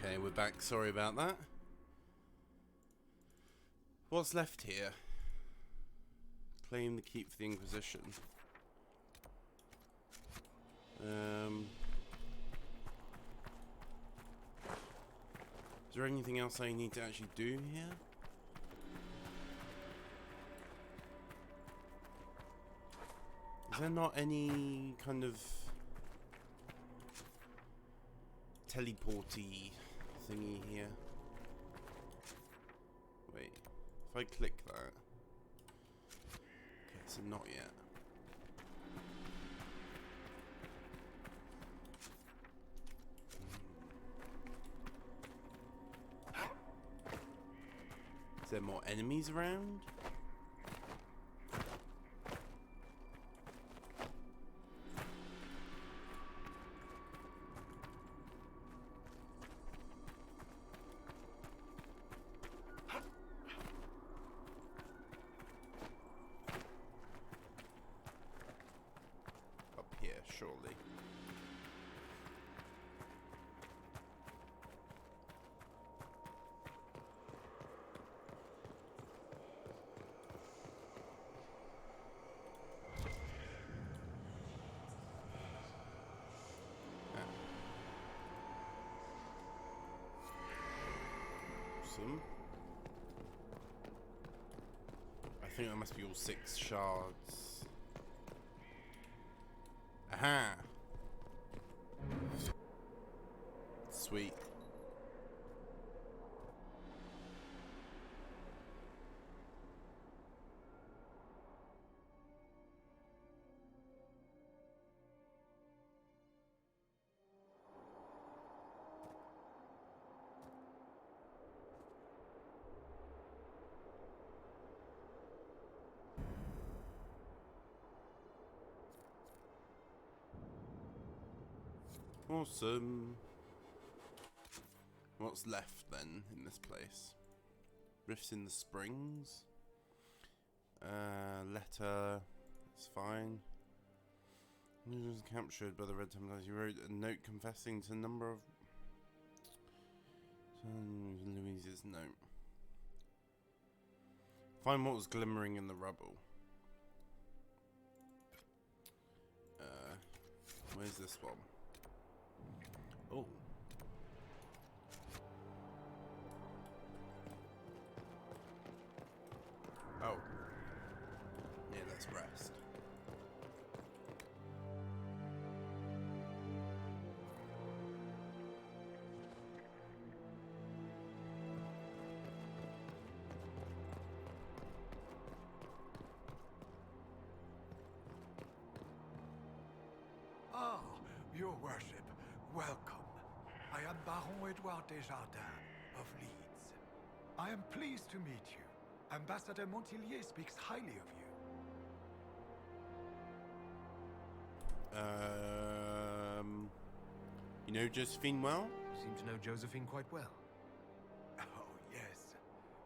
S1: Okay, we're back. Sorry about that. What's left here? Claim the keep for the Inquisition. Is there anything else I need to actually do here? Is there not any kind of teleporty thingy here? Wait, if I click that. Okay, so not yet. Is there more enemies around? Awesome. I think that must be all 6 shards. Aha! Sweet. Awesome. What's left then in this place? Rifts in the Springs. Letter. It's fine. He was captured by the Red Templars. He wrote a note confessing to a number of Louise's note. Find what was glimmering in the rubble. Where's this one? Oh. Oh. Yeah, let's rest.
S15: Ah, your worship, welcome. I am Baron Edouard Desjardins of Leeds. I am pleased to meet you. Ambassador Montillier speaks highly of you.
S1: You know Josephine well?
S3: You seem to know Josephine quite well.
S15: Oh, yes.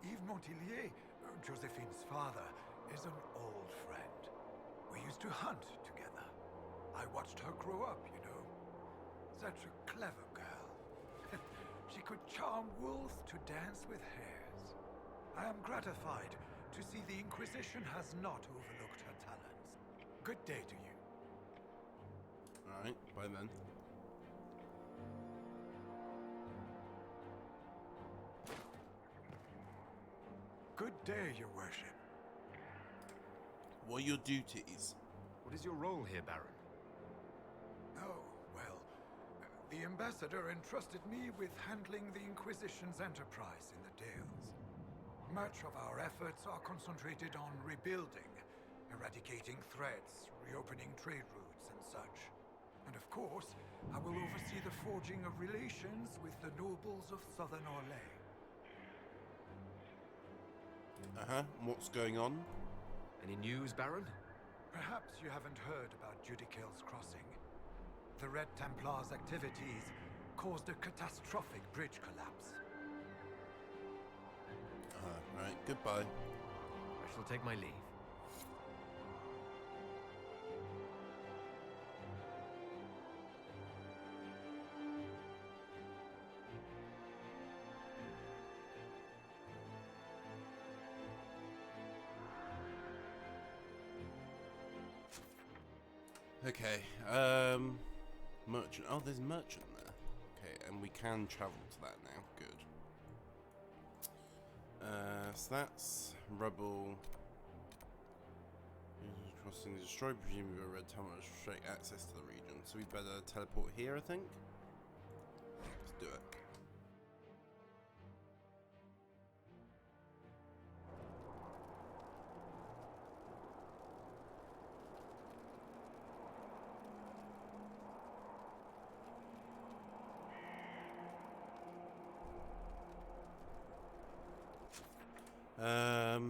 S15: Yves Montillier, Josephine's father, is an old friend. We used to hunt together. I watched her grow up, you know. Such a clever girl. She could charm wolves to dance with hares. I am gratified to see the Inquisition has not overlooked her talents. Good day to you.
S1: Alright, bye then.
S15: Good day, your worship.
S1: What are your duties?
S3: What is your role here, Baron?
S15: Oh, well, the ambassador entrusted me with handling the Inquisition's enterprise in the Dales. Much of our efforts are concentrated on rebuilding, eradicating threats, reopening trade routes and such. And of course, I will oversee the forging of relations with the nobles of Southern Orlais.
S1: What's going on?
S3: Any news, Baron?
S15: Perhaps you haven't heard about Judicale's Crossing. The Red Templars' activities caused a catastrophic bridge collapse.
S1: Right, goodbye.
S3: I shall take my leave.
S1: Okay, merchant. Oh, there's merchant there. Okay, and we can travel to that now. Good. So that's rubble. Crossing the destroyed, presumably a red tunnel has straight access to the region. So we better teleport here, I think. Let's do it.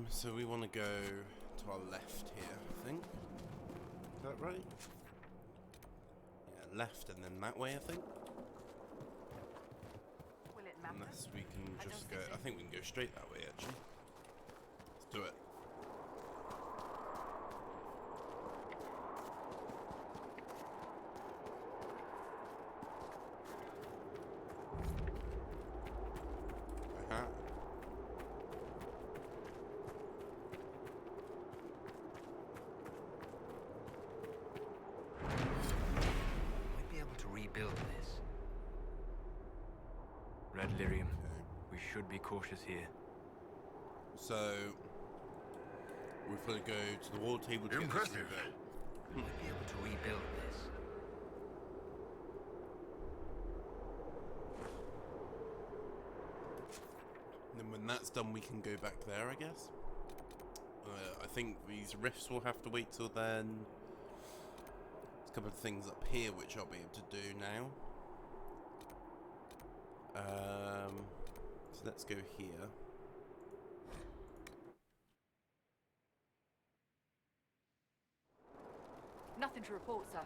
S1: So we want to go to our left here, I think. Is that right? Yeah, left and then that way, I think.
S2: Will it matter?
S1: Unless we can just go... I think we can go straight that way, actually. Let's do it.
S11: be cautious here.
S1: So we've got to go to the war table to
S4: Impressive.
S1: get this
S3: We might be able to rebuild this.
S1: And then when that's done, we can go back there, I guess. I think these rifts will have to wait till then. There's a couple of things up here which I'll be able to do now. So let's go here.
S5: Nothing to report, sir.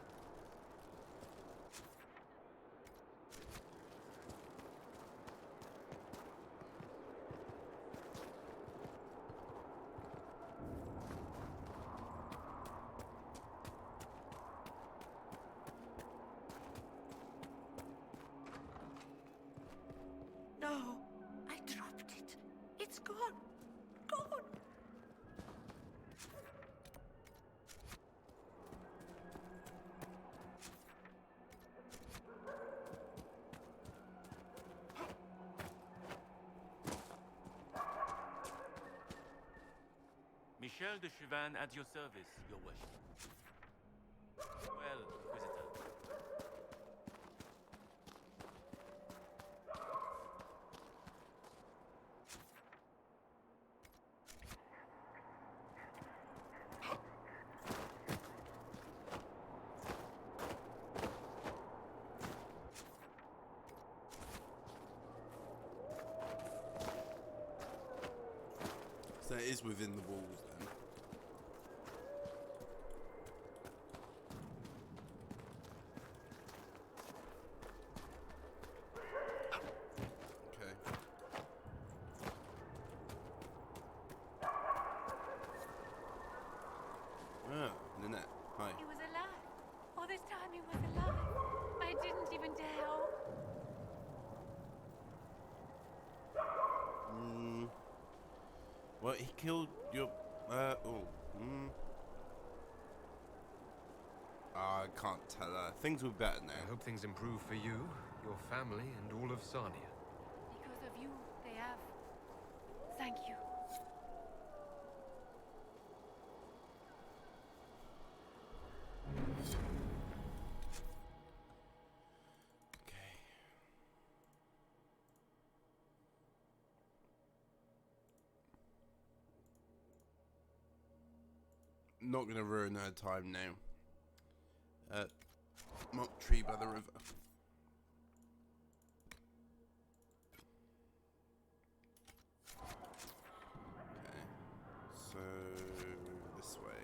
S6: No, I dropped it. It's gone. Gone.
S16: Michel de Chauvin at your service, your worship. Well, Inquisitor.
S1: So it is within the walls then. Okay. Ah, Nanette, hi.
S6: He was alive. All this time he was alive. I didn't even dare.
S1: Well, he killed your... I can't tell her. Things will be better now.
S3: I hope things improve for you, your family, and all of Sarnia.
S6: Because of you, they have. Thank you.
S1: Okay. Not going to ruin her time now. Mock tree by the river. Okay. So this way.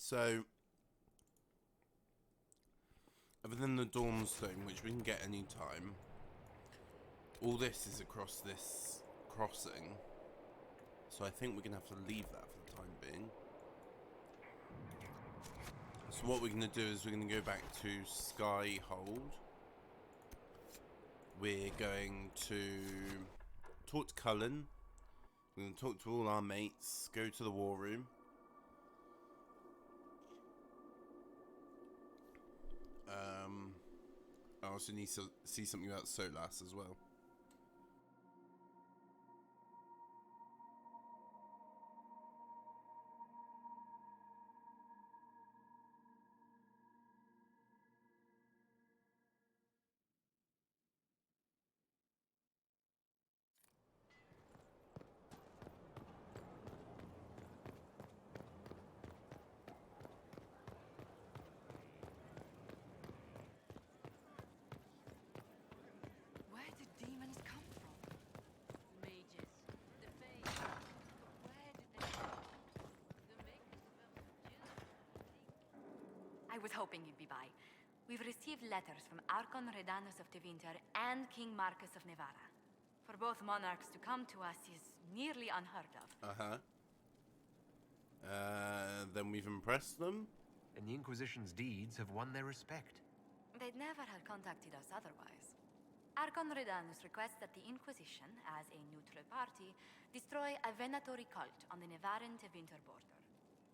S1: So, other than the Dawnstone, which we can get any time, all this is across this crossing. So I think we're going to have to leave that for the time being. So what we're going to do is we're going to go back to Skyhold. We're going to talk to Cullen. We're going to talk to all our mates, go to the war room. I also need to see something about Solas as well.
S5: Where did
S12: was hoping you'd be by. We've received letters from Archon Redanus of Tevinter and King Marcus of Nevada. For both monarchs to come to us is nearly unheard of.
S1: Then we've impressed them?
S3: And the Inquisition's deeds have won their respect.
S12: They'd never have contacted us otherwise. Archon Redanus requests that the Inquisition, as a neutral party, destroy a Venatori cult on the Nevaran-Tevinter border.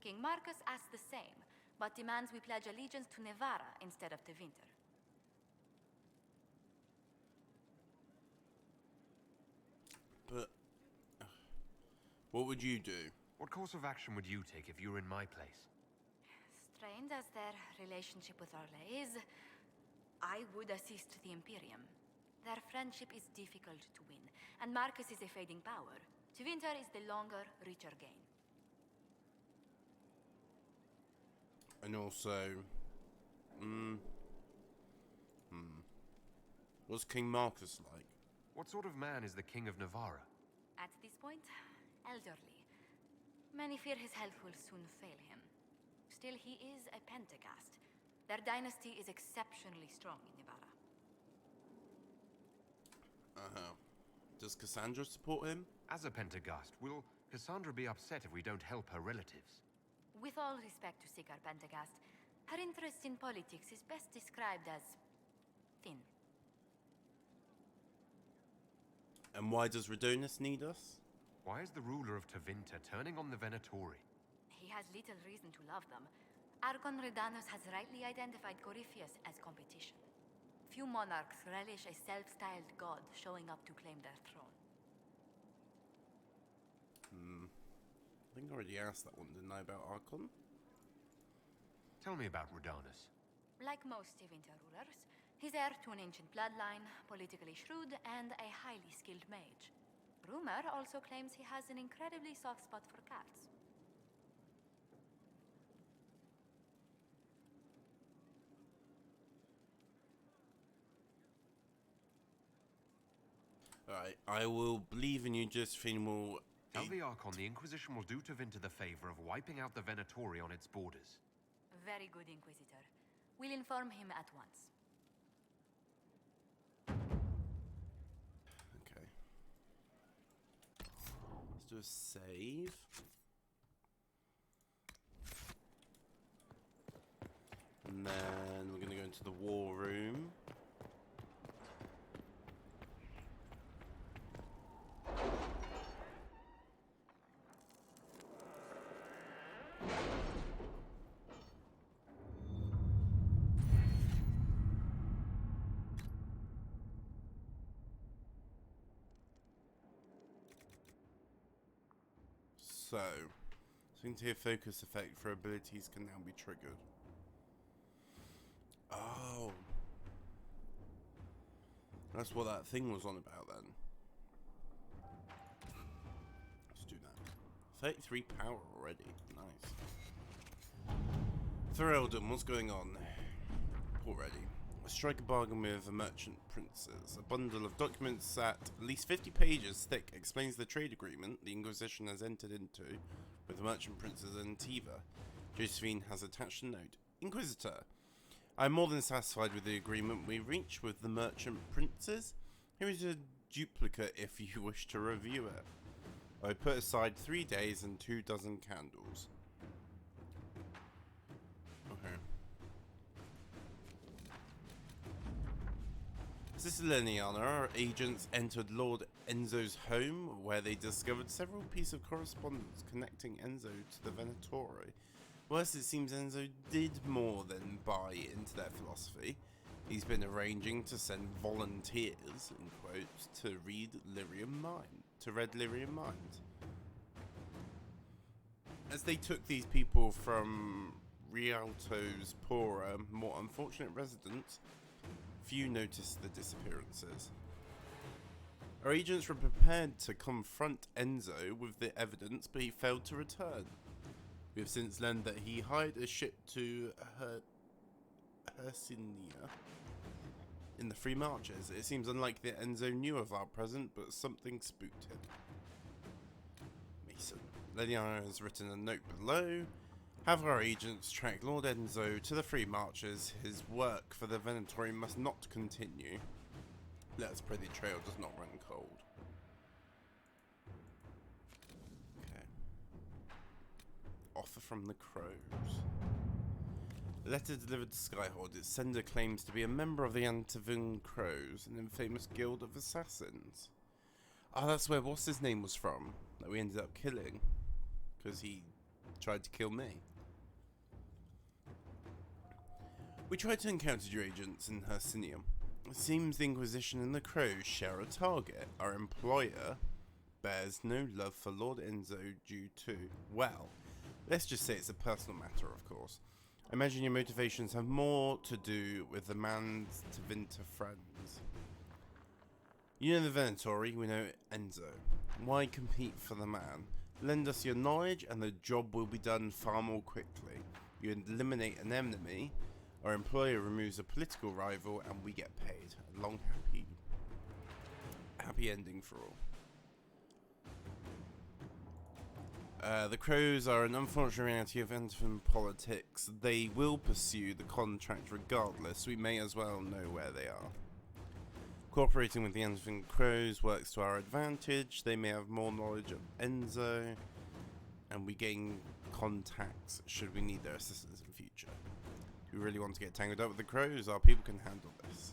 S12: King Marcus asks the same, but demands we pledge allegiance to Nevara instead of Tevinter.
S1: But what would you do?
S3: What course of action would you take if you were in my place?
S12: Strained as their relationship with Orlais is, I would assist the Imperium. Their friendship is difficult to win, and Marcus is a fading power. Tevinter is the longer, richer gain.
S1: And also, what's King Marcus like?
S3: What sort of man is the King of Navarra?
S12: At this point, elderly. Many fear his health will soon fail him. Still, he is a Pentagast. Their dynasty is exceptionally strong in Nevada.
S1: Does Cassandra support him?
S3: As a Pentagast, will Cassandra be upset if we don't help her relatives?
S12: With all respect to Sigar Pentagast, her interest in politics is best described as thin.
S1: And why does Radonus need us?
S3: Why is the ruler of Tevinter turning on the Venatori?
S12: He has little reason to love them. Archon Redanus has rightly identified Corypheus as competition. Few monarchs relish a self-styled god showing up to claim their throne.
S1: I think I already asked that one, didn't I, about Archon?
S3: Tell me about Redanus.
S12: Like most Tevinter rulers, he's heir to an ancient bloodline, politically shrewd, and a highly skilled mage. Rumor also claims he has an incredibly soft spot for cats.
S1: Alright, I will believe in you, Josephine will...
S3: Tell the Archon the Inquisition will do Tevinter the favor of wiping out the Venatori on its borders.
S12: Very good, Inquisitor. We'll inform him at once.
S1: Okay. Let's do a save. And then we're going to go into the war room. So, to focus effect for abilities can now be triggered. Oh. That's what that thing was on about then. Let's do that. 33 power already. Nice. Ferelden, what's going on? Already. Strike a bargain with the merchant princes. A bundle of documents at least 50 pages thick explains the trade agreement the Inquisition has entered into with the merchant princes and Tiva. Josephine has attached a note. Inquisitor, I am more than satisfied with the agreement we reached with the merchant princes. Here is a duplicate if you wish to review it. I put aside 3 days and 24 candles. Okay. Sister Liliana, our agents entered Lord Enzo's home, where they discovered several pieces of correspondence connecting Enzo to the Venatori. Worse, it seems Enzo did more than buy into their philosophy. He's been arranging to send volunteers, in quotes, to read Lyrium Mind, to read Lyrium Mind. As they took these people from Rialto's poorer, more unfortunate residents, few noticed the disappearances. Our agents were prepared to confront Enzo with the evidence, but he failed to return. We have since learned that he hired a ship to Hercynia in the Free Marches. It seems unlikely that Enzo knew of our presence, but something spooked him. Mason. Liliana has written a note below. Have our agents track Lord Enzo to the Free Marches. His work for the Venatori must not continue. Let's pray the trail does not run cold. Okay. Offer from the Crows. Letter delivered to Skyhold. Its sender claims to be a member of the Antevin Crows, an infamous guild of assassins. Ah, that's where what's his name was from, that we ended up killing. Because he tried to kill me. We tried to encounter your agents in Hercinium. It seems the Inquisition and the Crows share a target. Our employer bears no love for Lord Enzo due to, well, let's just say it's a personal matter, of course. I imagine your motivations have more to do with the man's Tevinter friends. You know the Venatori, we know Enzo. Why compete for the man? Lend us your knowledge and the job will be done far more quickly. You eliminate an enemy, our employer removes a political rival, and we get paid. A long, happy ending for all. The Crows are an unfortunate reality of Antevin politics. They will pursue the contract regardless. We may as well know where they are. Cooperating with the Antevin Crows works to our advantage. They may have more knowledge of Enzo, and we gain contacts should we need their assistance in future. We really want to get tangled up with the Crows. Our people can handle this.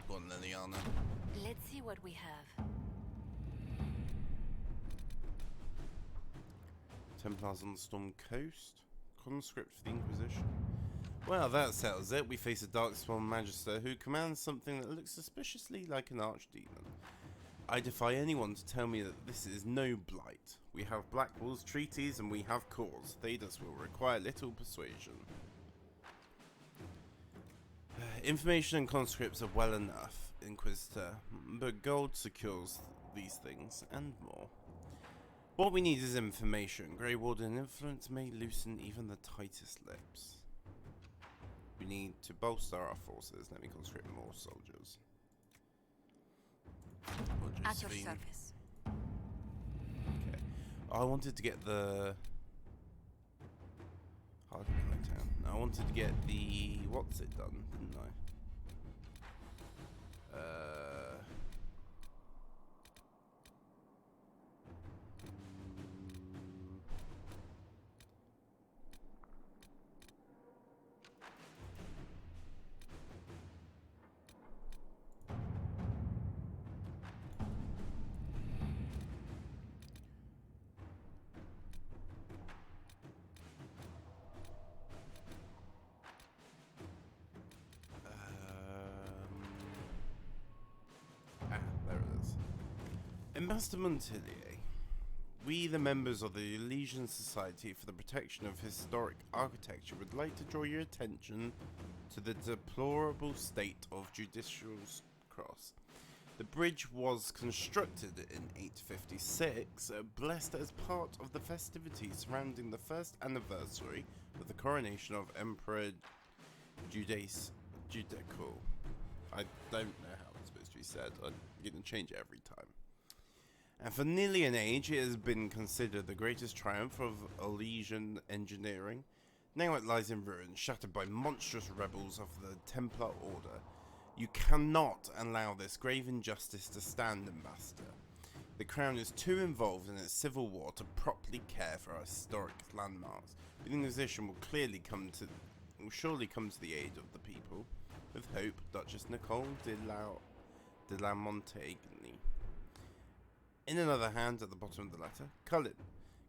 S1: Go on, Liliana.
S12: Let's see what we have.
S1: Templars on the Storm Coast. Conscript for the Inquisition. Well, that settles it. We face a Darkspawn Magister who commands something that looks suspiciously like an archdemon. I defy anyone to tell me that this is no blight. We have Blackwall's treaties and we have cause. Thedas will require little persuasion. Information and conscripts are well enough, Inquisitor, but gold secures these things and more. What we need is information. Grey Warden influence may loosen even the tightest lips. We need to bolster our forces. Let me conscript more soldiers.
S12: At your service.
S1: Okay. I wanted to get the Hardened Town. I wanted to get the what's it done, didn't I? There it is. In Master Montilier, we, the members of the Elysian Society for the Protection of Historic Architecture, would like to draw your attention to the deplorable state of Judicial's Cross. The bridge was constructed in 856, blessed as part of the festivities surrounding the first anniversary of the coronation of Emperor Judecal. I don't know how it's supposed to be said. I'm going to change it every time. And for nearly an age, it has been considered the greatest triumph of Elysian engineering. Now it lies in ruins, shattered by monstrous rebels of the Templar Order. You cannot allow this grave injustice to stand, Ambassador. The Crown is too involved in its civil war to properly care for our historic landmarks. The Inquisition will surely come to the aid of the people. With hope, Duchess Nicole de la Montagne. In another hand, at the bottom of the letter, Cullen.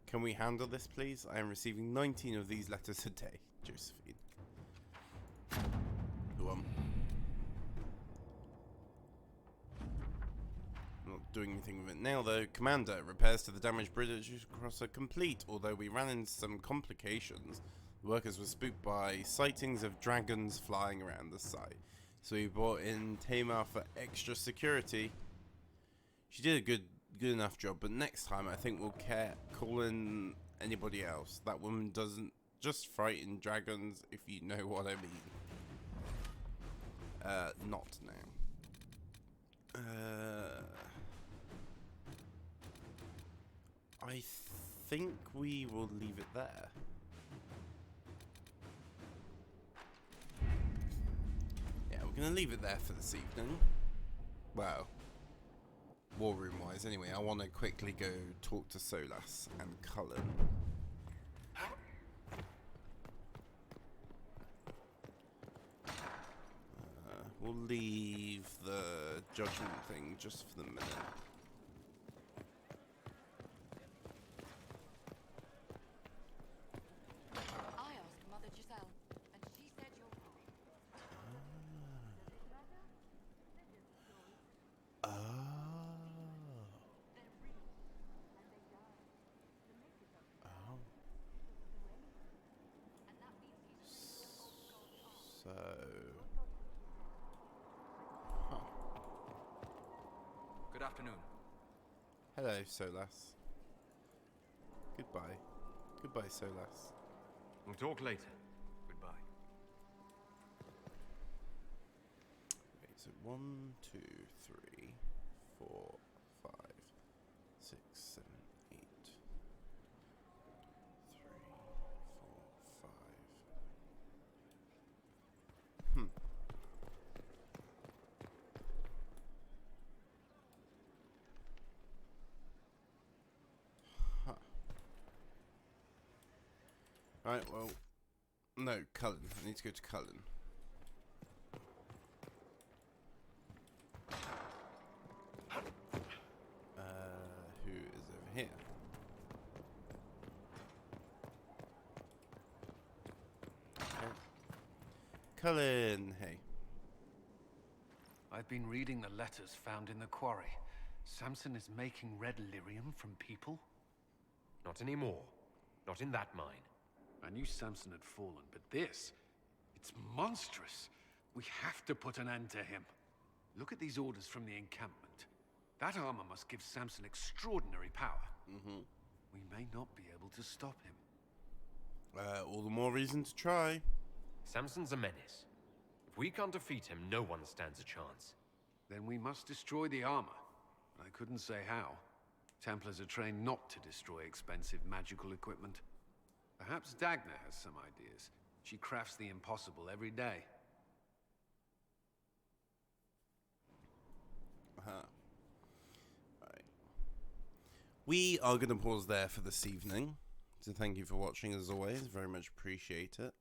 S1: Can we handle this, please? I am receiving 19 of these letters a day. Josephine. Go on. Not doing anything with it now, though. Commander, repairs to the damaged bridge across are complete, although we ran into some complications. The workers were spooked by sightings of dragons flying around the site. So we brought in Tamar for extra security. She did a good enough job, but next time I think we'll call in anybody else. That woman doesn't just frighten dragons, if you know what I mean. Not now. I think we will leave it there. Yeah, we're going to leave it there for this evening. Well, war room wise anyway. I want to quickly go talk to Solas and Cullen. We'll leave the judgment thing just for the minute.
S7: I asked Mother Giselle, and she said you're
S1: So...
S11: Good afternoon.
S1: Hello, Solas. Goodbye. Goodbye, Solas.
S3: We'll talk later.
S11: Goodbye.
S1: Wait, so 1, 2, 3, 4, 5, 6, 7, 8. 3, 4, 5. Hmm. Huh. Right, well, no, Cullen. I need to go to Cullen. Who is over here? Okay. Cullen, hey.
S9: I've been reading the letters found in the quarry. Samson is making red lyrium from people?
S3: Not anymore. Not in that mine.
S9: I knew Samson had fallen, but this... it's monstrous. We have to put an end to him. Look at these orders from the encampment. That armor must give Samson extraordinary power. We may not be able to stop him.
S1: All the more reason to try.
S3: Samson's a menace. If we can't defeat him, no one stands a chance.
S9: Then we must destroy the armor. I couldn't say how. Templars are trained not to destroy expensive magical equipment. Perhaps Dagna has some ideas. She crafts the impossible every day.
S1: Right. We are going to pause there for this evening. So thank you for watching as always. Very much appreciate it.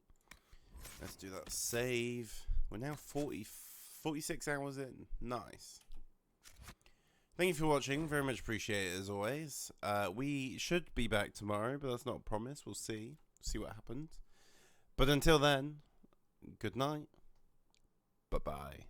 S1: Let's do that save. We're now 46 hours in. Nice. Thank you for watching. Very much appreciate it as always. We should be back tomorrow, but that's not a promise. We'll see. See what happens. But until then, good night. Bye-bye.